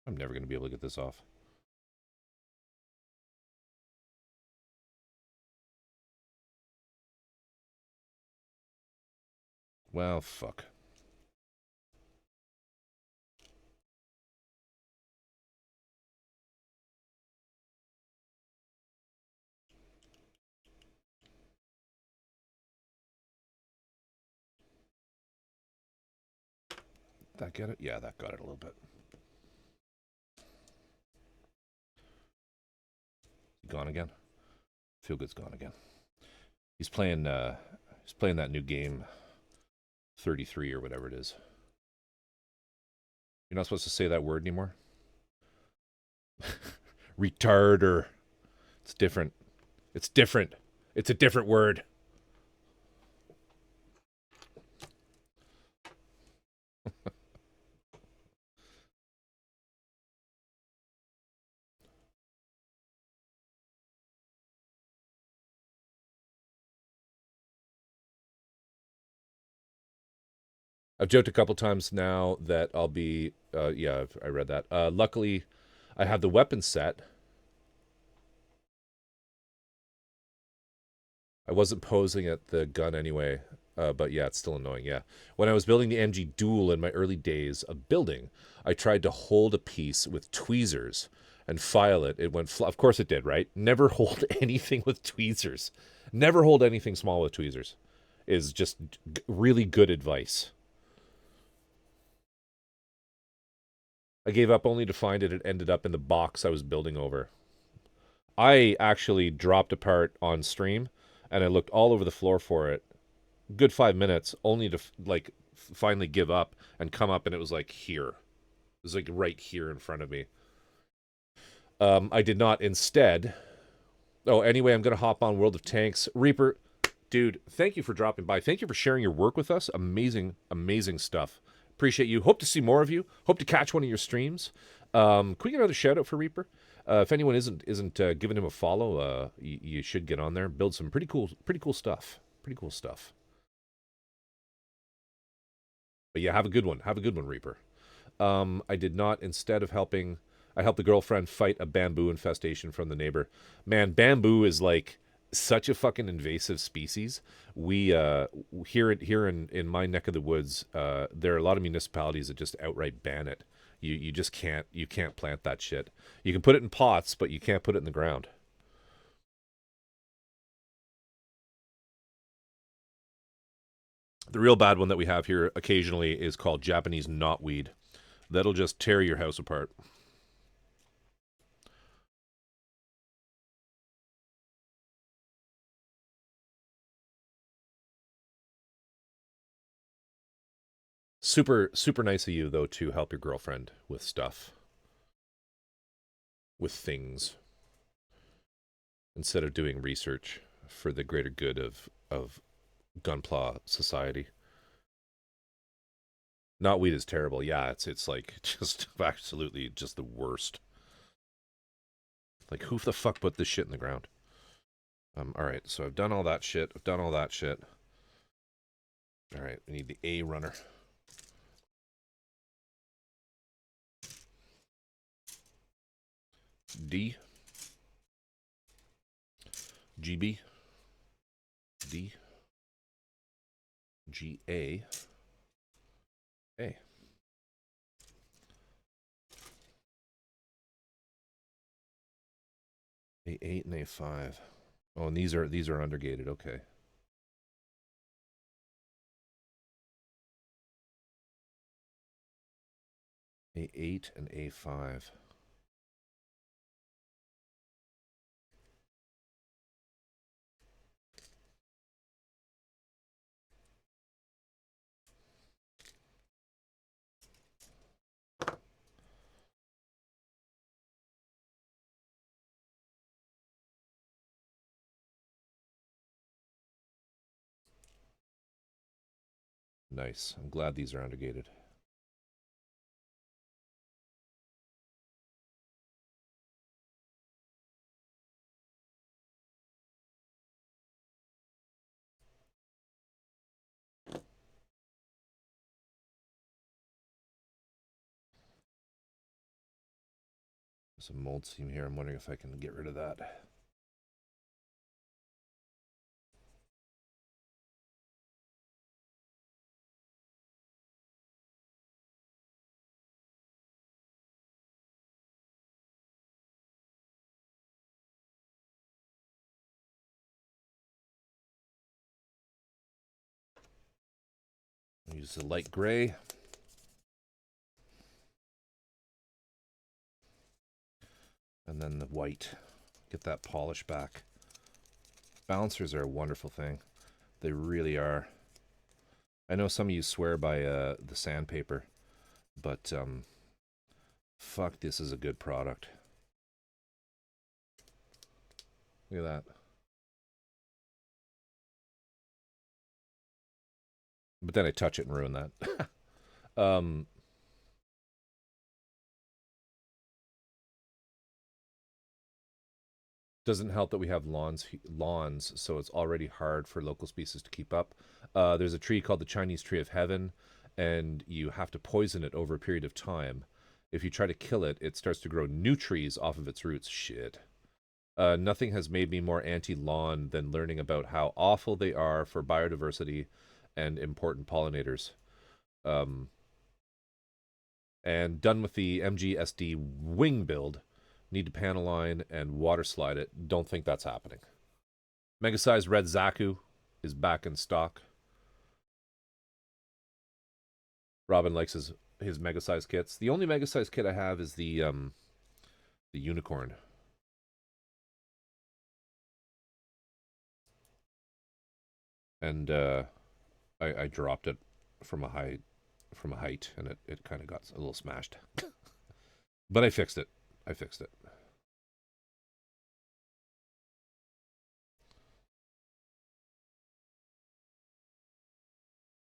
I'm never going to be able to get this off. Well, fuck. That get it? Yeah, that got it a little bit. Gone again? Feel Good's gone again. He's playing that new game 33 or whatever it is. You're not supposed to say that word anymore? Retarder. It's different. It's different. It's a different word. I've joked a couple times now that I'll be, yeah, I read that. Luckily, I have the weapon set. I wasn't posing at the gun anyway, but yeah, it's still annoying, yeah. When I was building the MG Duel in my early days of building, I tried to hold a piece with tweezers and file it. It went, of course it did, right? Never hold anything with tweezers. Never hold anything small with tweezers is just really good advice. I gave up only to find it ended up in the box I was building over. I actually dropped a part on stream, and I looked all over the floor for it. Good 5 minutes, only to, like, finally give up and come up, and it was, like, here. was like right here in front of me. I did not. Instead, oh, anyway, I'm going to hop on World of Tanks. Reaper, dude, thank you for dropping by. Thank you for sharing your work with us. Amazing, amazing stuff. Appreciate you. Hope to see more of you. Hope to catch one of your streams. Can we get another shout out for Reaper? If anyone isn't giving him a follow, you should get on there. Build some pretty cool stuff. Pretty cool stuff. But yeah, have a good one. Have a good one, Reaper. I did not. Instead of helping, I helped the girlfriend fight a bamboo infestation from the neighbor. Man, bamboo is like such a fucking invasive species. We here in my neck of the woods, there are a lot of municipalities that just outright ban it. You just can't plant that shit. You can put it in pots, but you can't put it in the ground. The real bad one that we have here occasionally is called Japanese knotweed. That'll just tear your house apart. Super nice of you though to help your girlfriend with stuff, with things, instead of doing research for the greater good of Gunpla society. Knotweed is terrible. Yeah, it's like just absolutely just the worst. Like, who the fuck put this shit in the ground? All right, so I've done all that shit. All right, we need the A runner. D. GB. D. GA. A. A8 and A5. Oh, and these are undergated. Okay. A8 and A5. Nice. I'm glad these are undergated. There's a mold seam here. I'm wondering if I can get rid of that. Use the light gray. And then the white. Get that polish back. Balancers are a wonderful thing. They really are. I know some of you swear by the sandpaper, but fuck, this is a good product. Look at that. But then I touch it and ruin that. Doesn't help that we have lawns, so it's already hard for local species to keep up. There's a tree called the Chinese Tree of Heaven, and you have to poison it over a period of time. If you try to kill it, it starts to grow new trees off of its roots. Shit. Nothing has made me more anti-lawn than learning about how awful they are for biodiversity and important pollinators. And done with the MGSD wing build. Need to panel line and water slide it. Don't think that's happening. Mega Size Red Zaku is back in stock. Robin likes his Mega Size kits. The only Mega Size kit I have is the unicorn. And I dropped it from a height, and it kind of got a little smashed. But I fixed it. I fixed it.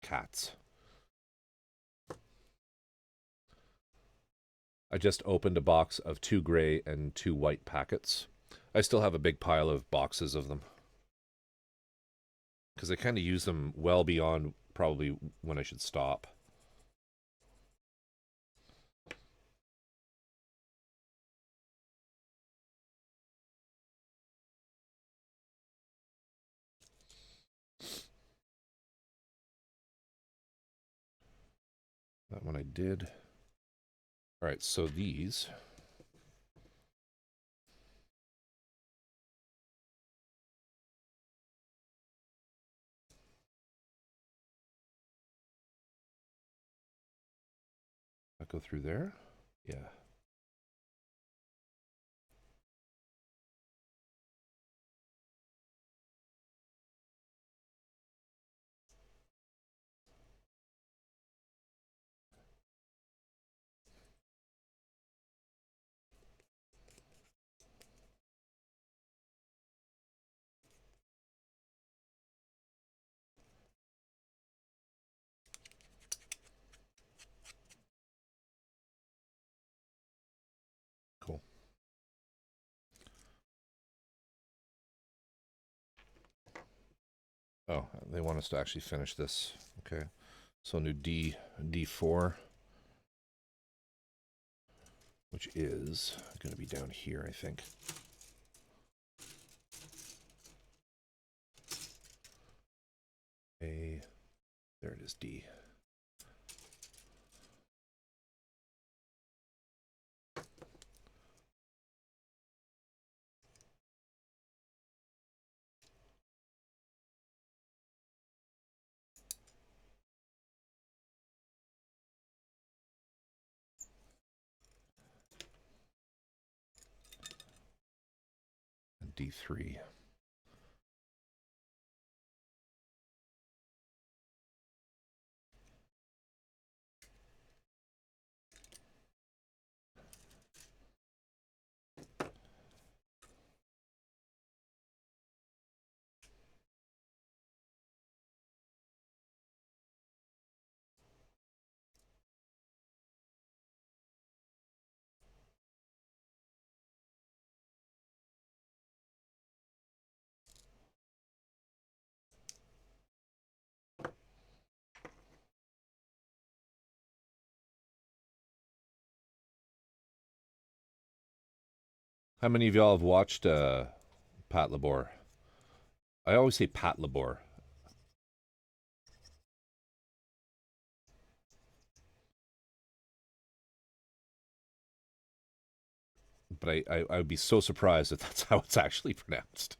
Cats. I just opened a box of 2 gray and 2 white packets. I still have a big pile of boxes of them. Because I kind of use them well beyond probably when I should stop. That one I did. All right, so these. I go through there? Yeah. Cool. Oh, they want us to actually finish this. Okay. So new D4, which is going to be down here, I think. A, there it is, D. And D3. How many of y'all have watched Pat Labor? I always say Pat Labor. But I would be so surprised if that's how it's actually pronounced.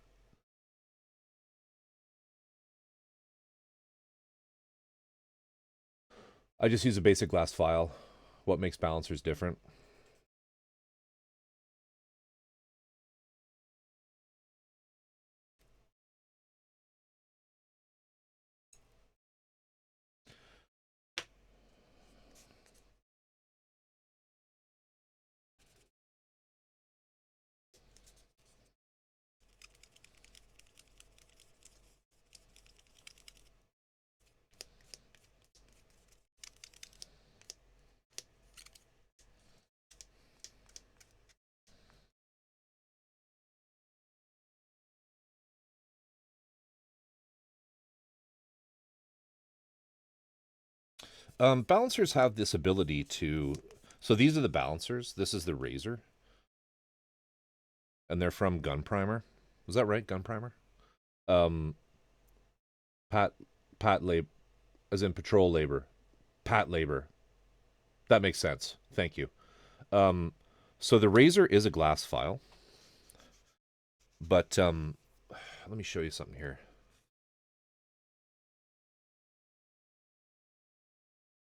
I just use a basic glass file. What makes balancers different? Balancers have this ability to... So these are the balancers. This is the razor. And they're from Gun Primer. Was that right? Gun Primer? Um, Pat Labor, as in patrol labor. Pat Labor. That makes sense. Thank you. So the razor is a glass file. But let me show you something here.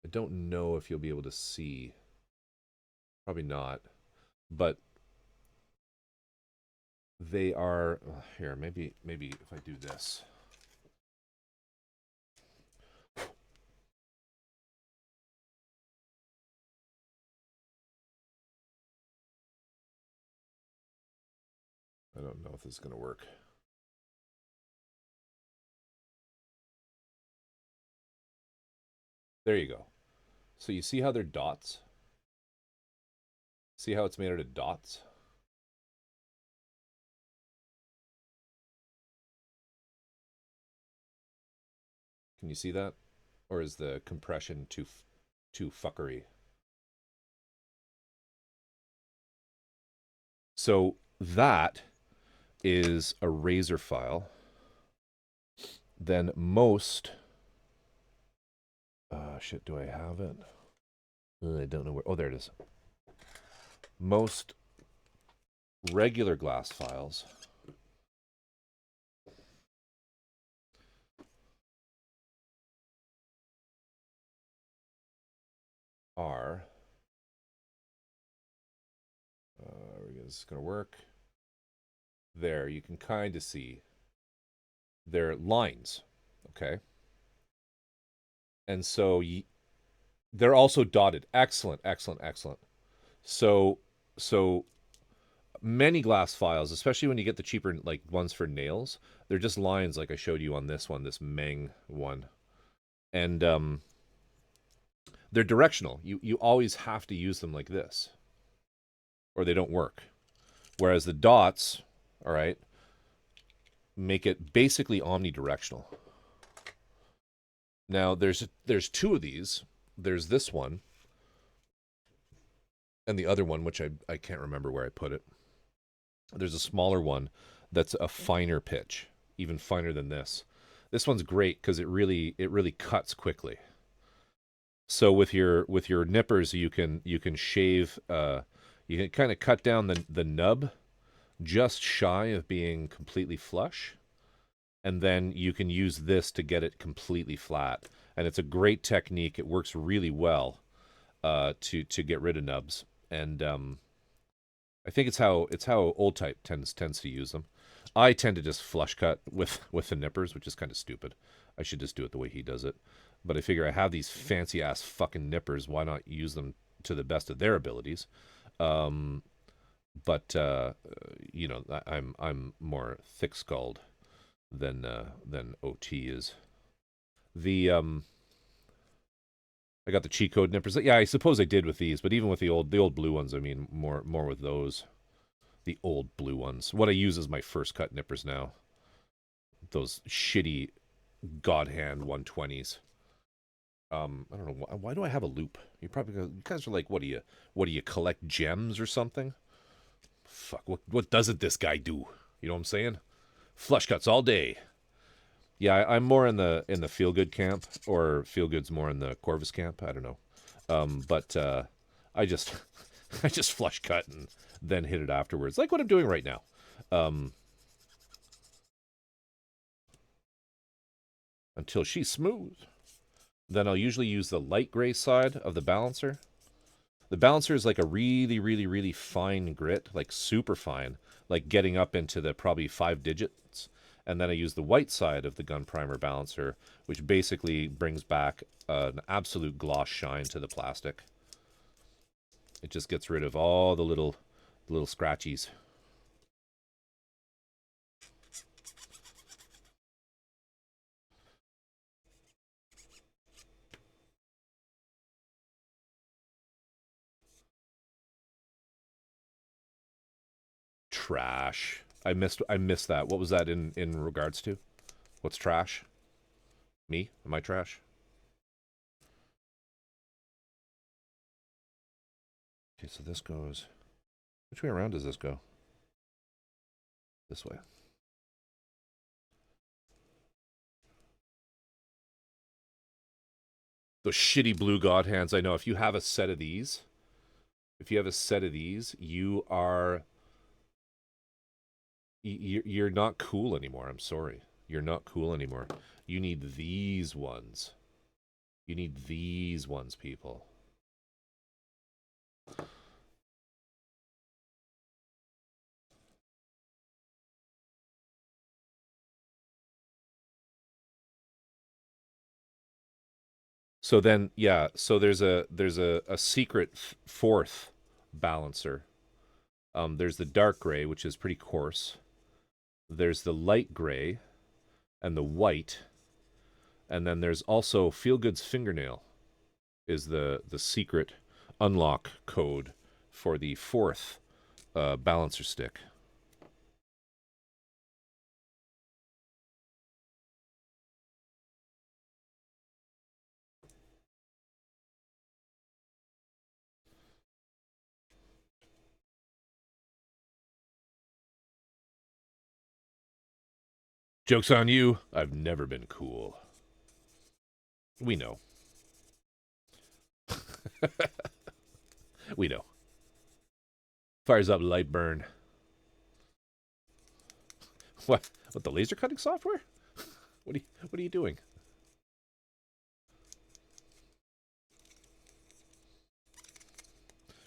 I don't know if you'll be able to see. Probably not. But they are... here, maybe if I do this. don't know if this is going to work. There you go. So you see how they're dots? See how it's made out of dots? Can you see that? Or is the compression too fuckery? So that is a razor file. Then most... shit, do I have it? I don't know where... Oh, there it is. Most regular glass files are... this is going to work. There, you can kind of see. They're lines, okay? And so they're also dotted. Excellent, excellent, excellent. So many glass files, especially when you get the cheaper like ones for nails, they're just lines like I showed you on this one, this Meng one. And they're directional. You always have to use them like this, or they don't work. Whereas the dots, all right, make it basically omnidirectional. Now, there's two of these. There's this one, and the other one, which I can't remember where I put it. There's a smaller one that's a finer pitch, even finer than this. This one's great because it really cuts quickly. So with your nippers, you can shave. You can kind of cut down the nub just shy of being completely flush. And then you can use this to get it completely flat. And it's a great technique. It works really well to get rid of nubs. And I think it's how old type tends to use them. I tend to just flush cut with the nippers, which is kind of stupid. I should just do it the way he does it. But I figure I have these fancy ass fucking nippers. Why not use them to the best of their abilities? But you know, I'm more thick skulled than OT is. The I got the cheat code nippers. Yeah, I suppose I did with these, but even with the old blue ones, I mean more with those. The old blue ones. What I use is my first cut nippers now. Those shitty God hand 120s. I don't know why do I have a loop? You guys are like, what do you collect gems or something? Fuck, what doesn't this guy do? You know what I'm saying? Flush cuts all day. Yeah, I'm more in the feel good camp, or feel good's more in the Corvus camp. I don't know, but I just flush cut and then hit it afterwards, like what I'm doing right now. Until she's smooth. Then I'll usually use the light gray side of the balancer. The balancer is like a really, really, really fine grit, like super fine, like getting up into the probably 5 digits. And then I use the white side of the gun primer balancer, which basically brings back an absolute gloss shine to the plastic. It just gets rid of all the little scratchies. Trash. I missed that. What was that in regards to? What's trash? Me? Am I trash? Okay, so this goes... Which way around does this go? This way. Those shitty blue god hands. I know. If you have a set of these, you are... You're not cool anymore. I'm sorry. You're not cool anymore. You need these ones. You need these ones, people. So then, yeah, so there's a secret fourth balancer. There's the dark gray, which is pretty coarse. There's the light gray and the white. And then there's also Feel Good's fingernail is the secret unlock code for the fourth balancer stick. Joke's on you. I've never been cool. We know. We know. Fires up light burn. What the laser cutting software? What are you doing?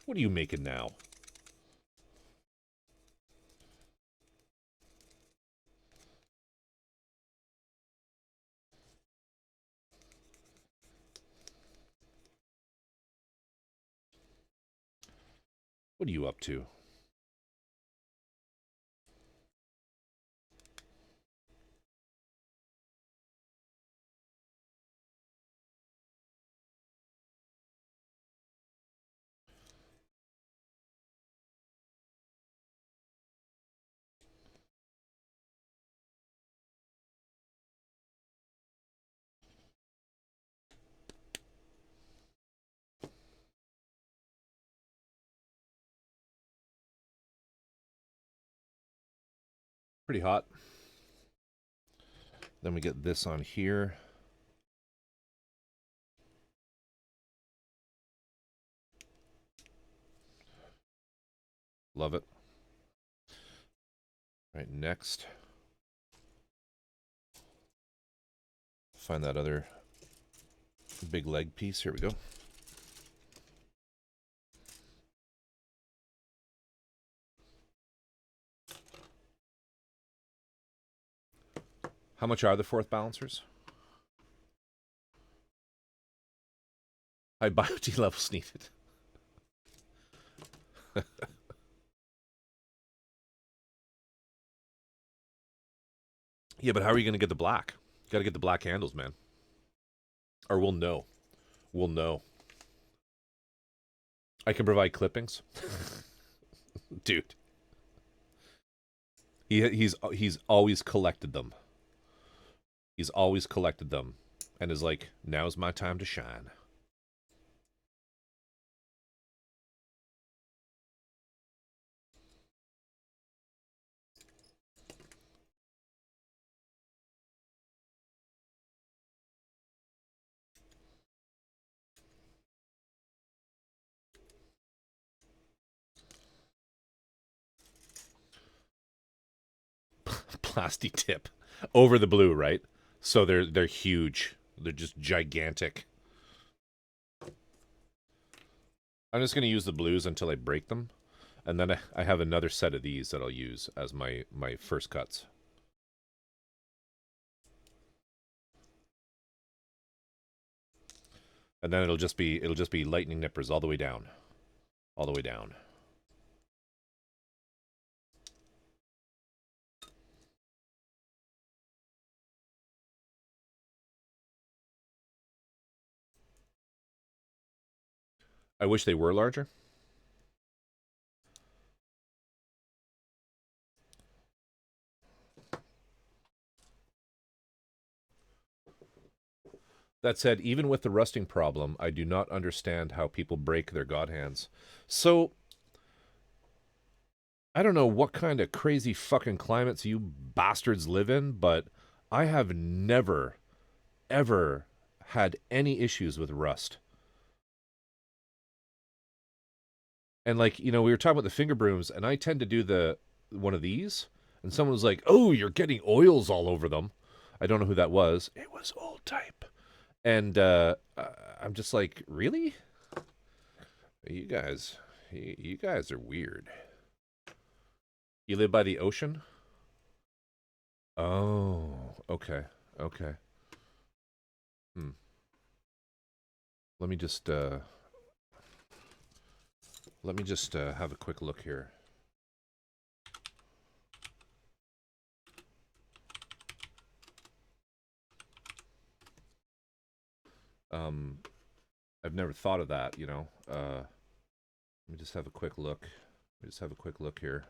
What are you making now? What are you up to? Pretty hot. Then we get this on here. Love it. Right, next. Find that other big leg piece. Here we go. How much are the fourth balancers? High biotech levels needed. Yeah, but how are you going to get the black? You got to get the black handles, man. Or we'll know. We'll know. I can provide clippings. Dude. He's always collected them. He's always collected them. And is like, now's my time to shine. Plastic tip over the blue, right? So they're huge. They're just gigantic. I'm just going to use the blues until I break them. And then I have another set of these that I'll use as my first cuts. And then it'll just be lightning nippers all the way down. All the way down. I wish they were larger. That said, even with the rusting problem, I do not understand how people break their god hands. So, I don't know what kind of crazy fucking climates you bastards live in, but I have never, ever had any issues with rust. And like, you know, we were talking about the finger brooms, and I tend to do one of these, and someone was like, "Oh, you're getting oils all over them." I don't know who that was. It was old type. And I'm just like, really? You guys are weird. You live by the ocean? Oh, okay. Let me just have a quick look here. I've never thought of that, you know. Let me just have a quick look. Let me just have a quick look here.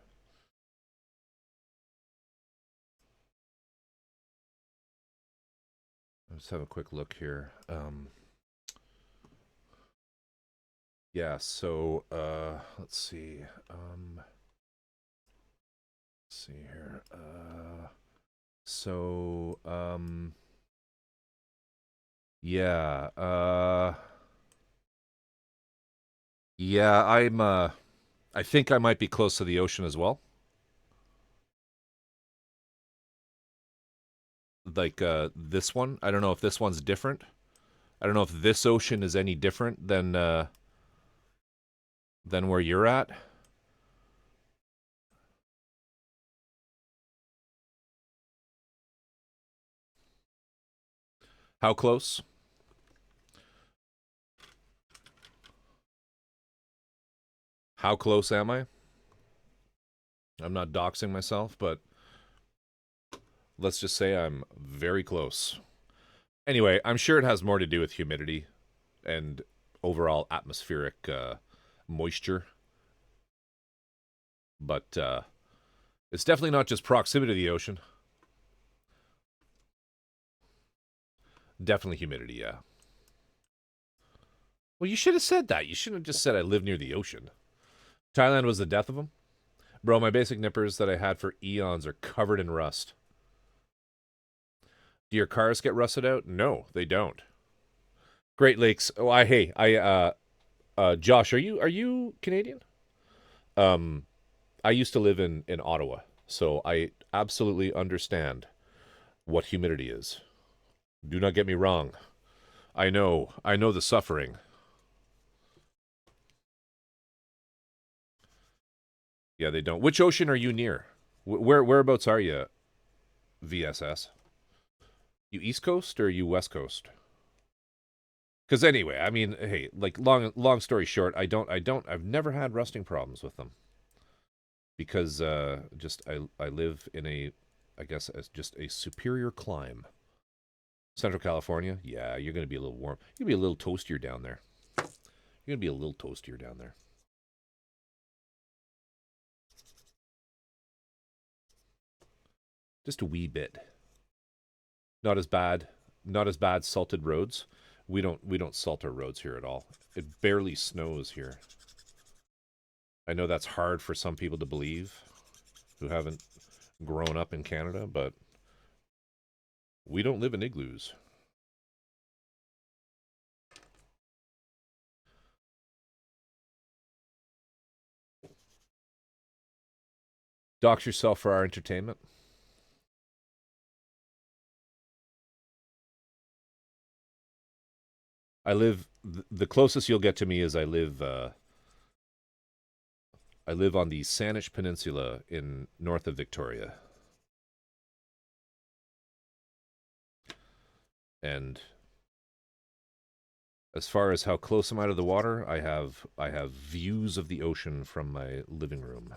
Let's have a quick look here. Yeah, so let's see. Let's see here. So yeah, yeah, I think I might be close to the ocean as well. Like this one. I don't know if this one's different. I don't know if this ocean is any different than where you're at. How close? How close am I? I'm not doxing myself, but let's just say I'm very close. Anyway, I'm sure it has more to do with humidity and overall atmospheric moisture. But it's definitely not just proximity to the ocean. Definitely humidity, yeah. Well, you should have said that. You shouldn't have just said I live near the ocean. Thailand was the death of them? Bro, my basic nippers that I had for eons are covered in rust. Do your cars get rusted out? No, they don't. Great Lakes. Oh, Josh, are you Canadian? I used to live in Ottawa, so I absolutely understand what humidity is. Do not get me wrong. I know the suffering. Yeah, they don't. Which ocean are you near? Whereabouts are you, VSS? You East Coast or you West Coast? Because anyway, I mean, hey, like long story short, I've never had rusting problems with them because just I live in a, I guess as just a superior clime. Central California, yeah, you're gonna be a little warm. You're gonna be a little toastier down there. You're gonna be a little toastier down there. Just a wee bit. Not as bad. Not as bad salted roads. We don't salt our roads here at all. It barely snows here. I know that's hard for some people to believe who haven't grown up in Canada, but we don't live in igloos. Dox yourself for our entertainment. The closest you'll get to me is I live on the Saanich Peninsula in north of Victoria. And as far as how close am I to the water, I have views of the ocean from my living room.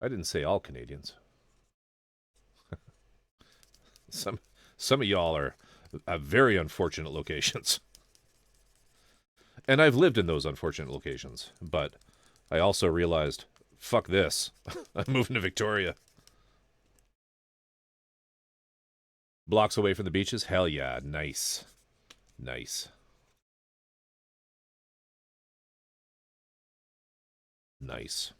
I didn't say all Canadians. Some of y'all are have very unfortunate locations. And I've lived in those unfortunate locations, but I also realized, fuck this. I'm moving to Victoria. Blocks away from the beaches? Hell yeah, nice. Nice. Nice.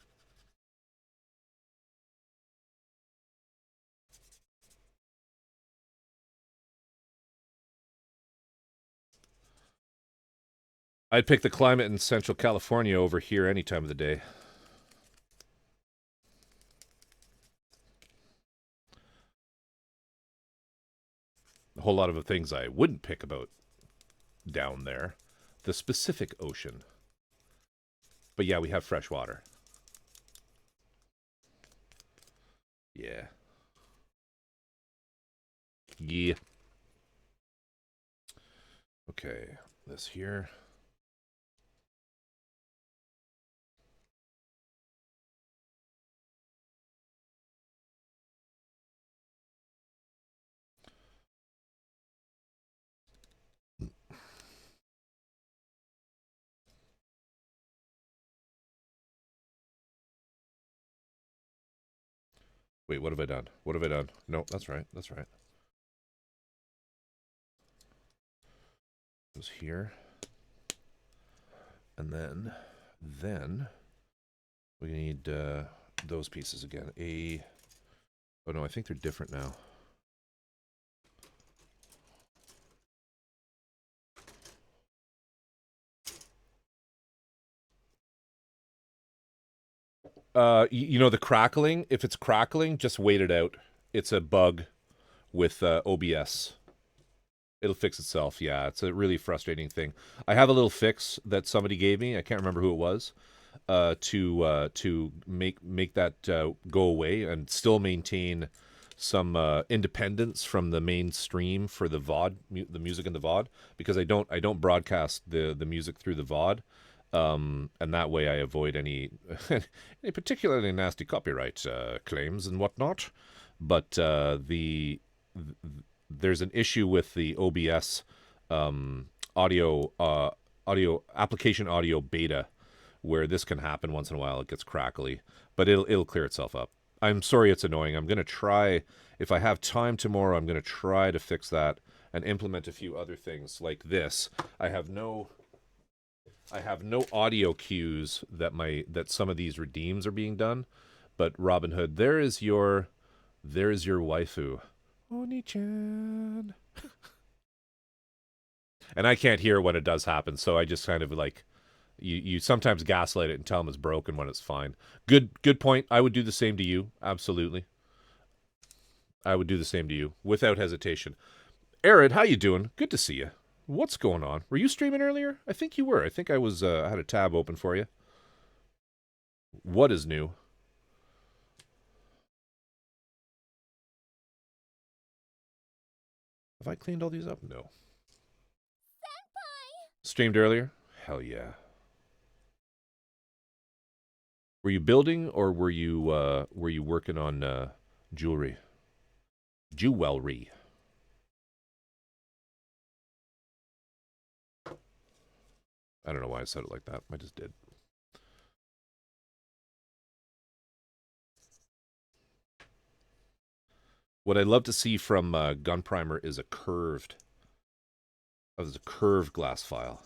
I'd pick the climate in Central California over here any time of the day. A whole lot of the things I wouldn't pick about down there. The Pacific Ocean. But yeah, we have fresh water. Yeah. Yeah. Okay, this here. Wait, what have I done? What have I done? No, that's right. That's right. It was here. And then we need those pieces again. Oh no, I think they're different now. You know the crackling? If it's crackling, just wait it out. It's a bug with OBS. It'll fix itself. Yeah, it's a really frustrating thing. I have a little fix that somebody gave me. I can't remember who it was. To make that go away and still maintain some independence from the mainstream for the VOD, the music in the VOD, because I don't broadcast the music through the VOD. And that way I avoid any any particularly nasty copyright claims and whatnot. But there's an issue with the OBS audio application audio beta, where this can happen once in a while. It gets crackly, but it'll clear itself up. I'm sorry it's annoying. I'm gonna try, if I have time tomorrow, I'm gonna try to fix that and implement a few other things like this. I have no audio cues that some of these redeems are being done. But Robin Hood, there is your waifu, Oni-chan. And I can't hear when it does happen, so I just kind of like, you sometimes gaslight it and tell them it's broken when it's fine. Good point. I would do the same to you. Absolutely. I would do the same to you without hesitation. Arid, how you doing? Good to see you. What's going on? Were you streaming earlier? I think you were. I think I was I had a tab open for you. What is new? Have I cleaned all these up? No. Senpai! Streamed earlier? Hell yeah. Were you building or were you working on jewelry? Jewelry. I don't know why I said it like that. I just did. What I'd love to see from Gun Primer is a curved glass file.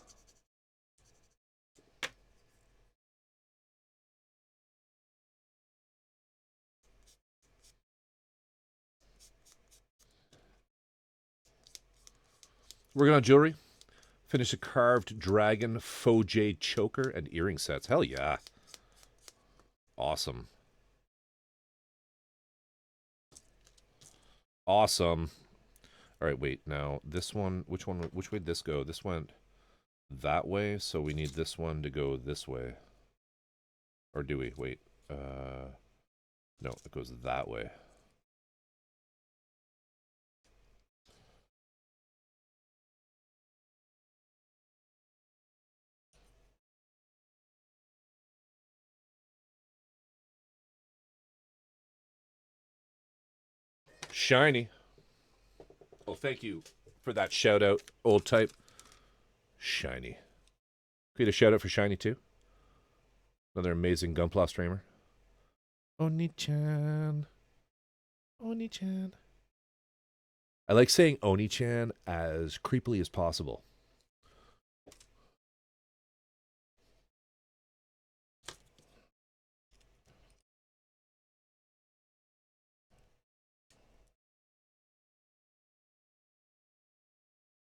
Working on jewelry. Finish a carved dragon faux jade choker and earring sets. Hell yeah. Awesome. Awesome. All right, wait. Now, this one, which way did this go? This went that way, so we need this one to go this way. Or do we? Wait. No, it goes that way. Shiny. Oh, thank you for that shout out, old type. Shiny. Can we get a shout out for Shiny too? Another amazing Gunpla streamer. Oni-chan. Oni-chan. I like saying Oni-chan as creepily as possible.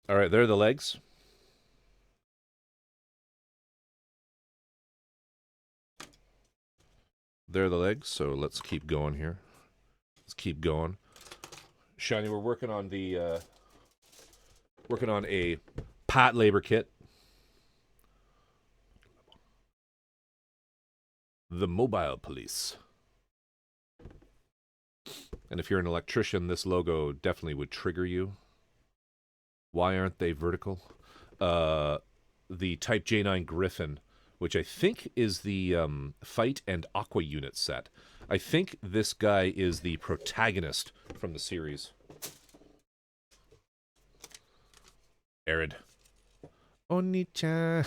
All right, there are the legs. There are the legs, so let's keep going here. Let's keep going. Shiny, we're working on the working on a pat labor kit. The Mobile Police. And if you're an electrician, this logo definitely would trigger you. Why aren't they vertical? The Type J9 Griffin, which I think is the Fight and Aqua Unit set. I think this guy is the protagonist from the series. Arid. Oni-chan.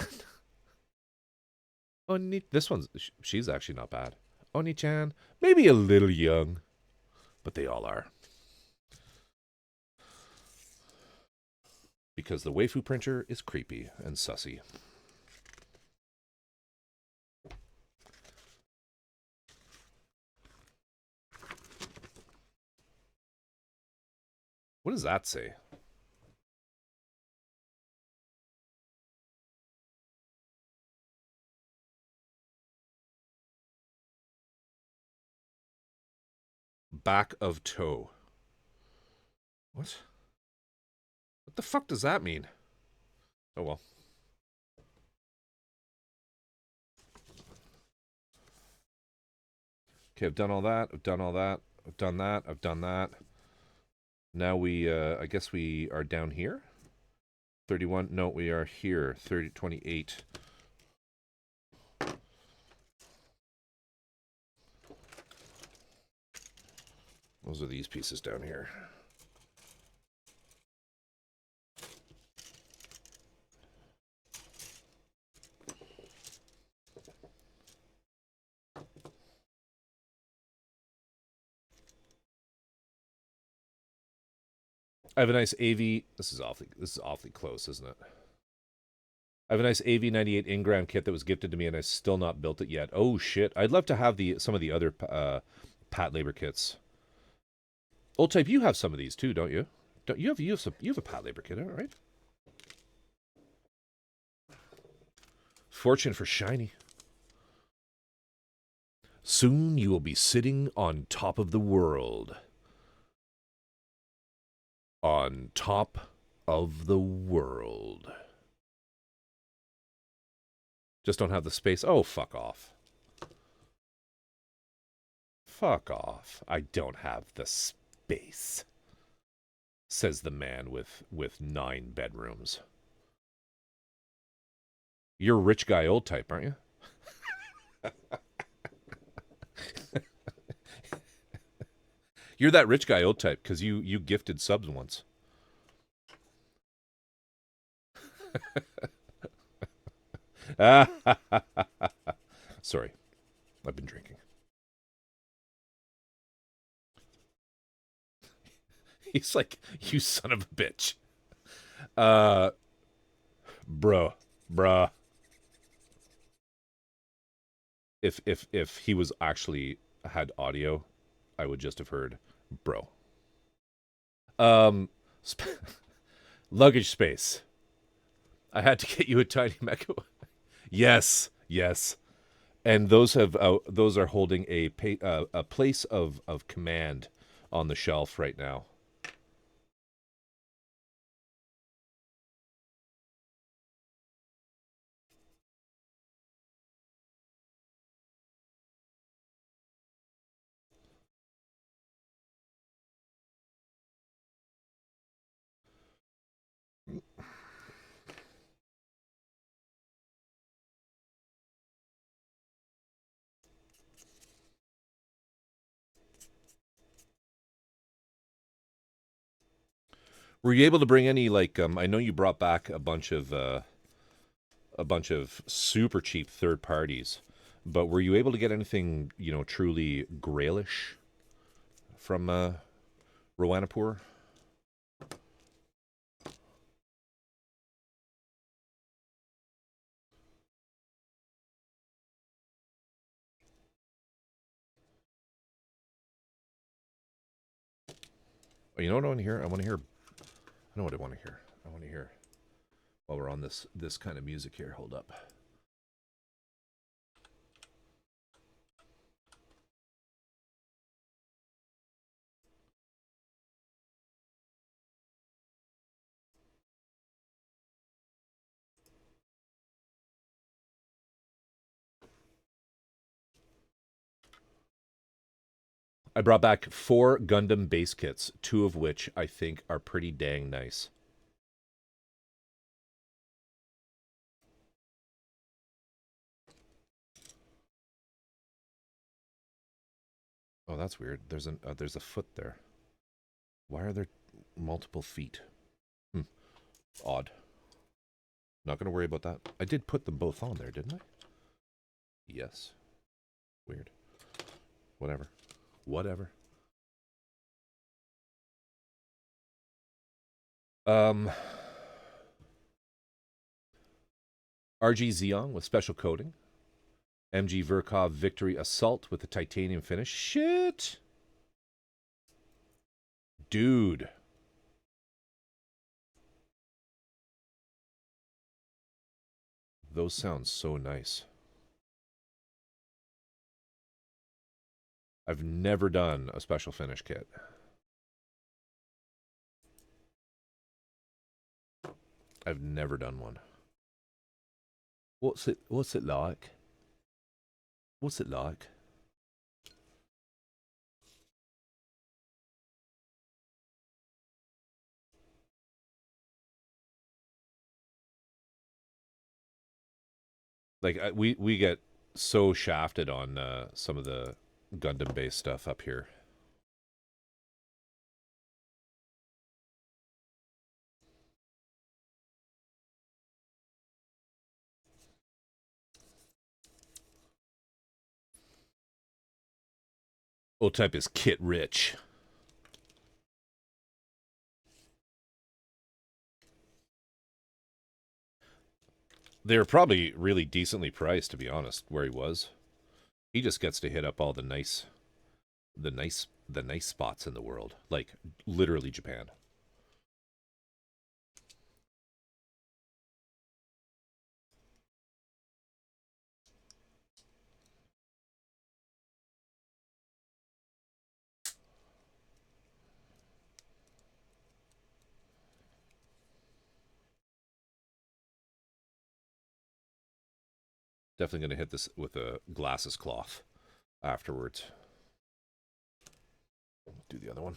This one's, she's actually not bad. Oni-chan, maybe a little young. But they all are. Because the waifu printer is creepy and sussy. What does that say? Back of toe. What? What the fuck does that mean? Oh well. Okay, I've done all that. I've done all that. I've done that. I've done that. Now we, I guess we are down here. 31. No, we are here. 30, 28. Those are these pieces down here. I have a nice AV. This is awfully close, isn't it? I have a nice AV98 Ingram kit that was gifted to me, and I still not built it yet. Oh shit! I'd love to have some of the other Pat Labor kits. Old Type, you have some of these too, don't you? Don't you have a Pat Labor kit, right? Fortune for shiny. Soon you will be sitting on top of the world. On top of the world. Just don't have the space. Oh, fuck off. Fuck off. I don't have the space. Says the man with 9 bedrooms. You're a rich guy old type, aren't you? You're that rich guy old type because you gifted subs once. Sorry. I've been drinking. He's like, you son of a bitch. Bruh. If he was actually had audio, I would just have heard bro. Luggage space. I had to get you a tiny mecha. Yes. And those are holding a place of command on the shelf right now. Were you able to bring any I know you brought back a bunch of super cheap third parties, but were you able to get anything, truly grailish from Rowanapur? Oh, you know what I want to hear? I know what I want to hear. I want to hear while we're on this kind of music here. Hold up. I brought back 4 Gundam base kits, 2 of which I think are pretty dang nice. Oh, that's weird. There's a foot there. Why are there multiple feet? Odd. Not going to worry about that. I did put them both on there, didn't I? Yes. Weird. Whatever. Um, RG Xeon with special coating. MG Verkov Victory Assault with the titanium finish. Shit! Dude. Those sound so nice. I've never done a special finish kit. I've never done one. What's it like? What's it like? Like we get so shafted on some of the Gundam based stuff up here. Old type is kit rich. They're probably really decently priced, to be honest, where he was. He just gets to hit up all the nice spots in the world. Like literally Japan. Definitely gonna hit this with a glasses cloth afterwards. Do the other one.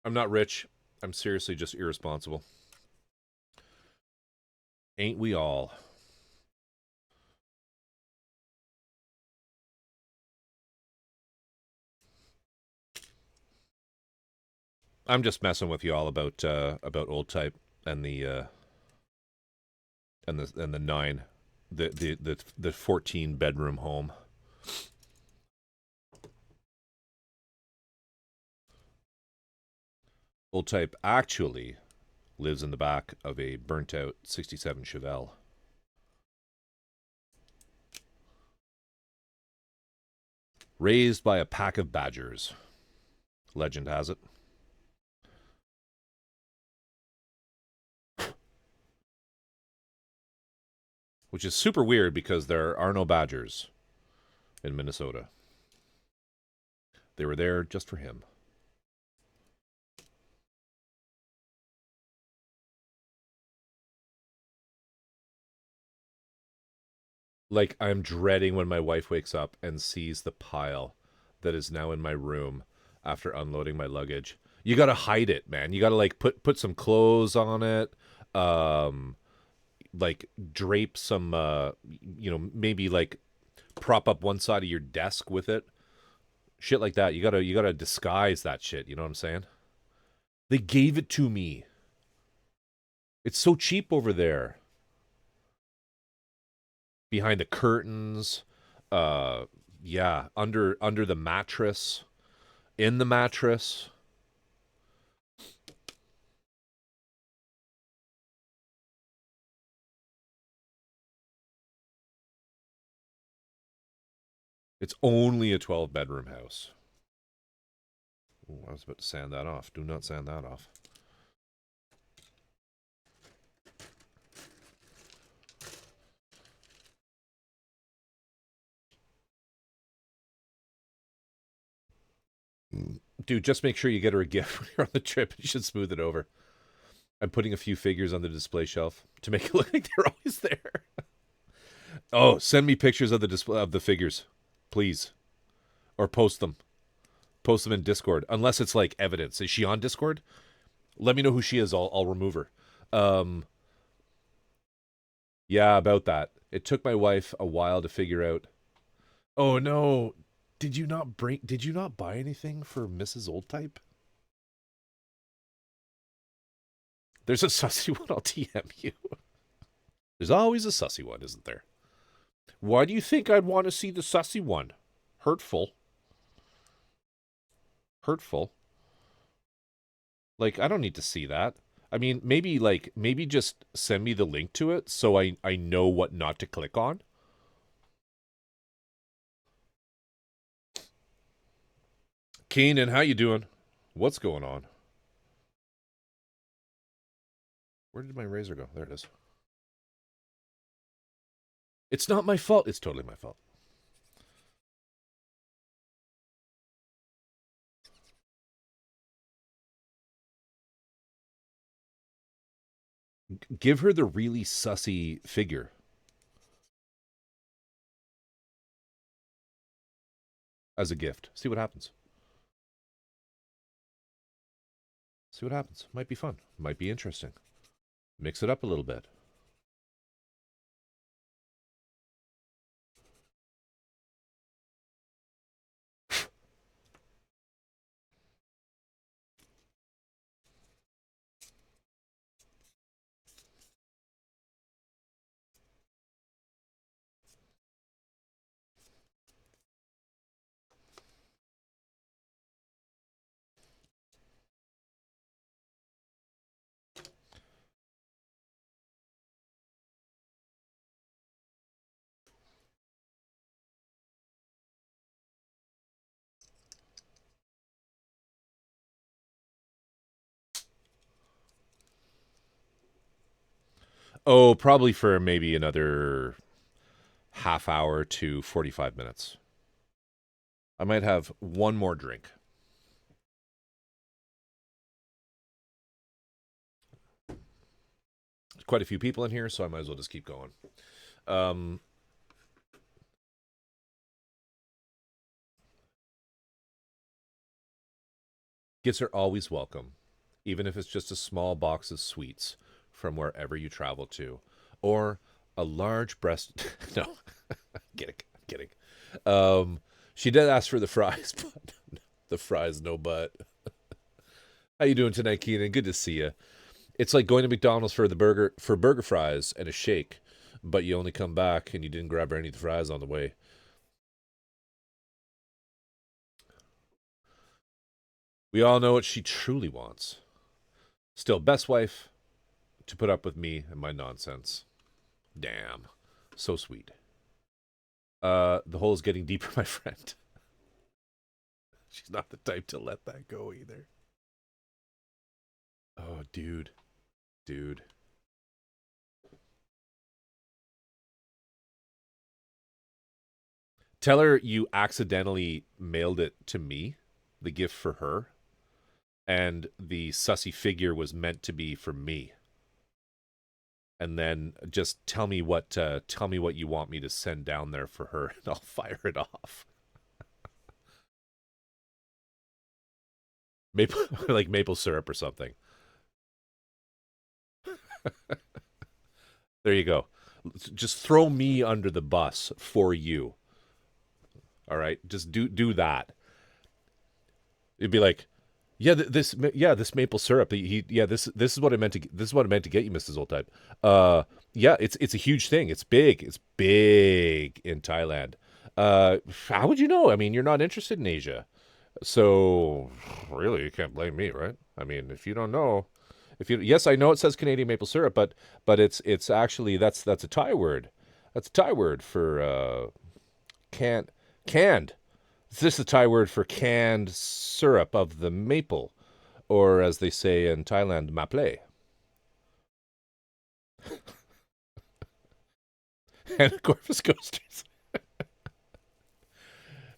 I'm not rich. I'm seriously just irresponsible. Ain't we all? I'm just messing with y'all about old type and the 9, the 14 bedroom home. Old type actually lives in the back of a burnt out 67 Chevelle. Raised by a pack of badgers. Legend has it. Which is super weird because there are no badgers in Minnesota. They were there just for him. Like, I'm dreading when my wife wakes up and sees the pile that is now in my room after unloading my luggage. You gotta hide it, man. You gotta like put some clothes on it. Like drape some maybe like prop up one side of your desk with it. Shit like that. You gotta disguise that shit, you know what I'm saying? They gave it to me. It's so cheap over there. Behind the curtains, yeah, under the mattress, in the mattress. It's only a 12 bedroom house. Ooh, I was about to sand that off. Do not sand that off. Dude, just make sure you get her a gift when you're on the trip. You should smooth it over. I'm putting a few figures on the display shelf to make it look like they're always there. Oh, send me pictures of the display of the figures, please, or post them. Post them in Discord, unless it's like evidence. Is she on Discord? Let me know who she is. I'll remove her. Yeah, about that. It took my wife a while to figure out. Oh no, did you not buy anything for Mrs. Oldtype? There's a sussy one, I'll TM you. There's always a sussy one, isn't there? Why do you think I'd want to see the sussy one? Hurtful. Hurtful. Like, I don't need to see that. I mean, maybe just send me the link to it so I know what not to click on. Keenan, how you doing? What's going on? Where did my razor go? There it is. It's not my fault. It's totally my fault. Give her the really sussy figure. As a gift. See what happens. See what happens. Might be fun. Might be interesting. Mix it up a little bit. Oh, probably for maybe another half hour to 45 minutes. I might have one more drink. There's quite a few people in here, so I might as well just keep going. Gifts are always welcome, even if it's just a small box of sweets from wherever you travel to, or a large breast. No, kidding. She did ask for the fries, but the fries, no butt. How you doing tonight, Keenan? Good to see you. It's like going to McDonald's for burger fries and a shake, but you only come back and you didn't grab any of the fries on the way. We all know what she truly wants. Still, best wife to put up with me and my nonsense. Damn. So sweet. The hole is getting deeper, my friend. She's not the type to let that go either. Oh, dude. Tell her you accidentally mailed it to me, the gift for her, and the sussy figure was meant to be for me. And then just tell me what you want me to send down there for her, and I'll fire it off. Maple syrup or something. There you go. Just throw me under the bus for you. All right, just do that. It'd be like, this maple syrup. This is what I meant to get you, Mrs. Oldtype. It's a huge thing. It's big. It's big in Thailand. How would you know? I mean, you're not interested in Asia, so really, you can't blame me, right? I mean, if you don't know, yes, I know it says Canadian maple syrup, but it's actually that's a Thai word. That's a Thai word for canned. Is this a Thai word for canned syrup of the maple, or as they say in Thailand, maple? And Corpus Coasters.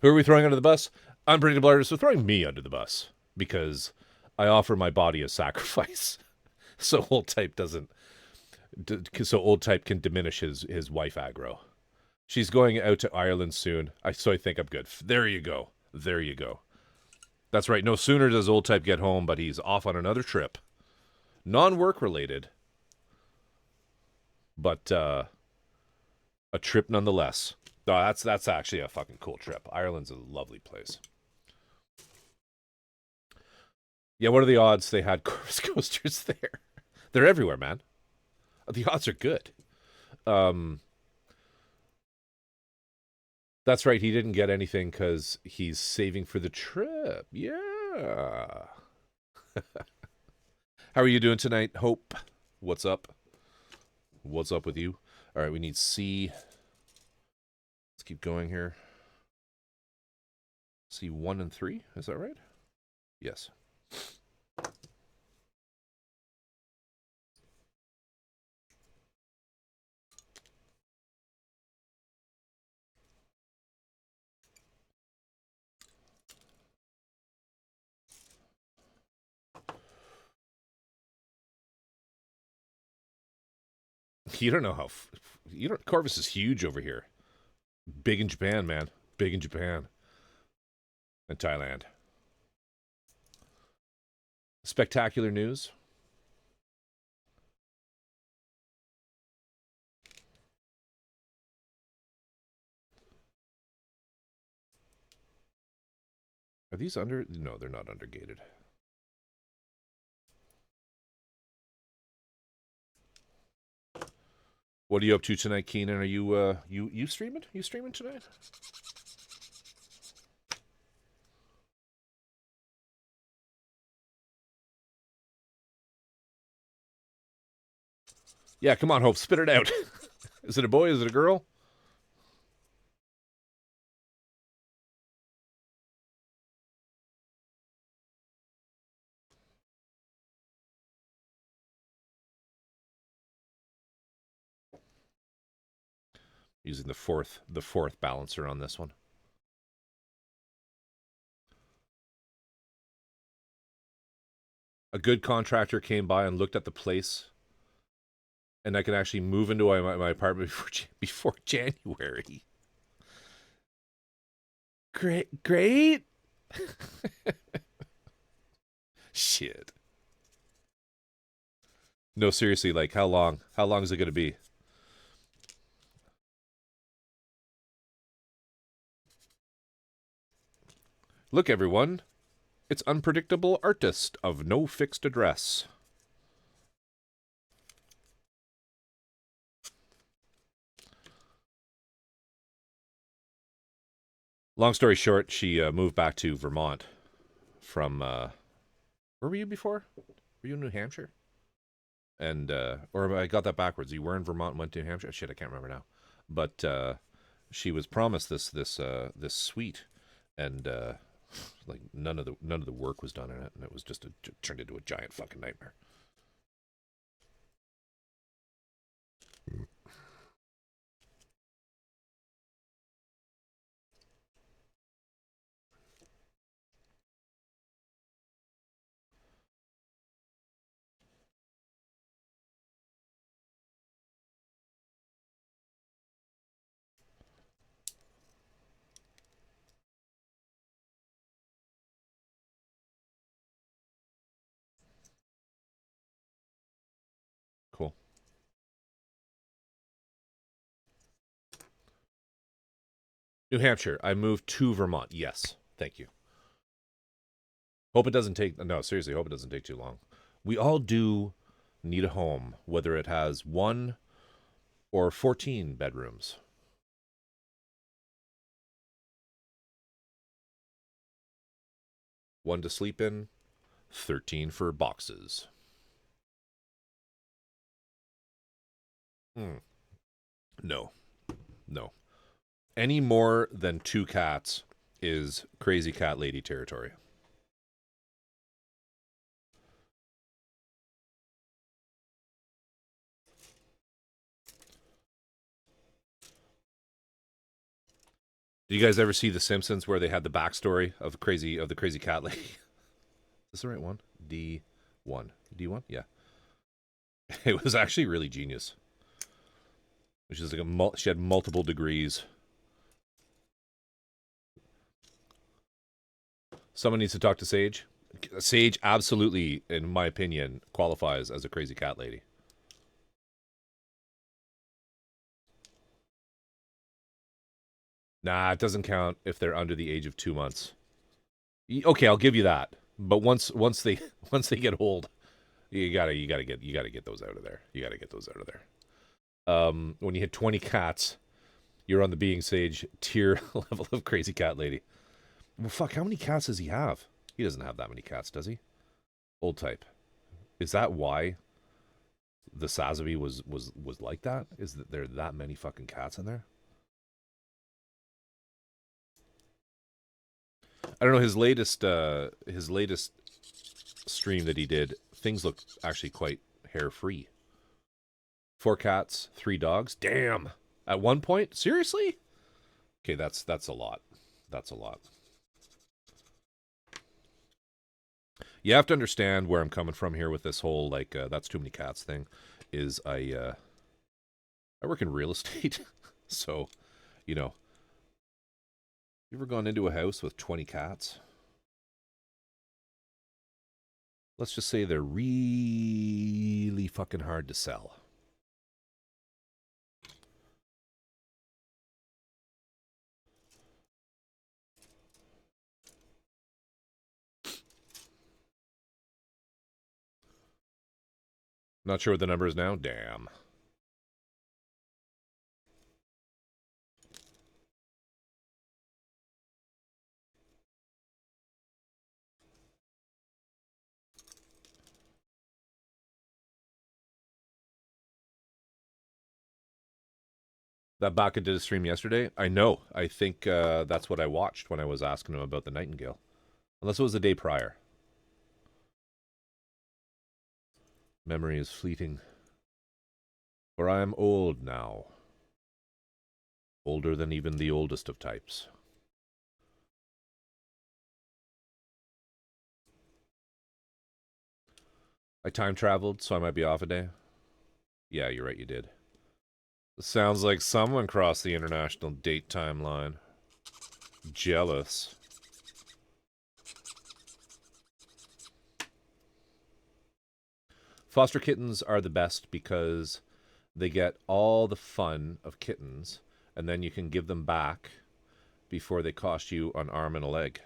Who are we throwing under the bus? Unpredictable artists are throwing me under the bus because I offer my body as sacrifice. So old type can diminish his wife aggro. She's going out to Ireland soon, so I think I'm good. There you go. That's right. No sooner does old type get home, but he's off on another trip. Non-work related, but a trip nonetheless. Oh, that's actually a fucking cool trip. Ireland's a lovely place. Yeah, what are the odds they had Corpus Coasters there? They're everywhere, man. The odds are good. That's right. He didn't get anything because he's saving for the trip. Yeah. How are you doing tonight, Hope? What's up? What's up with you? All right, we need C. Let's keep going here. C1 and 3, is that right? Yes. You don't know how... Corvus is huge over here. Big in Japan, man. Big in Japan. And Thailand. Spectacular news. Are these under... No, they're not undergated. What are you up to tonight, Keenan? Are you you streaming? You streaming tonight? Yeah, come on, Hope, spit it out. Is it a boy? Is it a girl? Using the fourth balancer on this one. A good contractor came by and looked at the place, and I can actually move into my apartment before January. Great. Shit. No, seriously, like how long? How long is it going to be? Look, everyone. It's Unpredictable Artist of No Fixed Address. Long story short, she moved back to Vermont from... where were you before? Were you in New Hampshire? And, or I got that backwards. You were in Vermont and went to New Hampshire? Shit, I can't remember now. But she was promised this suite, and like none of the work was done in it, and it was just turned into a giant fucking nightmare. Cool. New Hampshire. I moved to Vermont. Yes. Thank you. Hope it doesn't take... No, seriously, hope it doesn't take too long. We all do need a home, whether it has 1 or 14 bedrooms. One to sleep in, 13 for boxes. No. No. Any more than 2 cats is crazy cat lady territory. Did you guys ever see The Simpsons where they had the backstory of the crazy cat lady? Is this the right one? D1. D1? Yeah. It was actually really genius. Which is like she had multiple degrees. Someone needs to talk to Sage. Sage absolutely, in my opinion, qualifies as a crazy cat lady. Nah, it doesn't count if they're under the age of 2 months. Okay, I'll give you that. But once they get old, You gotta get those out of there. You gotta get those out of there. When you hit 20 cats, you're on the being sage tier level of crazy cat lady. Well, fuck, how many cats does he have? He doesn't have that many cats, does he? Old type. Is that why the Sazabi was like that? Is that there that many fucking cats in there? I don't know. His latest stream that he did, things look actually quite hair free. 4 cats, 3 dogs. Damn. At one point, seriously? Okay, that's a lot. That's a lot. You have to understand where I'm coming from here with this whole like that's too many cats thing. Is I work in real estate, so you know. You ever gone into a house with 20 cats? Let's just say they're really fucking hard to sell. Not sure what the number is now. Damn. That Baka did a stream yesterday? I know. I think that's what I watched when I was asking him about the Nightingale. Unless it was the day prior. Memory is fleeting. For I am old now. Older than even the oldest of types. I time traveled, so I might be off a day. Yeah, you're right, you did. Sounds like someone crossed the international date timeline. Jealous. Foster kittens are the best because they get all the fun of kittens, and then you can give them back before they cost you an arm and a leg.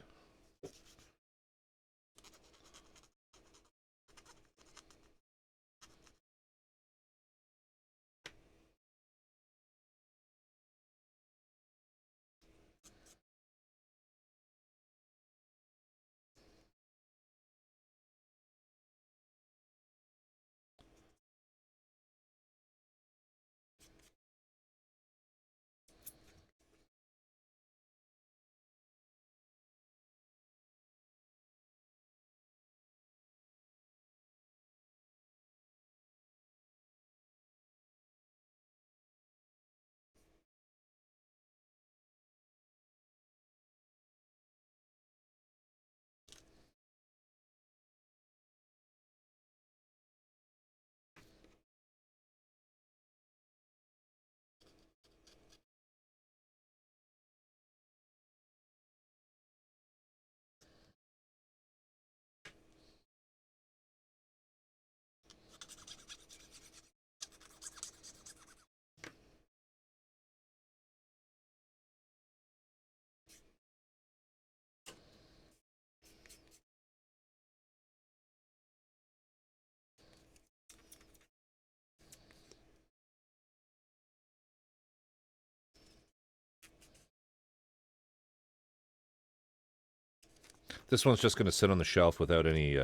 This one's just going to sit on the shelf without any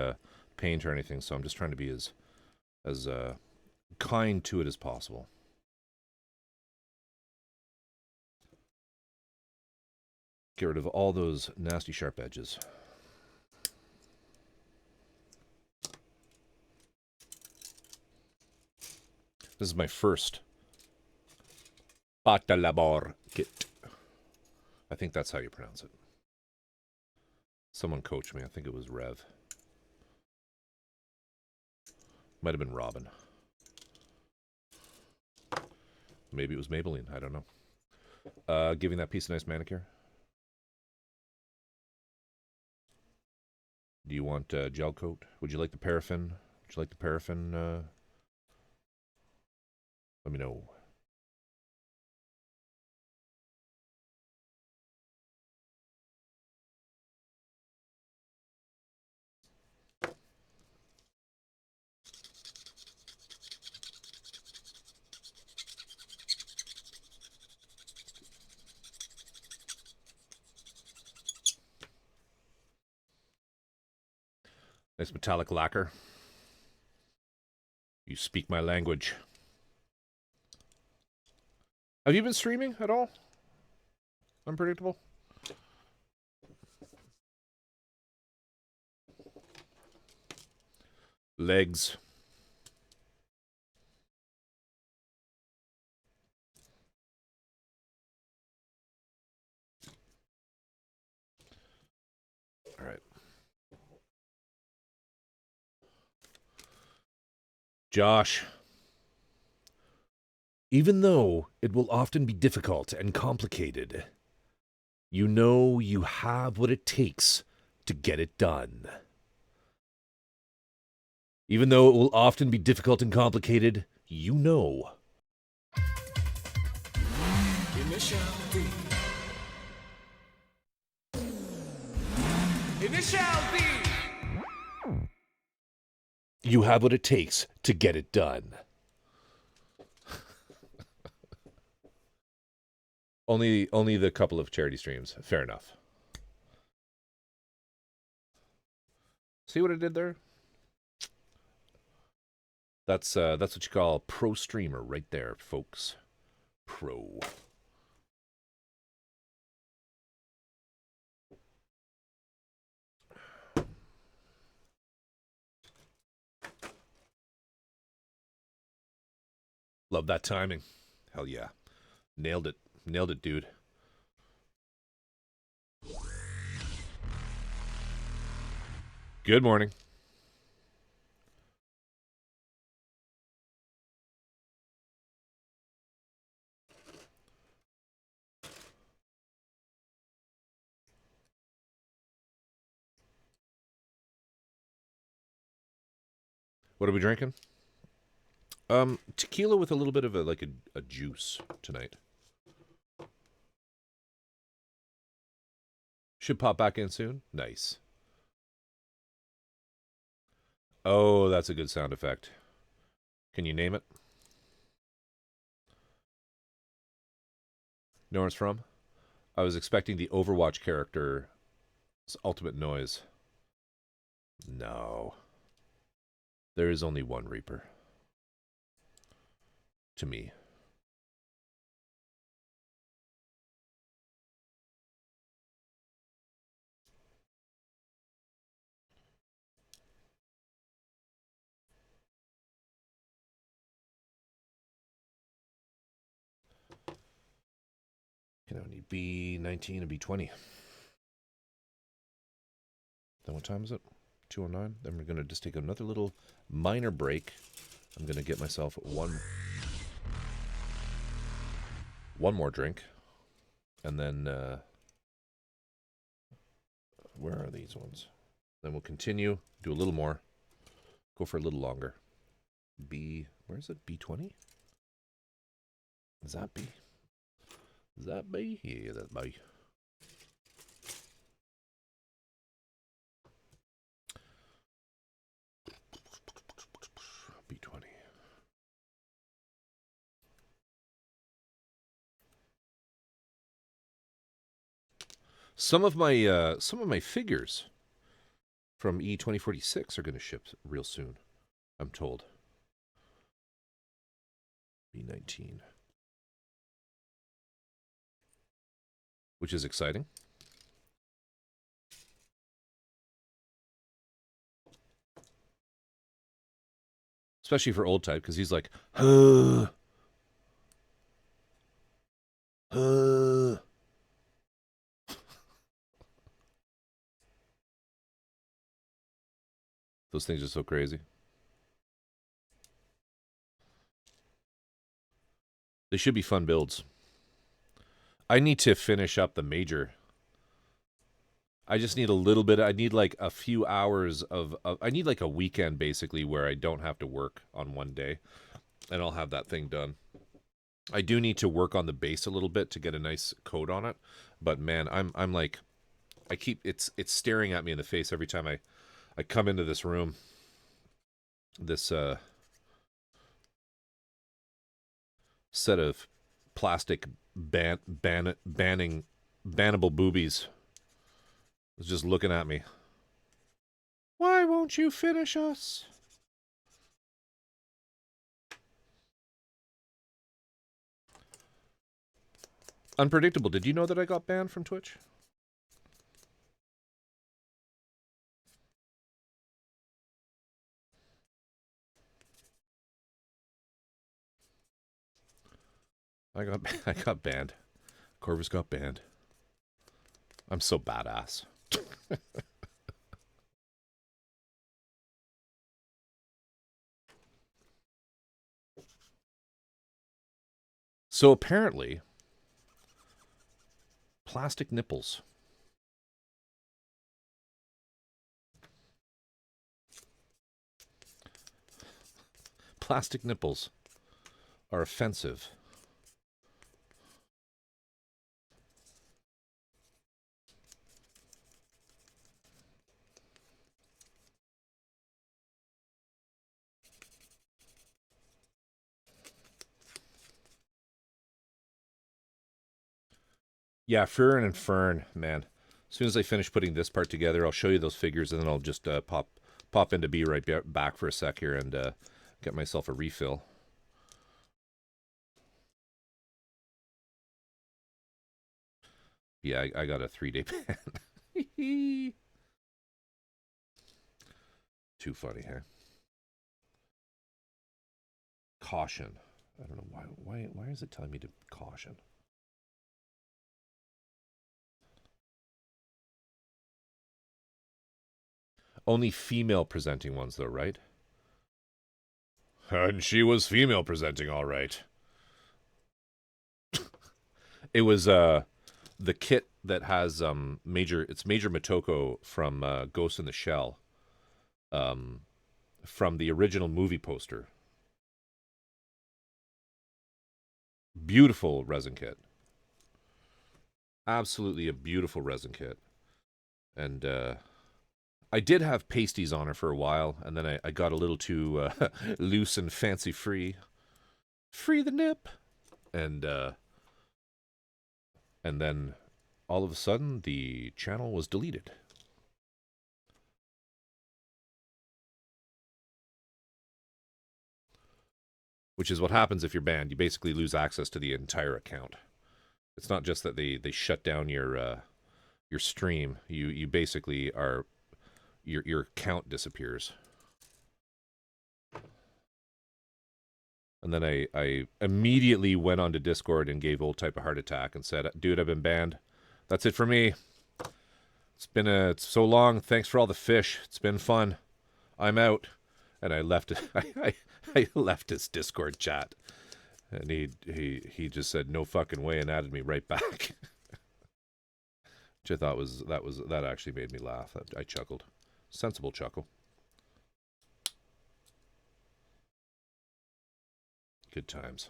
paint or anything, so I'm just trying to be as kind to it as possible. Get rid of all those nasty sharp edges. This is my first pâte à labor kit. I think that's how you pronounce it. Someone coached me. I think it was Rev. Might have been Robin. Maybe it was Maybelline. I don't know. Giving that piece a nice manicure. Do you want gel coat? Would you like the paraffin? Would you like the paraffin? Let me know. Nice metallic lacquer. You speak my language. Have you been streaming at all? Unpredictable? Legs. All right. Josh. Even though it will often be difficult and complicated, you know you have what it takes to get it done. Even though it will often be difficult and complicated, you know. Initial D. Initial D. You have what it takes to get it done. Only the couple of charity streams. Fair enough. See what I did there? That's what you call a pro streamer right there, folks. Pro. Love that timing. Hell yeah. Nailed it. Nailed it, dude. Good morning. What are we drinking? Tequila with a little bit of a juice tonight. Should pop back in soon. Nice. Oh, that's a good sound effect. Can you name it? Know where it's from? I was expecting the Overwatch character's ultimate noise. No. There is only one Reaper. To me. You know, need B19 and B20. Then what time is it? 2:09. Then we're going to just take another little minor break. I'm going to get myself one more drink. And then, where are these ones? Then we'll continue, do a little more, go for a little longer. Where is it? B20? Is that B? Is that B? Yeah, that's B. B20. Some of my figures from E2046 are going to ship real soon, I'm told. B19. Which is exciting. Especially for old type, because he's like, Those things are so crazy. They should be fun builds. I need to finish up the major. I just need a little bit. I need like a few hours of I need like a weekend basically where I don't have to work on one day, and I'll have that thing done. I do need to work on the base a little bit to get a nice coat on it, but man, I'm like, it's staring at me in the face every time I come into this room. This set of plastic bannable boobies was just looking at me. Why won't won't you finish us? Unpredictable. Did you know that I got banned from Twitch? I got banned. Corvus got banned. I'm so badass. So apparently, plastic nipples. Plastic nipples are offensive. Yeah, Fern and Fern, man. As soon as I finish putting this part together, I'll show you those figures, and then I'll just pop into B right back for a sec here and get myself a refill. Yeah, I got a 3-day ban. Too funny, huh? Caution. I don't know why is it telling me to caution? Only female presenting ones though, right? And she was female presenting, all right. It was the kit that has Major Motoko from Ghost in the Shell. From the original movie poster. Beautiful resin kit. Absolutely a beautiful resin kit. And I did have pasties on her for a while, and then I got a little too loose and fancy free. Free the nip. And then all of a sudden the channel was deleted. Which is what happens if you're banned. You basically lose access to the entire account. It's not just that they shut down your stream. You basically are your account disappears. And then I immediately went onto Discord and gave Old Type a heart attack and said, "Dude, I've been banned. That's it for me. It's so long. Thanks for all the fish. It's been fun. I'm out." And I left it. I left his Discord chat, and he just said no fucking way and added me right back. Which I thought that actually made me laugh. I chuckled, sensible chuckle. Good times,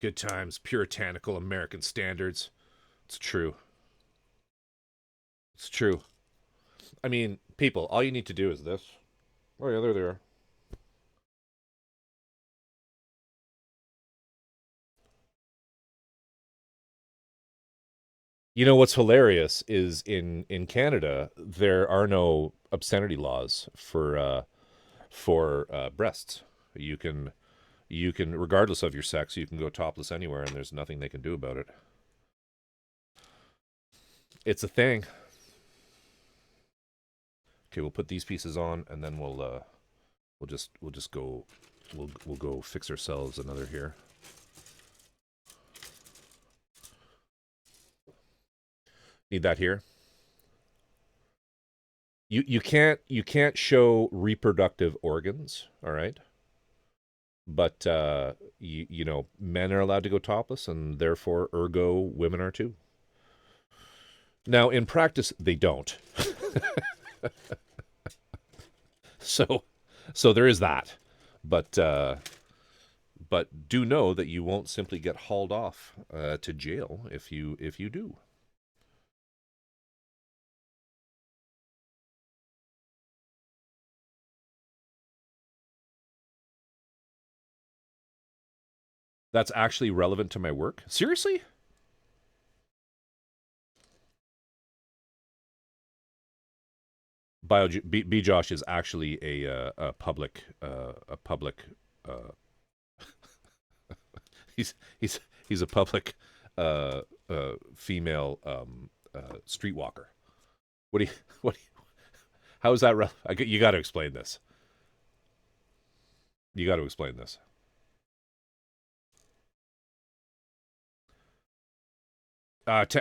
good times. Puritanical American standards. It's true. It's true. I mean, people, all you need to do is this. Oh yeah, there they are. You know what's hilarious is in Canada there are no obscenity laws for breasts. You can regardless of your sex, you can go topless anywhere, and there's nothing they can do about it. It's a thing. Okay, we'll put these pieces on, and then we'll go fix ourselves another here. Need that here. You can't show reproductive organs, all right? But you know, men are allowed to go topless, and therefore, ergo, women are too. Now, in practice, they don't. So there is that. But do know that you won't simply get hauled off to jail if you do. That's actually relevant to my work? Seriously? B Josh is actually a public uh, he's a public female streetwalker. What do you what? How is that? You got to explain this. You got to explain this.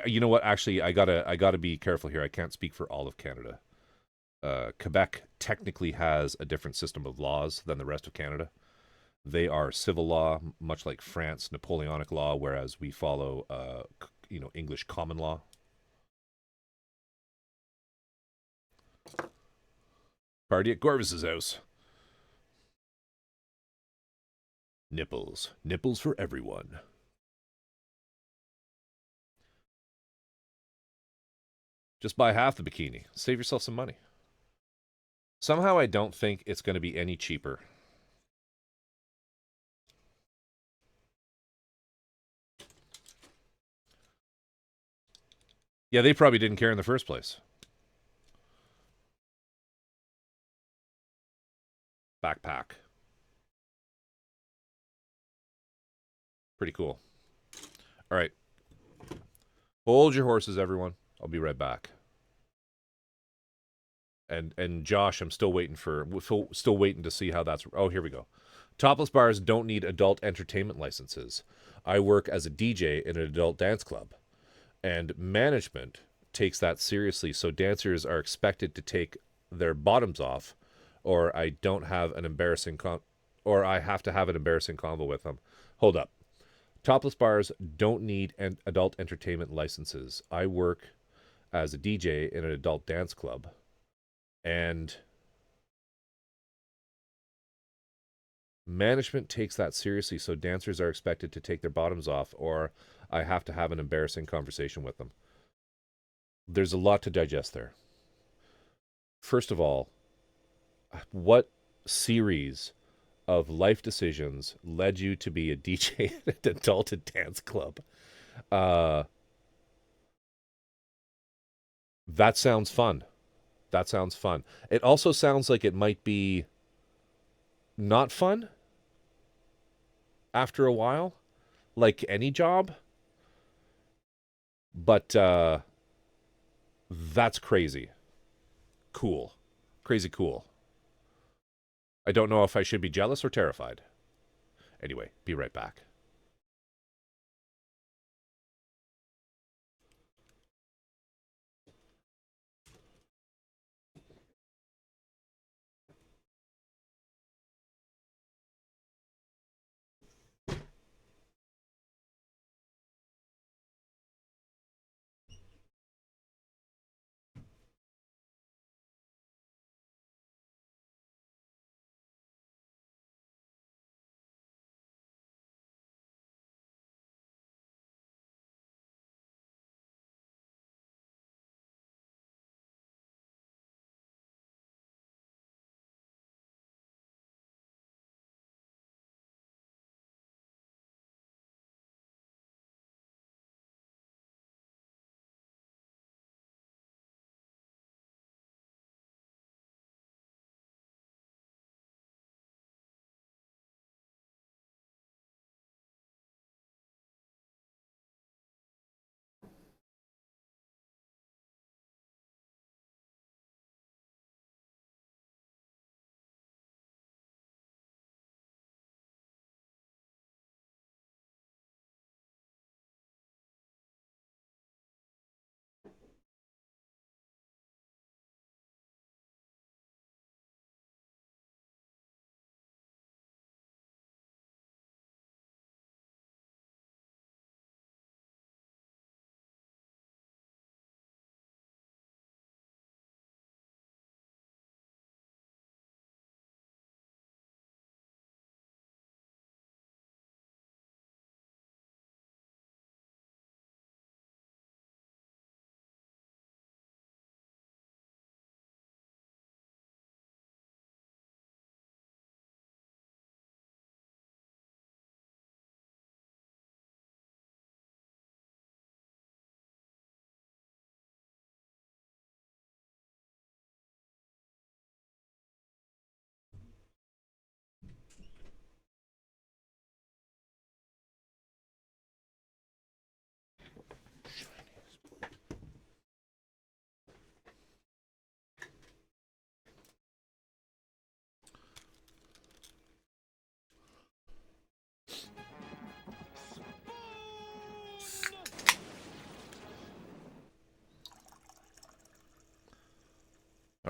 You know what? Actually, I gotta be careful here. I can't speak for all of Canada. Quebec technically has a different system of laws than the rest of Canada. They are civil law, much like France, Napoleonic law, whereas we follow, English common law. Party at Gorvis's house. Nipples. Nipples for everyone. Just buy half the bikini. Save yourself some money. Somehow I don't think it's going to be any cheaper. Yeah, they probably didn't care in the first place. Backpack. Pretty cool. All right. Hold your horses, everyone. I'll be right back. And Josh, I'm still waiting to see how that's. Oh, here we go. Topless bars don't need adult entertainment licenses. I work as a DJ in an adult dance club, and management takes that seriously. So dancers are expected to take their bottoms off, or I don't have an embarrassing or I have to have an embarrassing convo with them. Hold up. Topless bars don't need adult entertainment licenses. I work as a DJ in an adult dance club, and management takes that seriously, so dancers are expected to take their bottoms off, or I have to have an embarrassing conversation with them. There's a lot to digest there. First of all, what series of life decisions led you to be a DJ at an adult dance club? That sounds fun. That sounds fun. It also sounds like it might be not fun after a while, like any job. But that's crazy. Cool. Crazy cool. I don't know if I should be jealous or terrified. Anyway, be right back.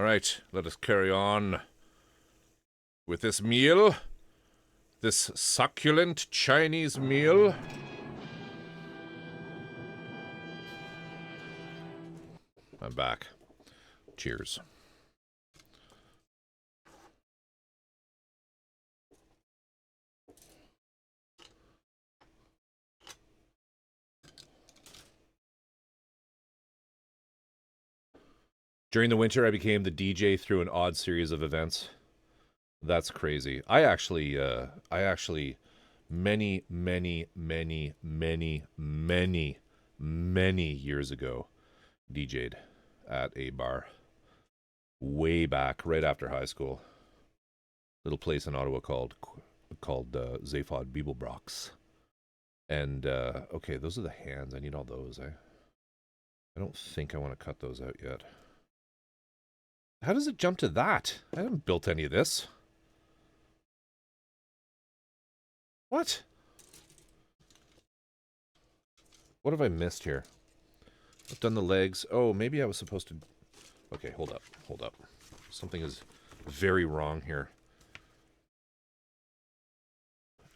All right, let us carry on with this meal. This succulent Chinese meal. I'm back. Cheers. During the winter, I became the DJ through an odd series of events. That's crazy. I actually, many, many, many, many, many, many years ago, DJ'd at a bar. Way back, right after high school. Little place in Ottawa called Zephod Bibelbrox. And, okay, those are the hands. I need all those. I don't think I want to cut those out yet. How does it jump to that? I haven't built any of this. What? What have I missed here? I've done the legs. Oh, maybe I was supposed to... Okay, hold up. Hold up. Something is very wrong here.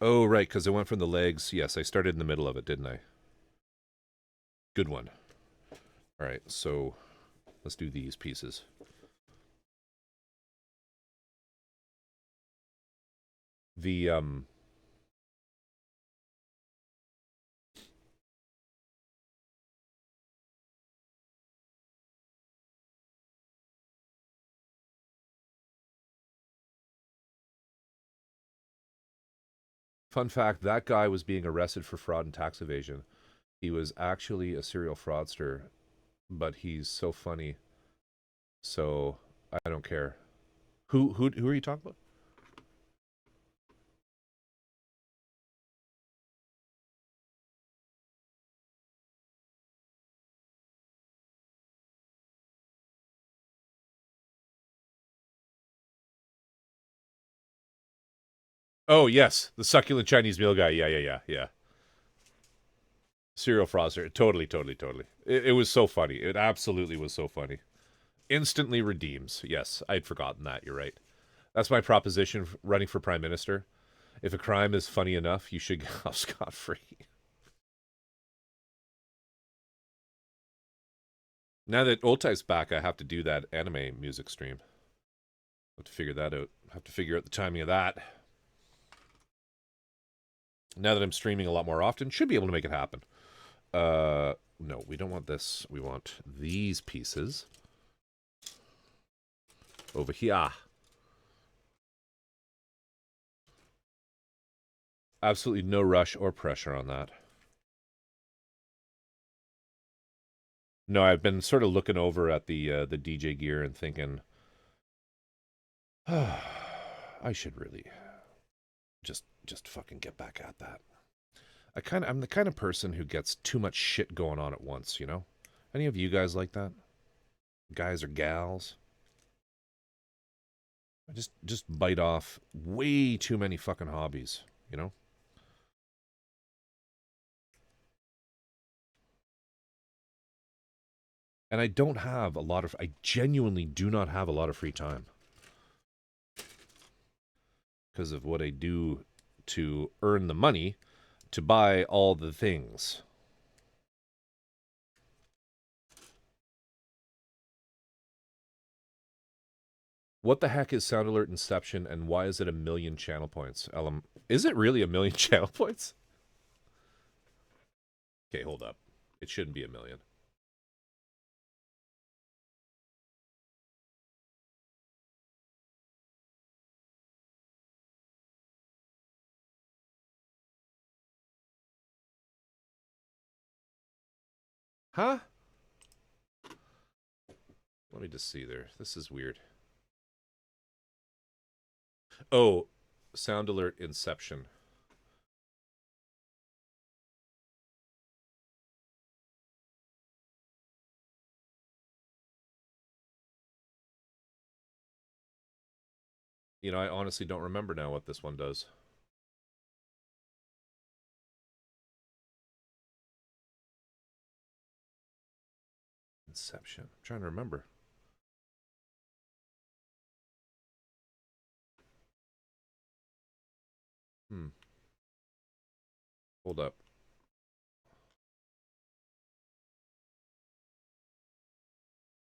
Oh, right, because I went from the legs. Yes, I started in the middle of it, didn't I? Good one. All right, so let's do these pieces. The, Fun fact, that guy was being arrested for fraud and tax evasion. He was actually a serial fraudster, but he's so funny. So I don't care. Who are you talking about? Oh, yes, the succulent Chinese meal guy. Yeah. Serial fraudster. Totally. It was so funny. It absolutely was so funny. Instantly redeems. Yes, I'd forgotten that. You're right. That's my proposition running for prime minister. If a crime is funny enough, you should get off scot-free. Now that Old Type's back, I have to do that anime music stream. Have to figure that out. Have to figure out the timing of that. Now that I'm streaming a lot more often, should be able to make it happen. No, we don't want this. We want these pieces over here. Absolutely no rush or pressure on that. No, I've been sort of looking over at the DJ gear and thinking, I should really just fucking get back at that. I'm the kind of person who gets too much shit going on at once, you know? Any of you guys like that? Guys or gals? I just bite off way too many fucking hobbies, you know? And I genuinely do not have a lot of free time. Because of what I do to earn the money to buy all the things. What the heck is Sound Alert Inception, and why is it 1,000,000 channel points? Is it really 1,000,000 channel points? Okay, hold up. It shouldn't be 1,000,000. Huh? Let me just see there. This is weird. Oh, Sound Alert Inception. You know, I honestly don't remember now what this one does. Inception. I'm trying to remember. Hold up.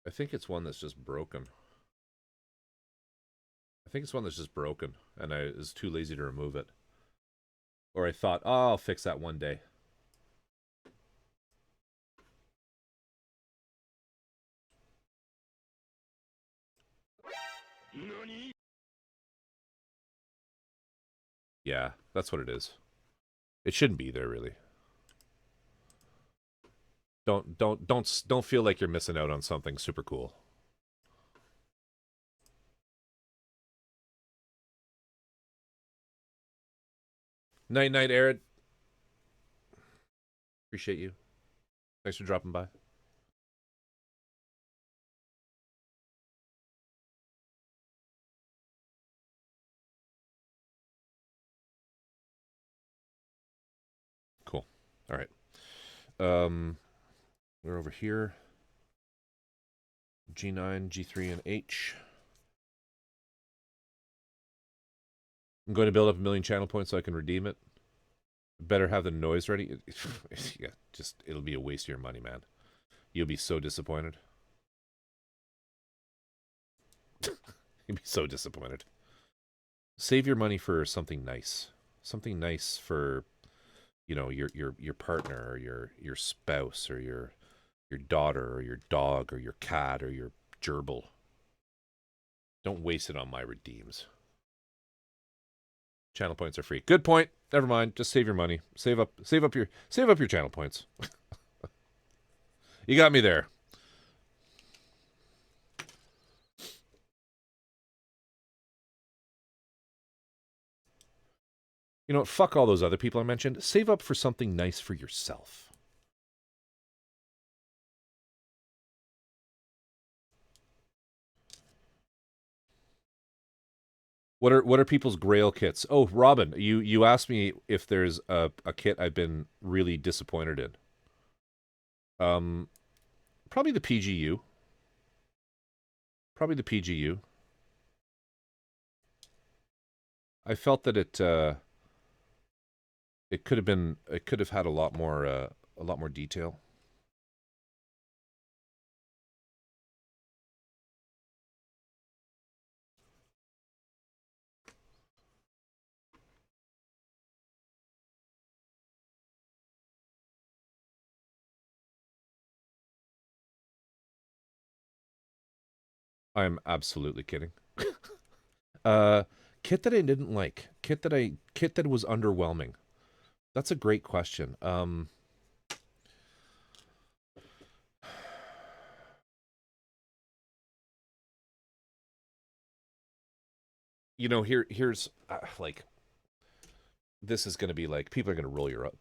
I think it's one that's just broken. And I was too lazy to remove it. Or I thought, oh, I'll fix that one day. Yeah, that's what it is. It shouldn't be there, really. Don't feel like you're missing out on something super cool. Night, night, Arid. Appreciate you. Thanks for dropping by. Cool. All right. We're over here. G9, G3, and H. I'm going to build up 1 million channel points so I can redeem it. Better have the noise ready. Yeah, just it'll be a waste of your money, man. You'll be so disappointed. You'll be so disappointed. Save your money for something nice. Something nice for, you know, your partner or your spouse or your daughter or your dog or your cat or your gerbil. Don't waste it on my redeems. Channel points are free. Good point. Never mind. Just save your money. Save up your channel points. You got me there. You know what? Fuck all those other people I mentioned. Save up for something nice for yourself. What are people's grail kits? Oh, Robin, you asked me if there's a kit I've been really disappointed in. Probably the PGU. Probably the PGU. I felt that it could have had a lot more detail. I'm absolutely kidding. Kit that I didn't like. Kit that was underwhelming. That's a great question. You know, here's like, this is going to be like, people are going to roll your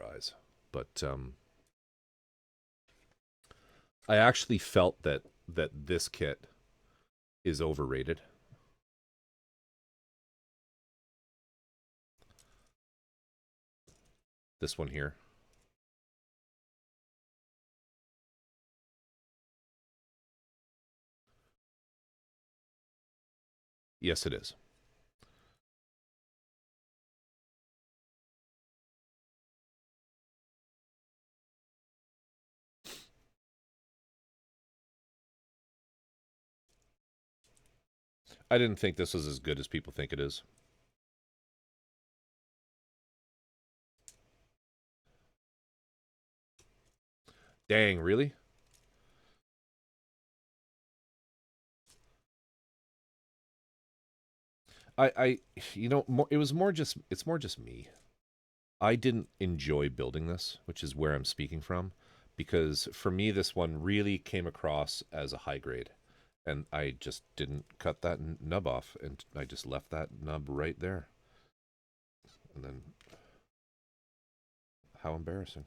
eyes. But I actually felt that this kit is overrated. This one here. Yes, it is. I didn't think this was as good as people think it is. Dang, really? You know, it's more just me. I didn't enjoy building this, which is where I'm speaking from, because for me, this one really came across as a high grade, and I just didn't cut that nub off, and I just left that nub right there. And then, how embarrassing.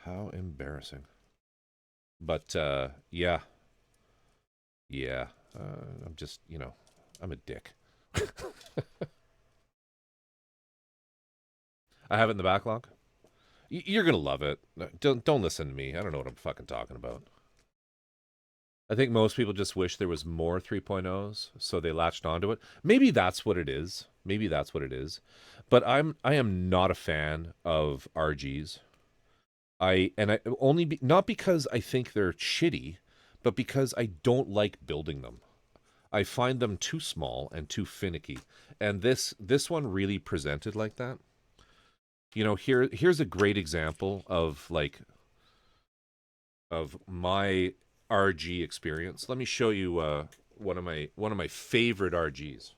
How embarrassing. But, yeah. Yeah. I'm just, you know, I'm a dick. I have it in the backlog. You're gonna love it. Don't listen to me. I don't know what I'm fucking talking about. I think most people just wish there was more 3.0s, so they latched onto it. Maybe that's what it is. Maybe that's what it is. But I am not a fan of RGs. I only not because I think they're shitty, but because I don't like building them. I find them too small and too finicky. And this one really presented like that. You know, here's a great example of like of my RG experience. Let me show you one of my favorite RGs.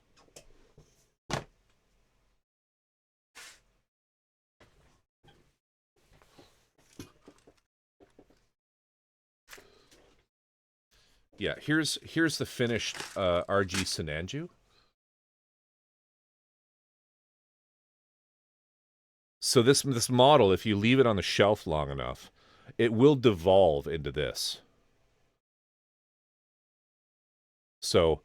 Yeah, here's the finished RG Sinanju. So this model, if you leave it on the shelf long enough, it will devolve into this. So,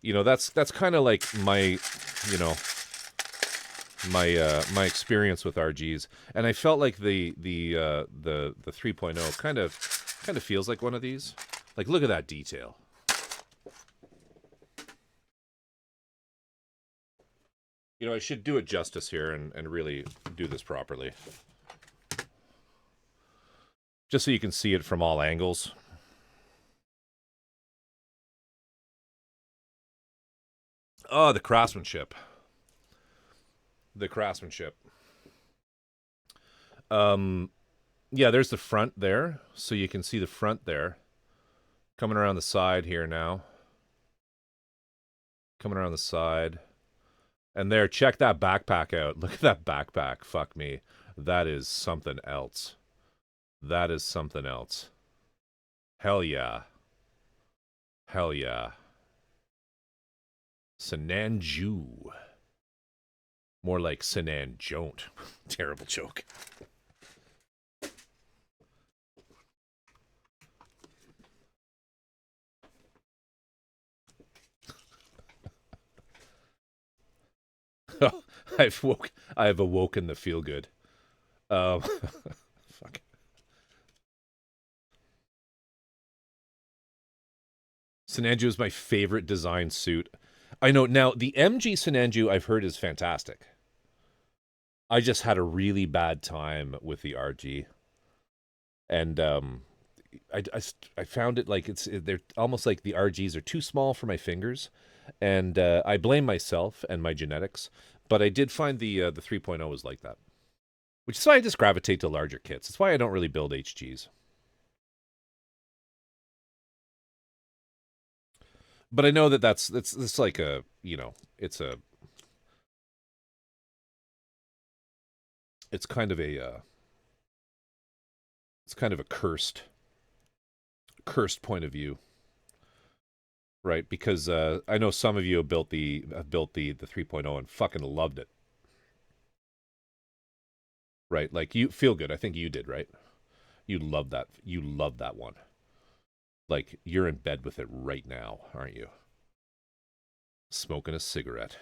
you know, that's kind of like my, you know, my experience with RGs, and I felt like the 3.0 kind of feels like one of these. Like, look at that detail. You know, I should do it justice here and really do this properly. Just so you can see it from all angles. Oh, the craftsmanship. The craftsmanship. Yeah, there's the front there. So you can see the front there. Coming around the side here now. Coming around the side. And there, check that backpack out. Look at that backpack. Fuck me. That is something else. That is something else. Hell yeah. Hell yeah. Sinanju. More like Sinanjont. Terrible joke. I have awoken the feel good. Fuck. Sinanju is my favorite design suit. I know now the MG Sinanju I've heard is fantastic. I just had a really bad time with the RG, and I found it like they're almost like the RGs are too small for my fingers, and I blame myself and my genetics. But I did find the 3.0 was like that, which is why I just gravitate to larger kits. It's why I don't really build HGs. But I know that that's like a, you know, it's kind of a it's kind of a cursed point of view, right? Because I know some of you have built the 3.0 and fucking loved it, right? Like, you feel good. I think you did, right? You love that. You love that one. Like, you're in bed with it right now, aren't you? Smoking a cigarette.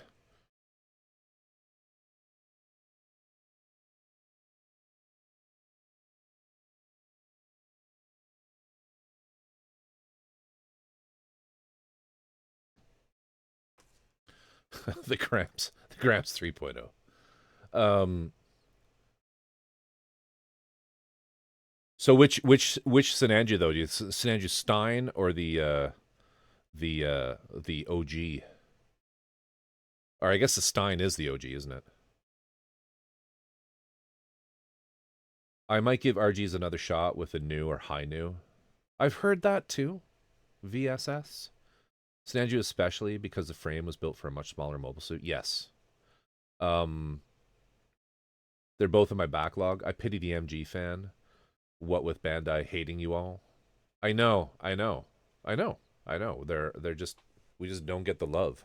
The Gramps 3.0. So which Sinanju though? Do you Sinanju Stein or the OG? Or I guess the Stein is the OG, isn't it? I might give RGs another shot with a new or high new. I've heard that too. VSS. Sinanju especially because the frame was built for a much smaller mobile suit. Yes. They're both in my backlog. I pity the MG fan. What with Bandai hating you all. I know. They're just, we just don't get the love.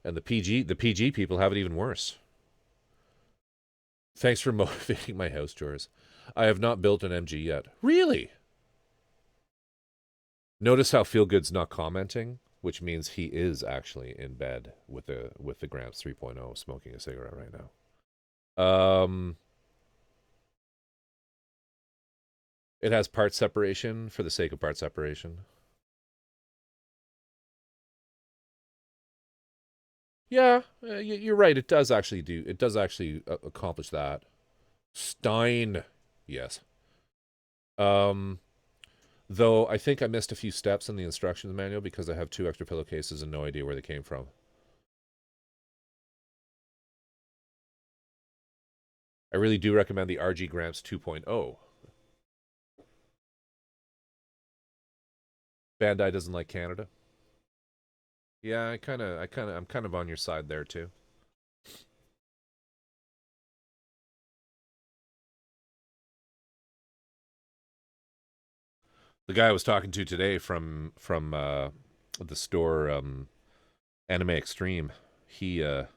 And the PG people have it even worse. Thanks for motivating my house chores. I have not built an MG yet. Really? Notice how Feelgood's not commenting, which means he is actually in bed with the Gramps 3.0 smoking a cigarette right now. It has part separation for the sake of part separation. Yeah, you're right. It does actually accomplish that. Stein. Yes. Um, though I think I missed a few steps in the instructions manual because I have 2 extra pillowcases and no idea where they came from. I really do recommend the RG Gramps 2.0. Bandai doesn't like Canada. Yeah, I'm kind of on your side there too. The guy I was talking to today from the store Anime Extreme, he had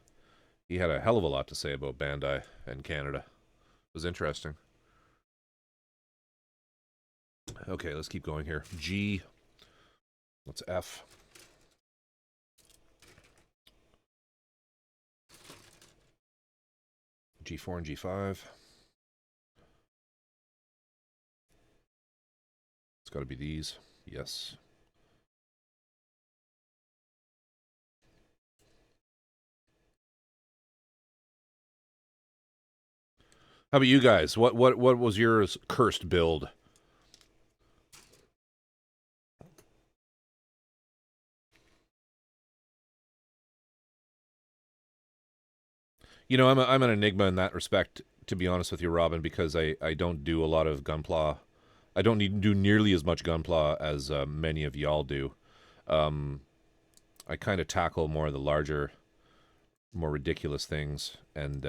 a hell of a lot to say about Bandai and Canada. It was interesting. Okay, let's keep going here. G. What's F? G4 and G5. It's got to be these. Yes. How about you guys? What was your cursed build? You know, I'm an enigma in that respect, to be honest with you, Robin, because I don't do a lot of Gunpla. I don't need do nearly as much Gunpla as many of y'all do. I kind of tackle more of the larger, more ridiculous things, and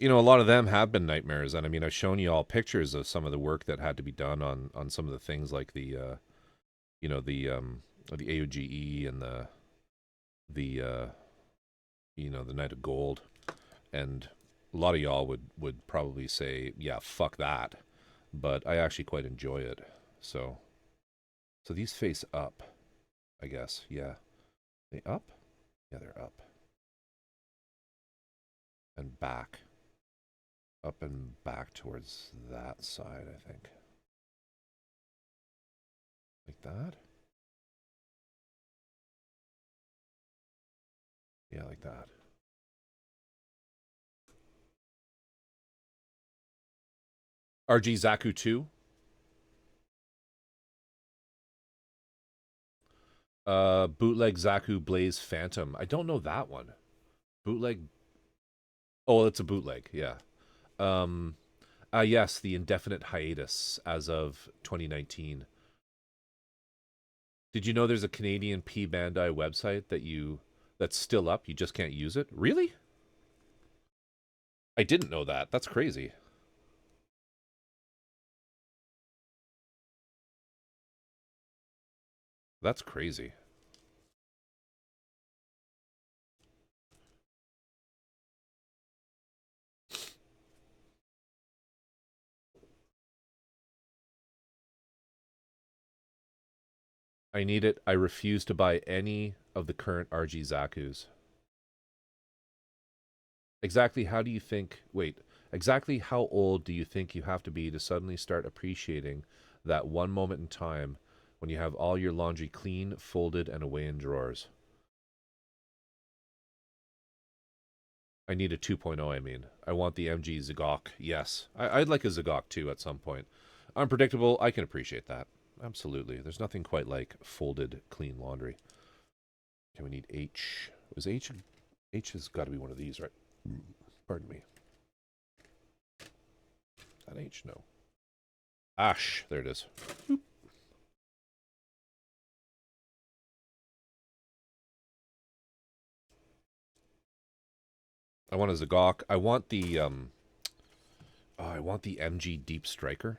you know, a lot of them have been nightmares. And I mean, I've shown you all pictures of some of the work that had to be done on some of the things like the you know, the AOGE and the you know, the Knight of Gold. And a lot of y'all would probably say, yeah, fuck that. But I actually quite enjoy it. So these face up, I guess. Yeah. They up? Yeah, they're up. And back. Up and back towards that side, I think. Like that? Yeah, like that. RG Zaku 2. Bootleg Zaku Blaze Phantom. I don't know that one. Bootleg. Oh, it's a bootleg. Yeah. Um. Yes, the indefinite hiatus as of 2019. Did you know there's a Canadian P Bandai website that's still up? You just can't use it. Really? I didn't know that. That's crazy. That's crazy. I need it. I refuse to buy any of the current RG Zakus. Exactly how do you think, wait, exactly how old do you think you have to be to suddenly start appreciating that one moment in time when you have all your laundry clean, folded, and away in drawers? I need a 2.0, I mean. I want the MG Zagok. Yes. I'd like a Zagok too at some point. Unpredictable, I can appreciate that. Absolutely. There's nothing quite like folded, clean laundry. Okay, we need H. Was H? H has got to be one of these, right? Pardon me. That H? No. Ash. There it is. Boop. I want a Zagok. I want the MG Deep Striker.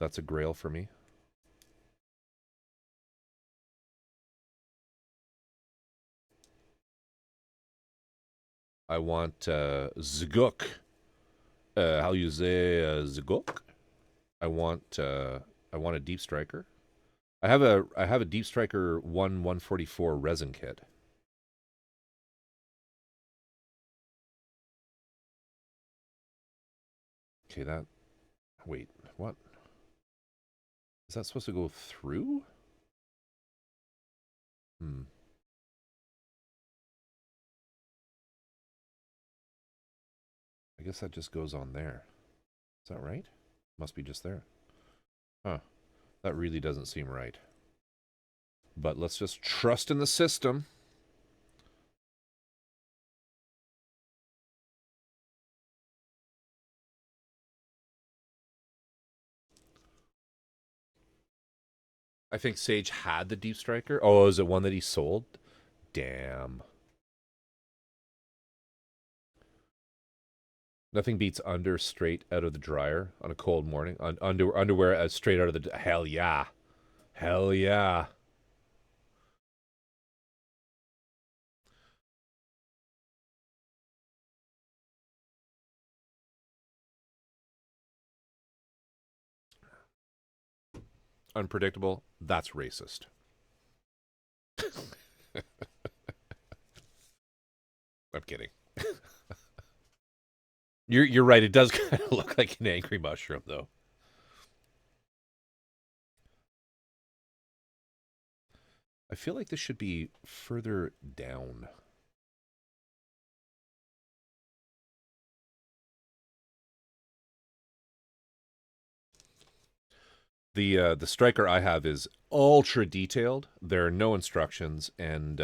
That's a grail for me. I want Zagok. How you say Zagok? I want a Deep Striker. I have a Deep Striker 144 resin kit. Okay, that. Wait, what? Is that supposed to go through? Hmm. guess that just goes on there. Is that right? Must be just there. Huh. That really doesn't seem right. But let's just trust in the system. I think Sage had the Deep Striker. Oh, is it one that he sold? Damn. Nothing beats under straight out of the dryer on a cold morning. Underwear as straight out of the... Hell yeah. Hell yeah. Unpredictable. That's racist. I'm kidding. You're right. It does kind of look like an angry mushroom, though. I feel like this should be further down. The striker I have is ultra detailed. There are no instructions, and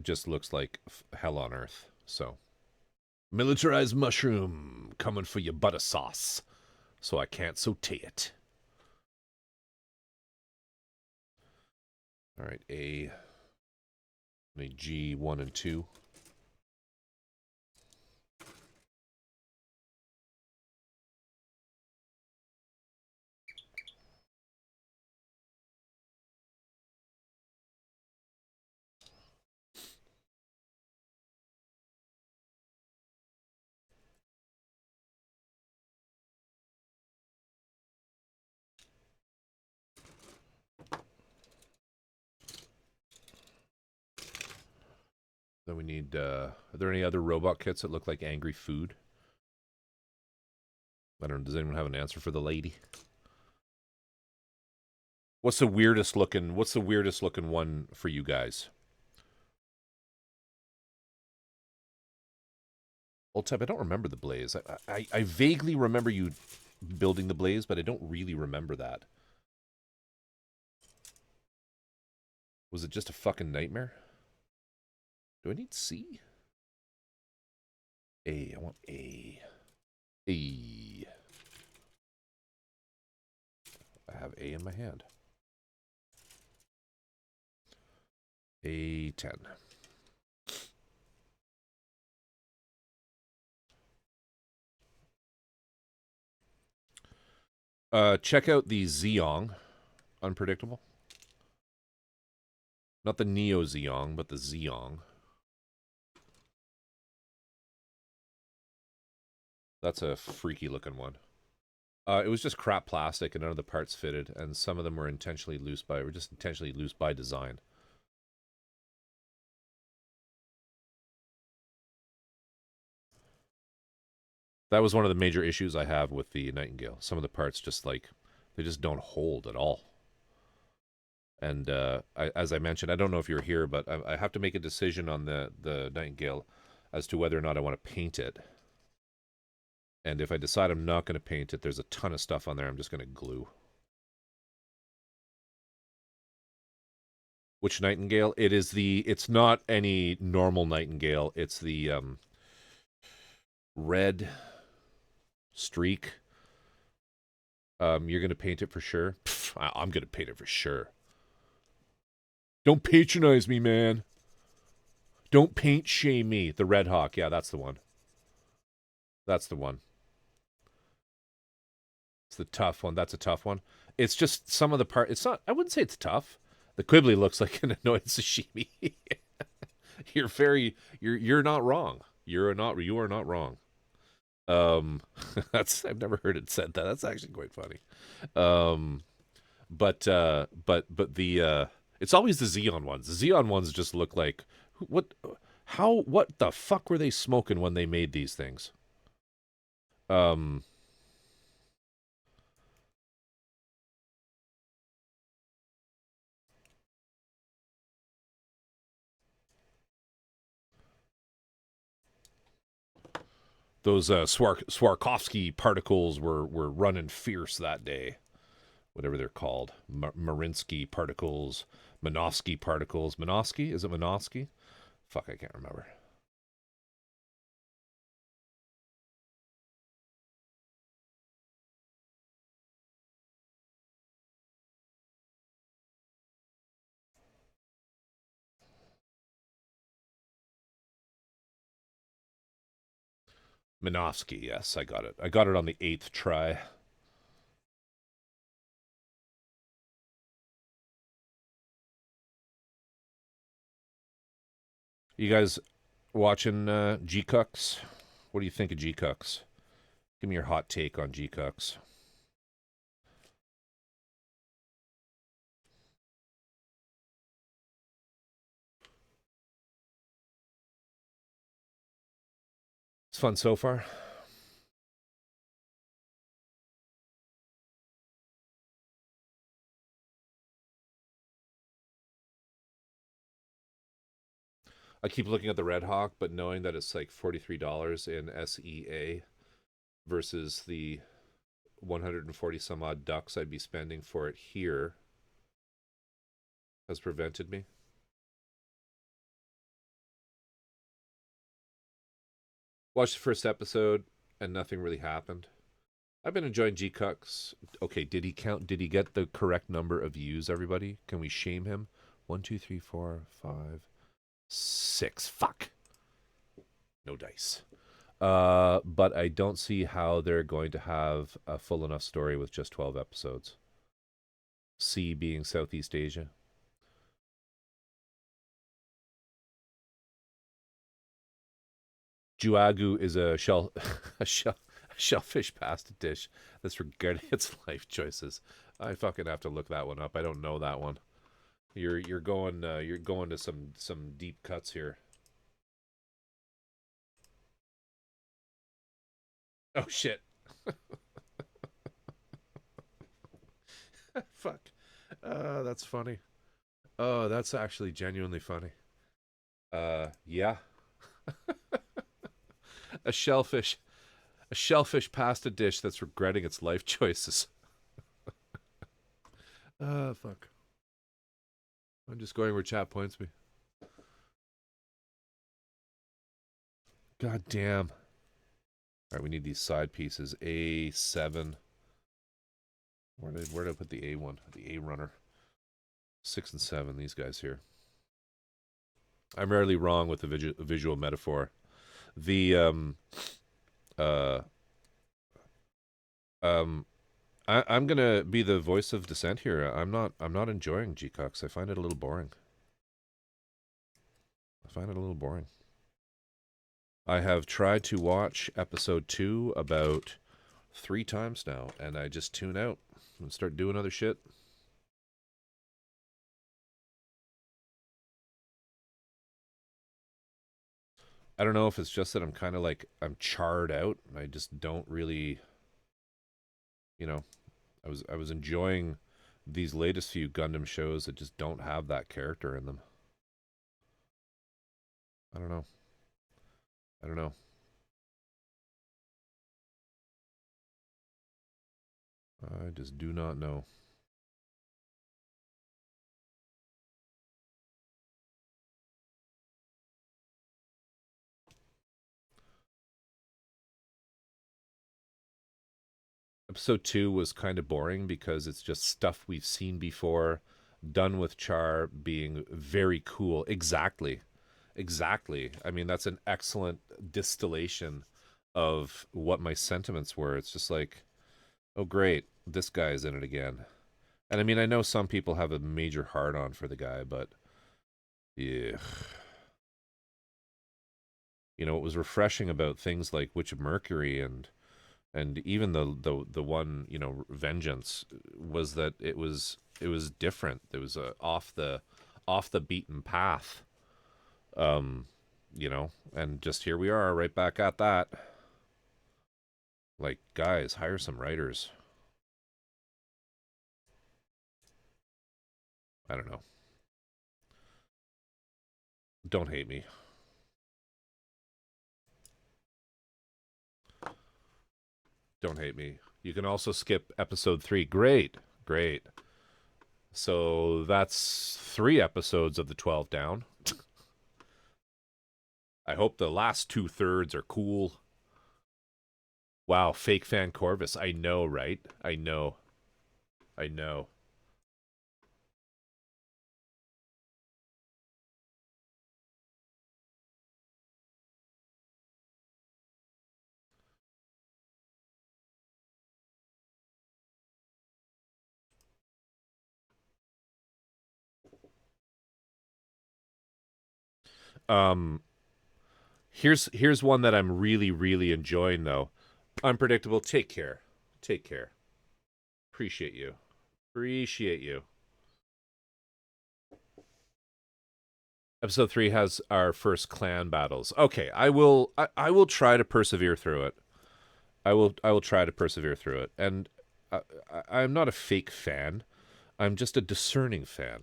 just looks like hell on earth. So, militarized mushroom coming for your butter sauce, so I can't saute it. All right, G1 and 2. Then we need, are there any other robot kits that look like angry food? I don't know, does anyone have an answer for the lady? What's the weirdest looking one for you guys? Old type, I don't remember the Blaze. I vaguely remember you building the Blaze, but I don't really remember that. Was it just a fucking nightmare? Do I need C? A. I want A. A. I have A in my hand. A10. Check out the Zeong. Unpredictable. Not the Neo Zeong, but the Zeong. That's a freaky looking one. It was just crap plastic and none of the parts fitted, and some of them were intentionally loose by design. That was one of the major issues I have with the Nightingale. Some of the parts just they just don't hold at all. And as I mentioned, I don't know if you're here, but I have to make a decision on the Nightingale as to whether or not I want to paint it. And if I decide I'm not going to paint it, there's a ton of stuff on there I'm just going to glue. Which Nightingale? It's not any normal Nightingale. It's the red streak. You're going to paint it for sure? Pff, I'm going to paint it for sure. Don't patronize me, man. Don't paint shame me. The Red Hawk. Yeah, that's the one. That's the one. It's the tough one. That's a tough one. It's just some of the part. It's not. I wouldn't say it's tough. The Quibbly looks like an annoyed sashimi. You're not wrong. You are not wrong. I've never heard it said that. That's actually quite funny. But the it's always the Xeon ones. The Xeon ones just look like what the fuck were they smoking when they made these things? Those Swarovski particles were running fierce that day. Whatever they're called. Marinsky particles, Minovsky particles. Minovsky? Is it Minovsky? Fuck, I can't remember. Minovsky, yes, I got it. I got it on the 8th try. You guys watching G-Cucks? What do you think of G-Cucks? Give me your hot take on G-Cucks. It's fun so far. I keep looking at the Red Hawk, but knowing that it's like $43 in SEA versus the 140 some odd ducks I'd be spending for it here has prevented me. Watched the first episode and nothing really happened. I've been enjoying G-Cucks. Okay, did he count? Did he get the correct number of views, everybody? Can we shame him? 1, 2, 3, 4, 5, 6. Fuck. No dice. But I don't see how they're going to have a full enough story with just 12 episodes. C being Southeast Asia. Juagu is a shellfish pasta dish that's regretting its life choices. I fucking have to look that one up. I don't know that one. You're going to some deep cuts here. Oh shit. Fuck. That's funny. Oh, that's actually genuinely funny. Yeah. a shellfish pasta dish that's regretting its life choices. Fuck. I'm just going where chat points me. God damn. All right, we need these side pieces. A7. Where did I put the A1? The A runner. 6 and 7, these guys here. I'm rarely wrong with the visual metaphor. The I'm gonna be the voice of dissent here. I'm not enjoying G-Cucks. I find it a little boring. I have tried to watch episode 2 about 3 times now, and I just tune out and start doing other shit. I don't know if it's just that I'm kind of like, I'm charred out. I just don't really, you know, I was enjoying these latest few Gundam shows that just don't have that character in them. I don't know. I just do not know. Episode 2 was kind of boring because it's just stuff we've seen before, done with Char being very cool. Exactly. I mean, that's an excellent distillation of what my sentiments were. It's just like, oh, great, this guy's in it again. And I mean, I know some people have a major hard-on for the guy, but yeah. You know, it was refreshing about things like Witch of Mercury and even the one, you know, Vengeance, was that it was different. It was off the beaten path. You know, and just here we are right back at that. Like, guys, hire some writers. I don't know. Don't hate me. Don't hate me. You can also skip episode 3. Great. Great. So that's 3 episodes of the 12 down. I hope the last 2/3 are cool. Wow, fake fan Corvus. I know, right? I know. I know. Um, here's one that I'm really, really enjoying though. Unpredictable. Take care. Take care. Appreciate you. Appreciate you. Episode 3 has our first clan battles. Okay, I will try to persevere through it. I will try to persevere through it. And I'm not a fake fan. I'm just a discerning fan.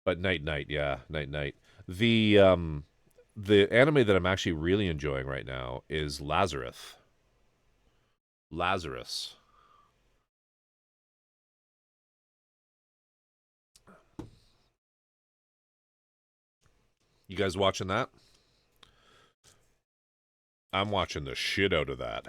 But night, yeah, night. The anime that I'm actually really enjoying right now is Lazarus. Lazarus. You guys watching that? I'm watching the shit out of that.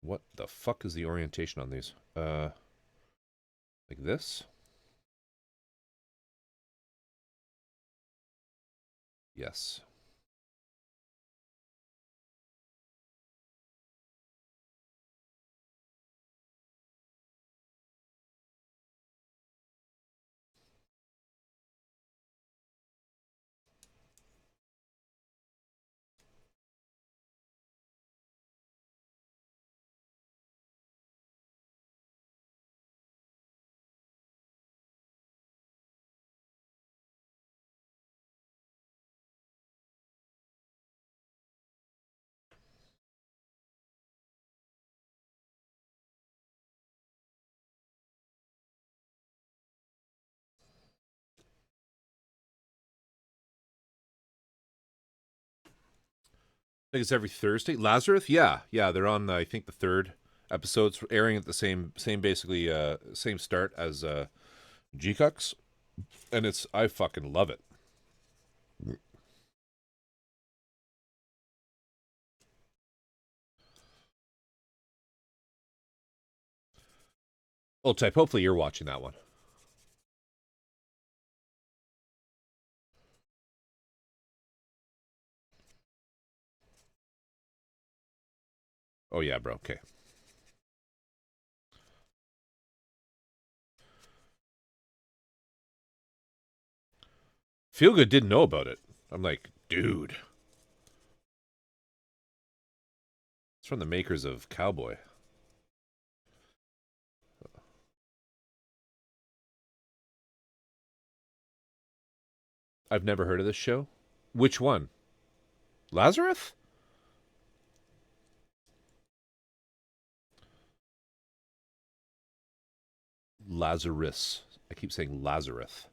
What the fuck is the orientation on these? Like this? Yes. I think it's every Thursday. Lazarus? Yeah. They're on I think the 3rd episodes, airing at the same basically same start as G-Cucks. And I fucking love it. Old type, hopefully you're watching that one. Oh yeah, bro. Okay. Feel Good didn't know about it. I'm like, dude. It's from the makers of Cowboy. I've never heard of this show. Which one? Lazarus? Lazarus. I keep saying Lazarus.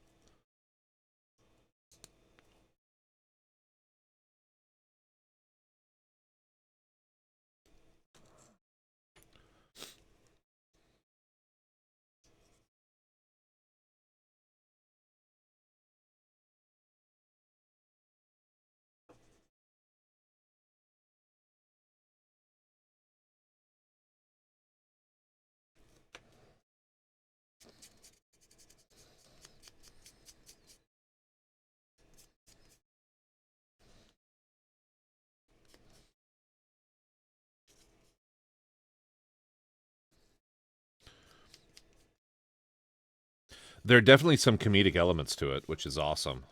There are definitely some comedic elements to it, which is awesome.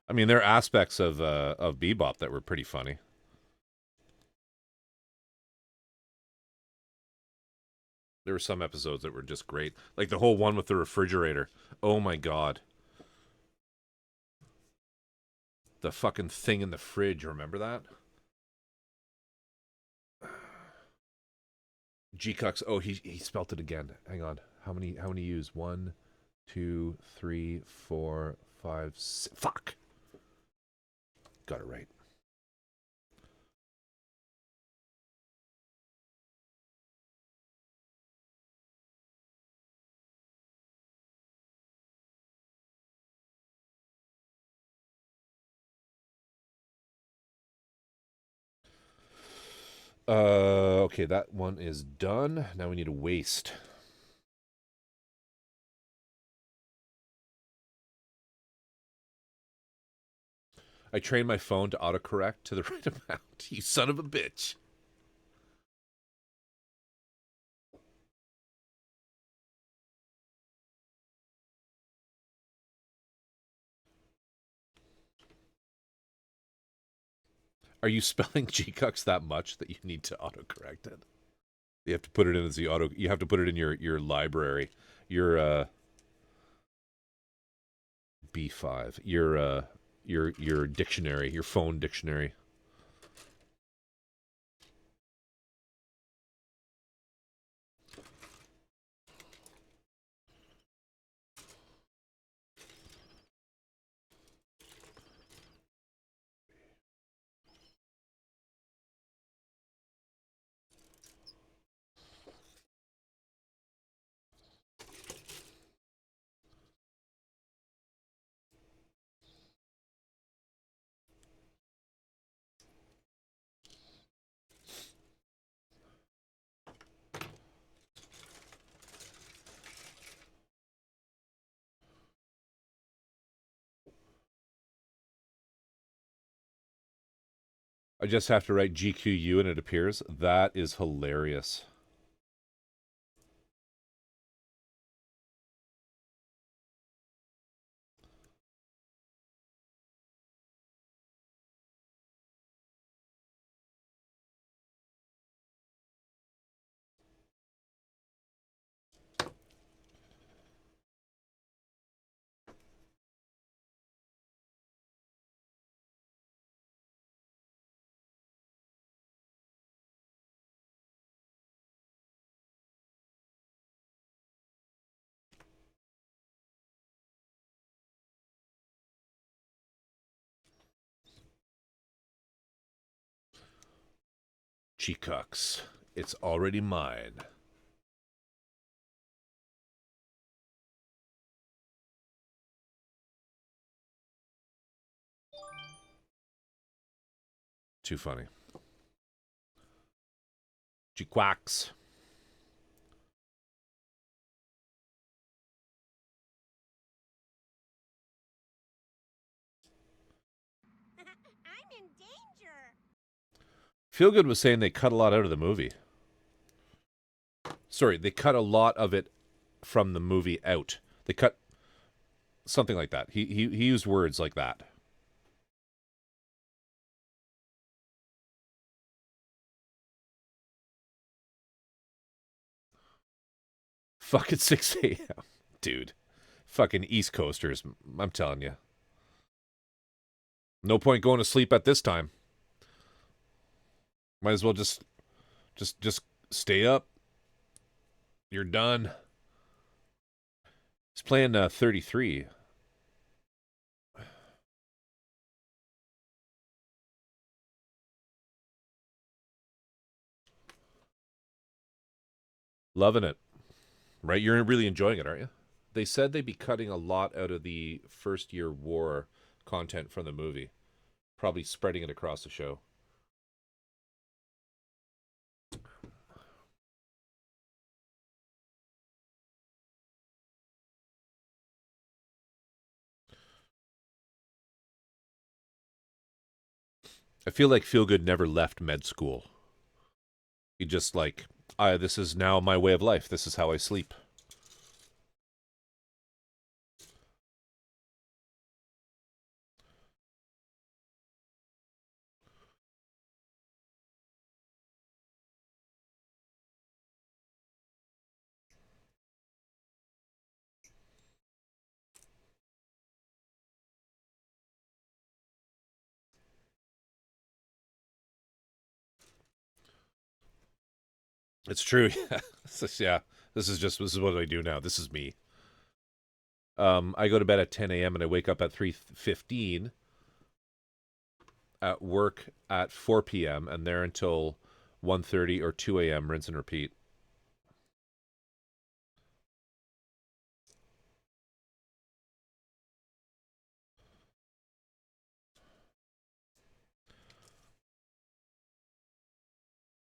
I mean, there are aspects of Bebop that were pretty funny. There were some episodes that were just great. Like the whole one with the refrigerator. Oh my god. The fucking thing in the fridge, remember that? G-Cucks. Oh, he spelt it again. Hang on. How many use? 1, 2, 3, 4, 5, 6. Fuck. Got it right. Okay, that one is done. Now we need a waste. I trained my phone to autocorrect to the right amount. You son of a bitch. Are you spelling G-Cucks that much that you need to autocorrect it? You have to put it in as the auto. You have to put it in your library, your B5, your dictionary, your phone dictionary. I just have to write GQU and it appears. That is hilarious. G-Cucks. It's already mine. Too funny. G-Quacks. I'm in danger. Feelgood was saying they cut a lot out of the movie. Sorry, they cut a lot of it from the movie out. They cut something like that. He used words like that. Fucking 6 a.m. Dude. Fucking East Coasters. I'm telling you. No point going to sleep at this time. Might as well just stay up. You're done. He's playing 33. Loving it. Right? You're really enjoying it, aren't you? They said they'd be cutting a lot out of the first year war content from the movie. Probably spreading it across the show. I feel like Feelgood never left med school. He just like, this is now my way of life. This is how I sleep. It's true. Yeah. This is what I do now. This is me. I go to bed at 10 a.m. and I wake up at 3:15. At work at 4 p.m. and there until 1:30 or 2 a.m. Rinse and repeat.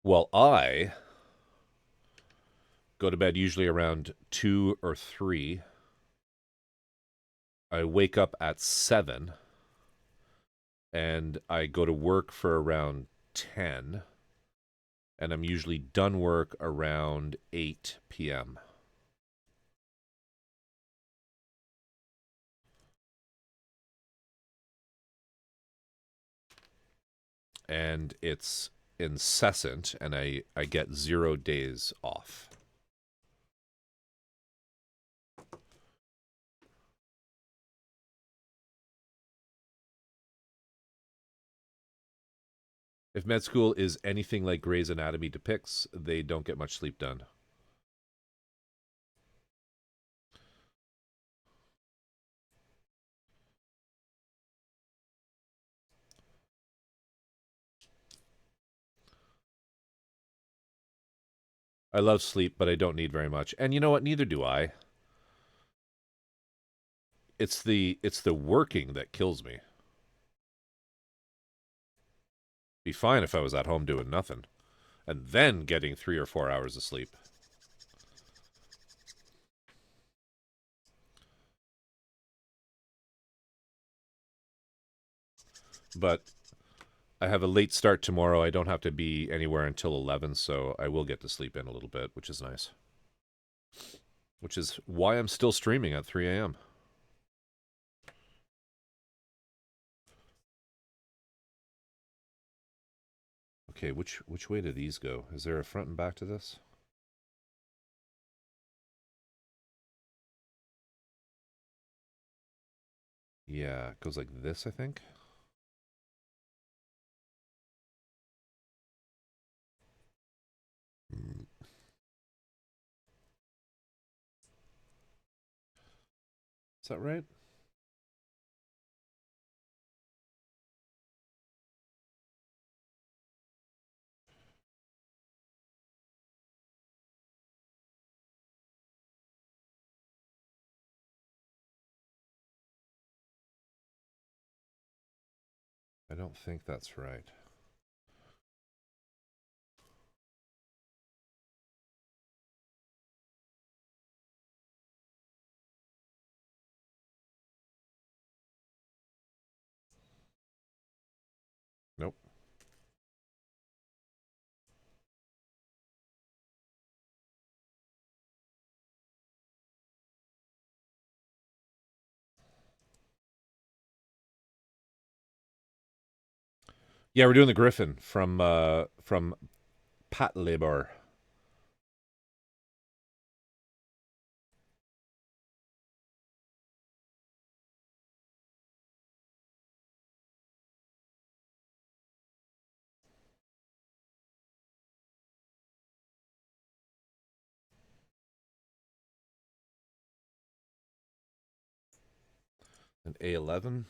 Well, I go to bed usually around 2 or 3. I wake up at 7 and I go to work for around 10 and I'm usually done work around 8 p.m. And it's incessant and I get 0 days off. If med school is anything like Grey's Anatomy depicts, they don't get much sleep done. I love sleep, but I don't need very much. And you know what? Neither do I. It's the working that kills me. Be fine if I was at home doing nothing, and then getting 3 or 4 hours of sleep. But I have a late start tomorrow. I don't have to be anywhere until 11, so I will get to sleep in a little bit, which is nice. Which is why I'm still streaming at 3 a.m. Okay, which way do these go? Is there a front and back to this? Yeah, it goes like this, I think. Is that right? I don't think that's right. Nope. Yeah, we're doing the Griffin from Pat Labor. An A11.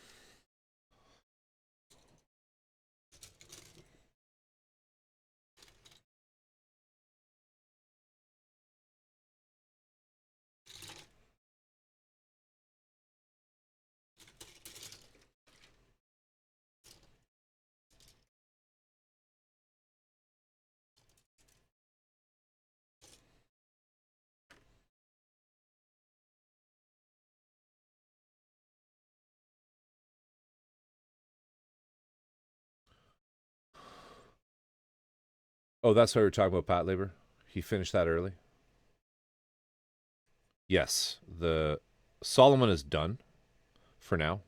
Oh, that's why we were talking about Pat Labor. He finished that early. Yes, the Solomon is done for now.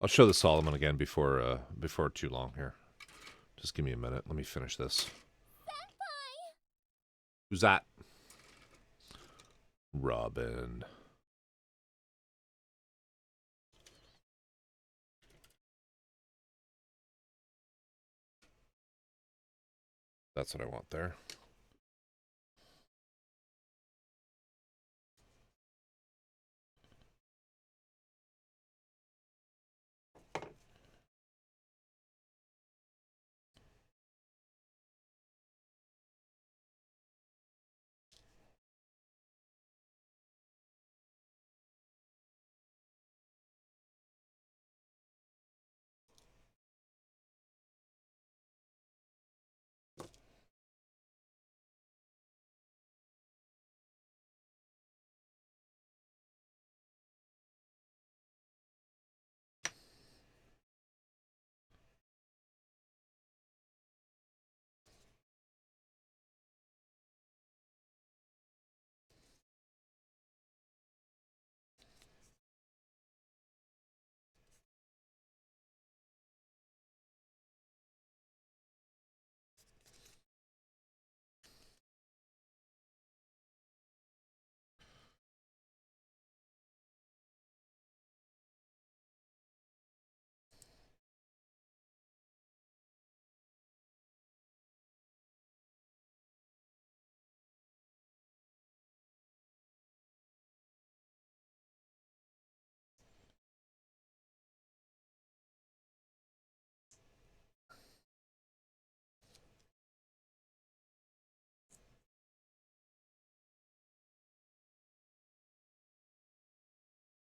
I'll show the Solomon again before too long here. Just give me a minute. Let me finish this. Who's that? Robin. That's what I want there.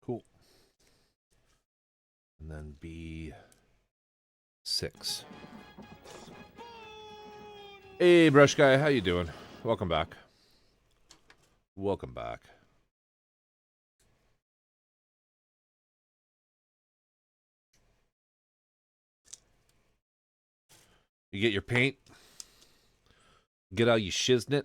Cool. And then B6. Hey, Brush Guy, how you doing? Welcome back. Welcome back. You get your paint? Get all you shiznit?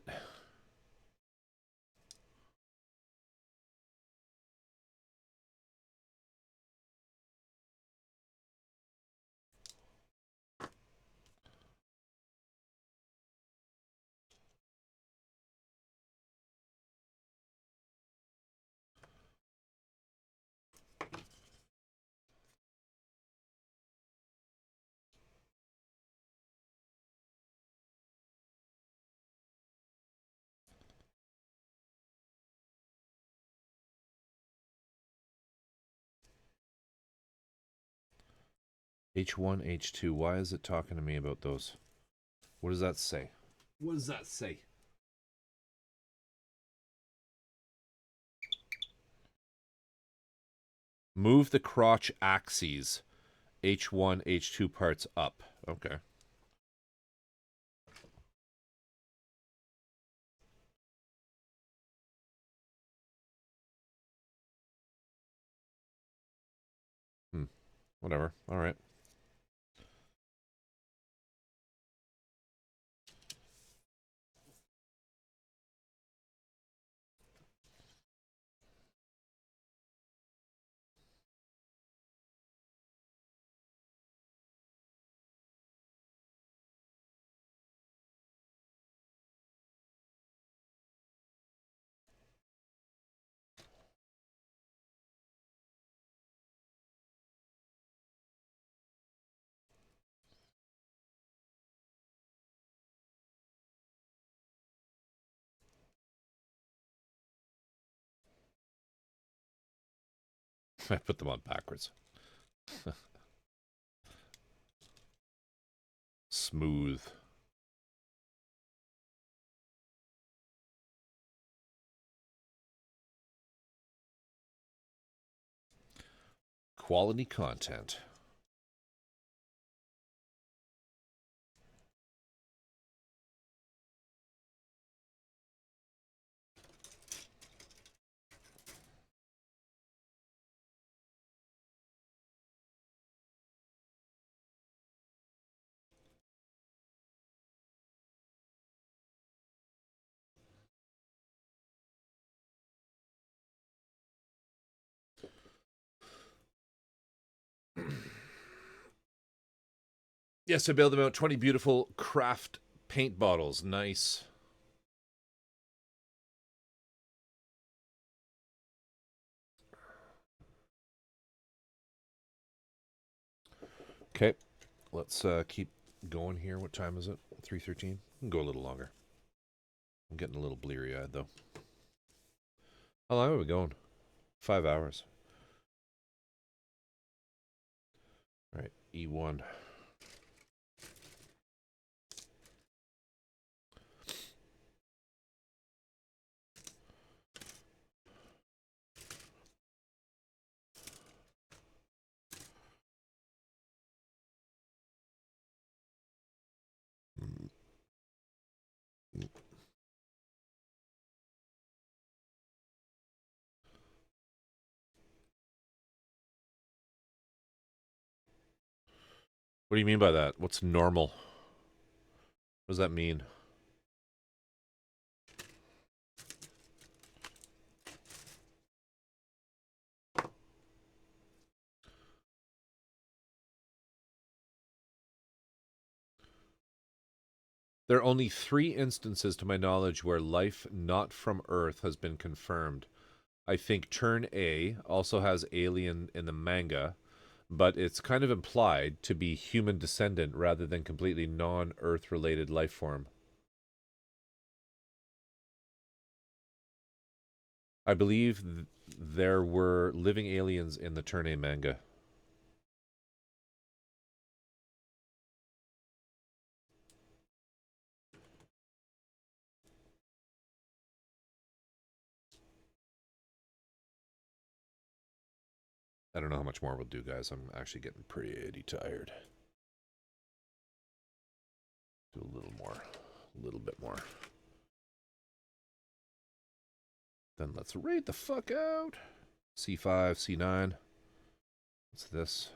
H1, H2. Why is it talking to me about those? What does that say? What does that say? Move the crotch axes. H1, H2 parts up. Okay. Whatever. All right. I put them on backwards. Smooth. Quality content. Yes, I bailed them out. 20 beautiful craft paint bottles. Nice. Okay, let's keep going here. What time is it? 3:13. Go a little longer. I'm getting a little bleary-eyed, though. How long are we going? 5 hours. All right, E1. What do you mean by that? What's normal? What does that mean? There are only 3 instances to my knowledge where life not from Earth has been confirmed. I think Turn A also has alien in the manga, but it's kind of implied to be human descendant rather than completely non-Earth related life form. I believe there were living aliens in the Turn A manga. I don't know how much more we'll do, guys. I'm actually getting pretty tired. Do a little more. A little bit more. Then let's raid the fuck out. C5, C9. What's this?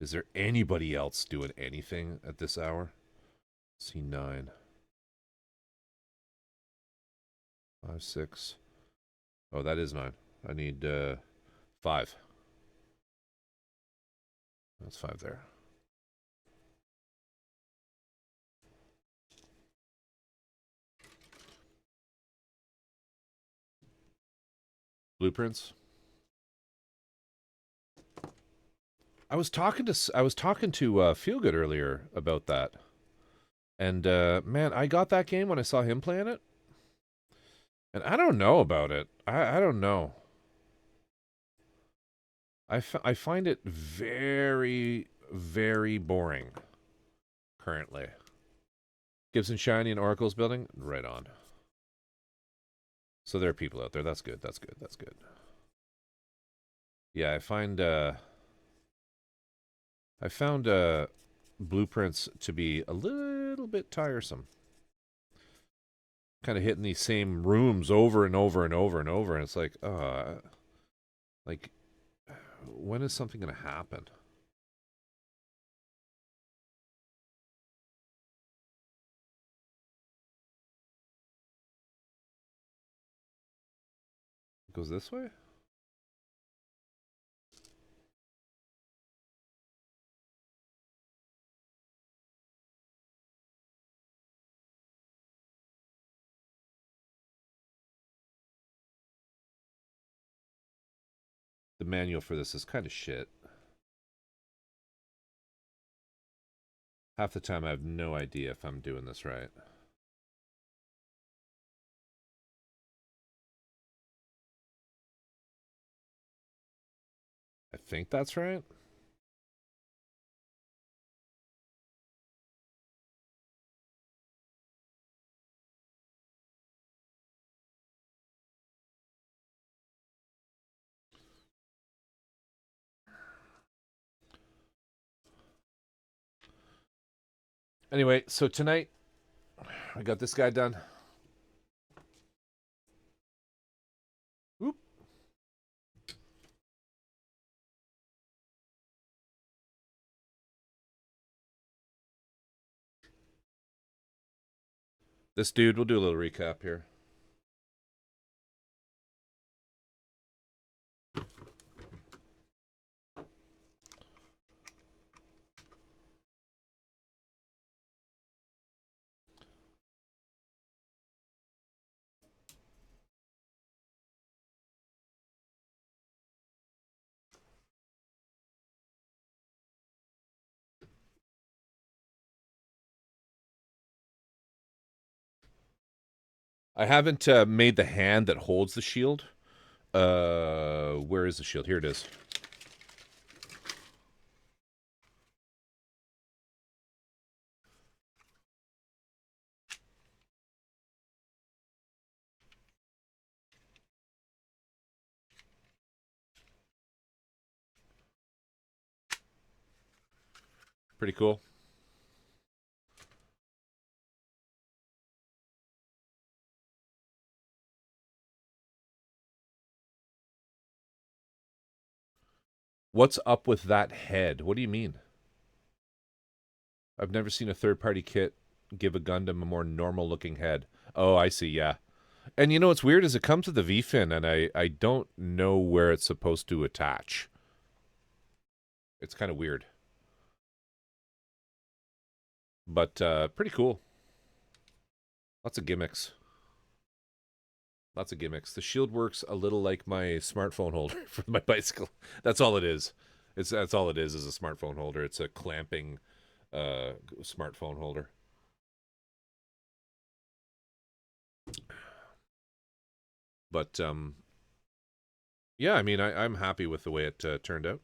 Is there anybody else doing anything at this hour? C9. 5, 6. Oh, that is 9. I need 5. That's 5 there. Blueprints. I was talking to Feelgood earlier about that, and man, I got that game when I saw him playing it, and I don't know about it. I don't know. I find it very, very boring currently. Gibson Shiny and Oracle's building? Right on. So there are people out there. That's good. That's good. That's good. Yeah, I found blueprints to be a little bit tiresome. Kind of hitting these same rooms over and over and over and over, and it's like, when is something going to happen? It goes this way? The manual for this is kind of shit. Half the time I have no idea if I'm doing this right. I think that's right. Anyway, so tonight I got this guy done. Oop. This dude, we'll do a little recap here. I haven't made the hand that holds the shield. Where is the shield? Here it is. Pretty cool. What's up with that head? What do you mean? I've never seen a third-party kit give a Gundam a more normal-looking head. Oh, I see, yeah. And you know what's weird is it comes with the V-fin, and I don't know where it's supposed to attach. It's kind of weird. But pretty cool. Lots of gimmicks. Lots of gimmicks. The shield works a little like my smartphone holder for my bicycle. That's all it is. That's all it is a smartphone holder. It's a clamping smartphone holder. But yeah, I mean, I'm happy with the way it turned out.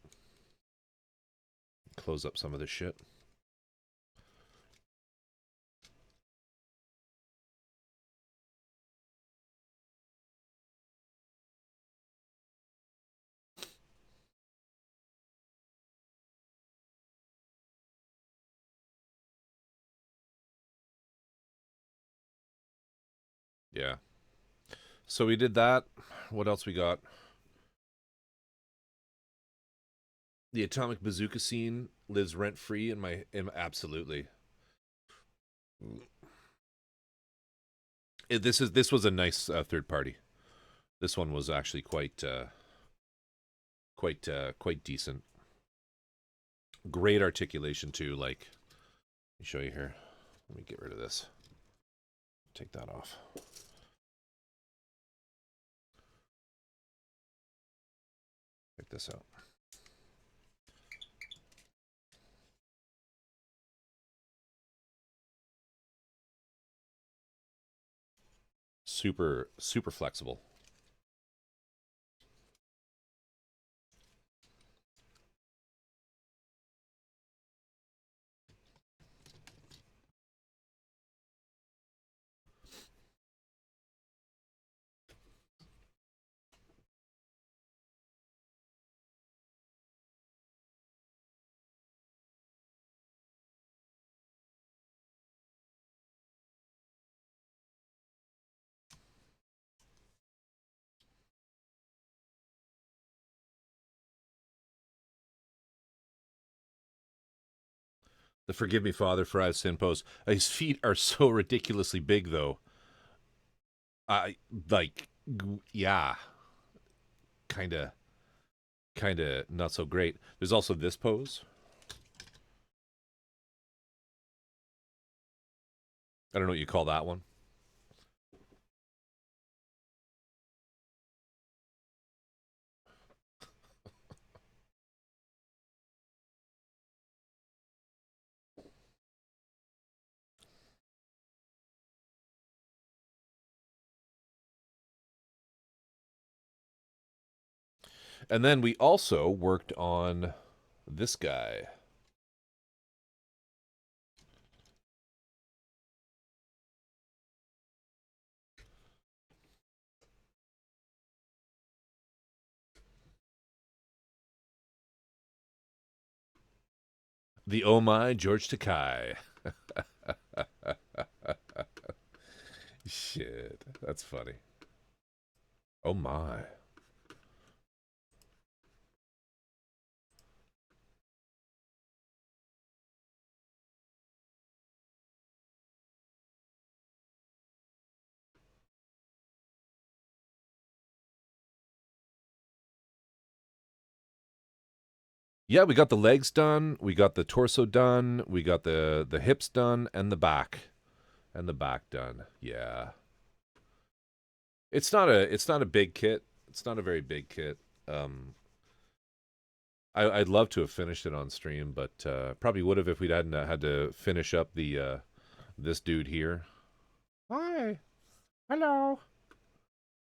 Close up some of this shit. Yeah. So we did that. What else we got? The atomic bazooka scene lives rent free in my absolutely. This was a nice third party. This one was actually quite decent. Great articulation too. Like, let me show you here. Let me get rid of this. Take that off. Check this out. Super flexible. The Forgive Me Father for I've Sinned pose. His feet are so ridiculously big, though. Yeah, kind of not so great. There's also this pose. I don't know what you call that one. And then we also worked on this guy. The Oh My George Takai. Shit, that's funny. Oh my. Yeah, we got the legs done, we got the torso done, we got the hips done, and the back. And the back done. Yeah. It's not a big kit. It's not a very big kit. I'd love to have finished it on stream, but probably would have if we hadn't had to finish up the this dude here. Hi. Hello.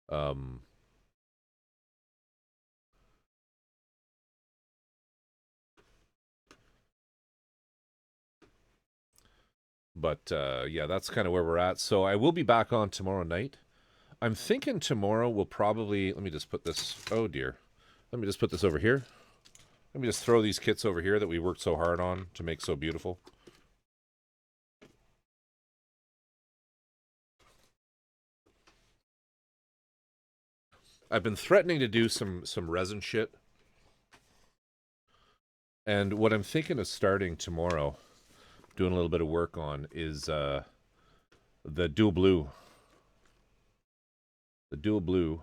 Um, but yeah, that's kind of where we're at. So I will be back on tomorrow night. I'm thinking tomorrow we'll probably, let me just put this, oh dear. Let me just put this over here. Let me just throw these kits over here that we worked so hard on to make so beautiful. I've been threatening to do some resin shit. And what I'm thinking of starting tomorrow, doing a little bit of work on, is the dual blue. The dual blue.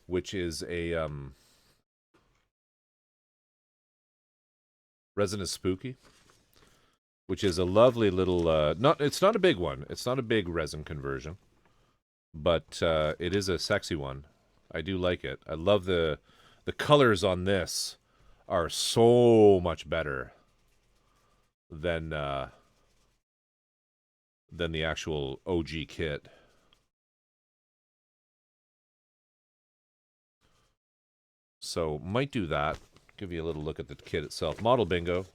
Which is a resinous spooky, which is a lovely little it's not a big one. It's not a big resin conversion, but it is a sexy one. I do like it. I love the colors on this are so much better than the actual OG kit. So might do that. Give you a little look at the kit itself. Model bingo,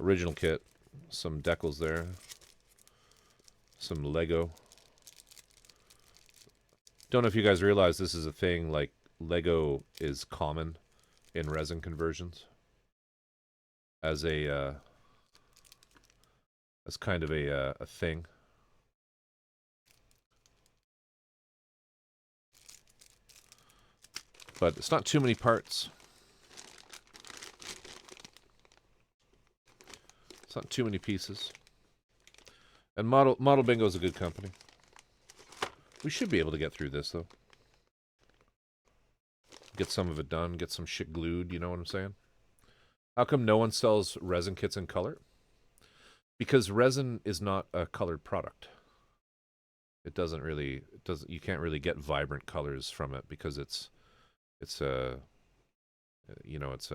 original kit, some decals there, some Lego. Don't know if you guys realize this is a thing. Like Lego is common in resin conversions as a as kind of a thing. But it's not too many parts. It's not too many pieces. And Model Bingo is a good company. We should be able to get through this, though. Get some of it done. Get some shit glued, you know what I'm saying? How come no one sells resin kits in color? Because resin is not a colored product. It doesn't really... you can't really get vibrant colors from it because it's a... you know, it's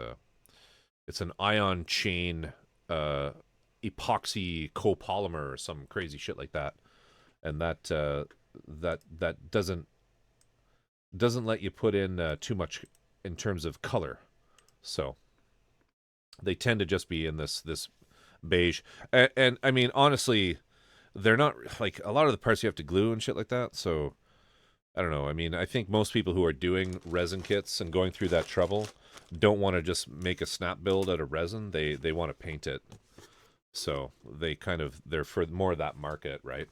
an ion chain epoxy copolymer or some crazy shit like that, and that doesn't let you put in too much in terms of color, so they tend to just be in this beige. And I mean, honestly, they're not like a lot of the parts you have to glue and shit like that. So I don't know. I mean, I think most people who are doing resin kits and going through that trouble don't want to just make a snap build out of resin. They want to paint it. So they're for more of that market, right?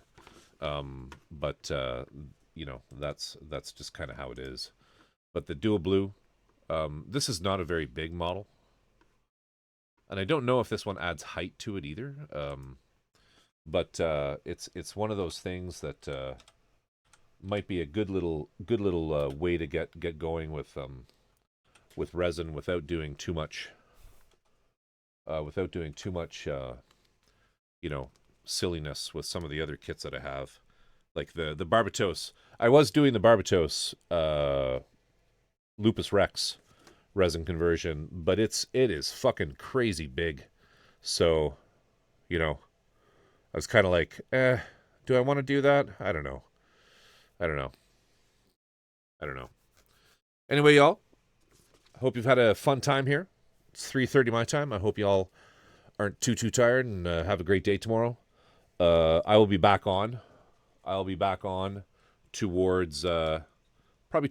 But you know, that's just kind of how it is. But the dual blue, this is not a very big model, and I don't know if this one adds height to it either. But it's one of those things that might be a good little way to get going with resin without doing too much. You know, silliness with some of the other kits that I have, like the Barbatos. I was doing the Barbatos Lupus Rex resin conversion, but it is fucking crazy big. So, you know, I was kind of like, do I want to do that? I don't know. Anyway, y'all, I hope you've had a fun time here. It's 3:30 my time. I hope y'all aren't too tired and have a great day tomorrow. I will be back on. I'll probably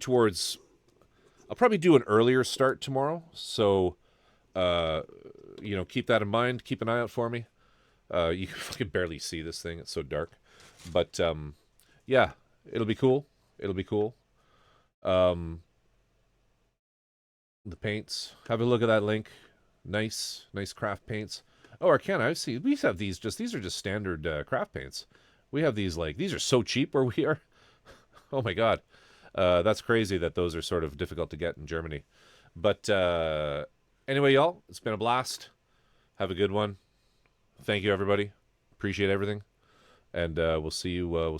do an earlier start tomorrow. So, you know, keep that in mind. Keep an eye out for me. You can barely see this thing. It's so dark. But, yeah, it'll be cool. The paints. Have a look at that link. Nice craft paints. Oh, Arcana, I see. We have these are just standard craft paints. We have these, like, these are so cheap where we are. Oh my God. That's crazy that those are sort of difficult to get in Germany. But anyway, y'all, it's been a blast. Have a good one. Thank you, everybody. Appreciate everything, and we'll see you. We'll see you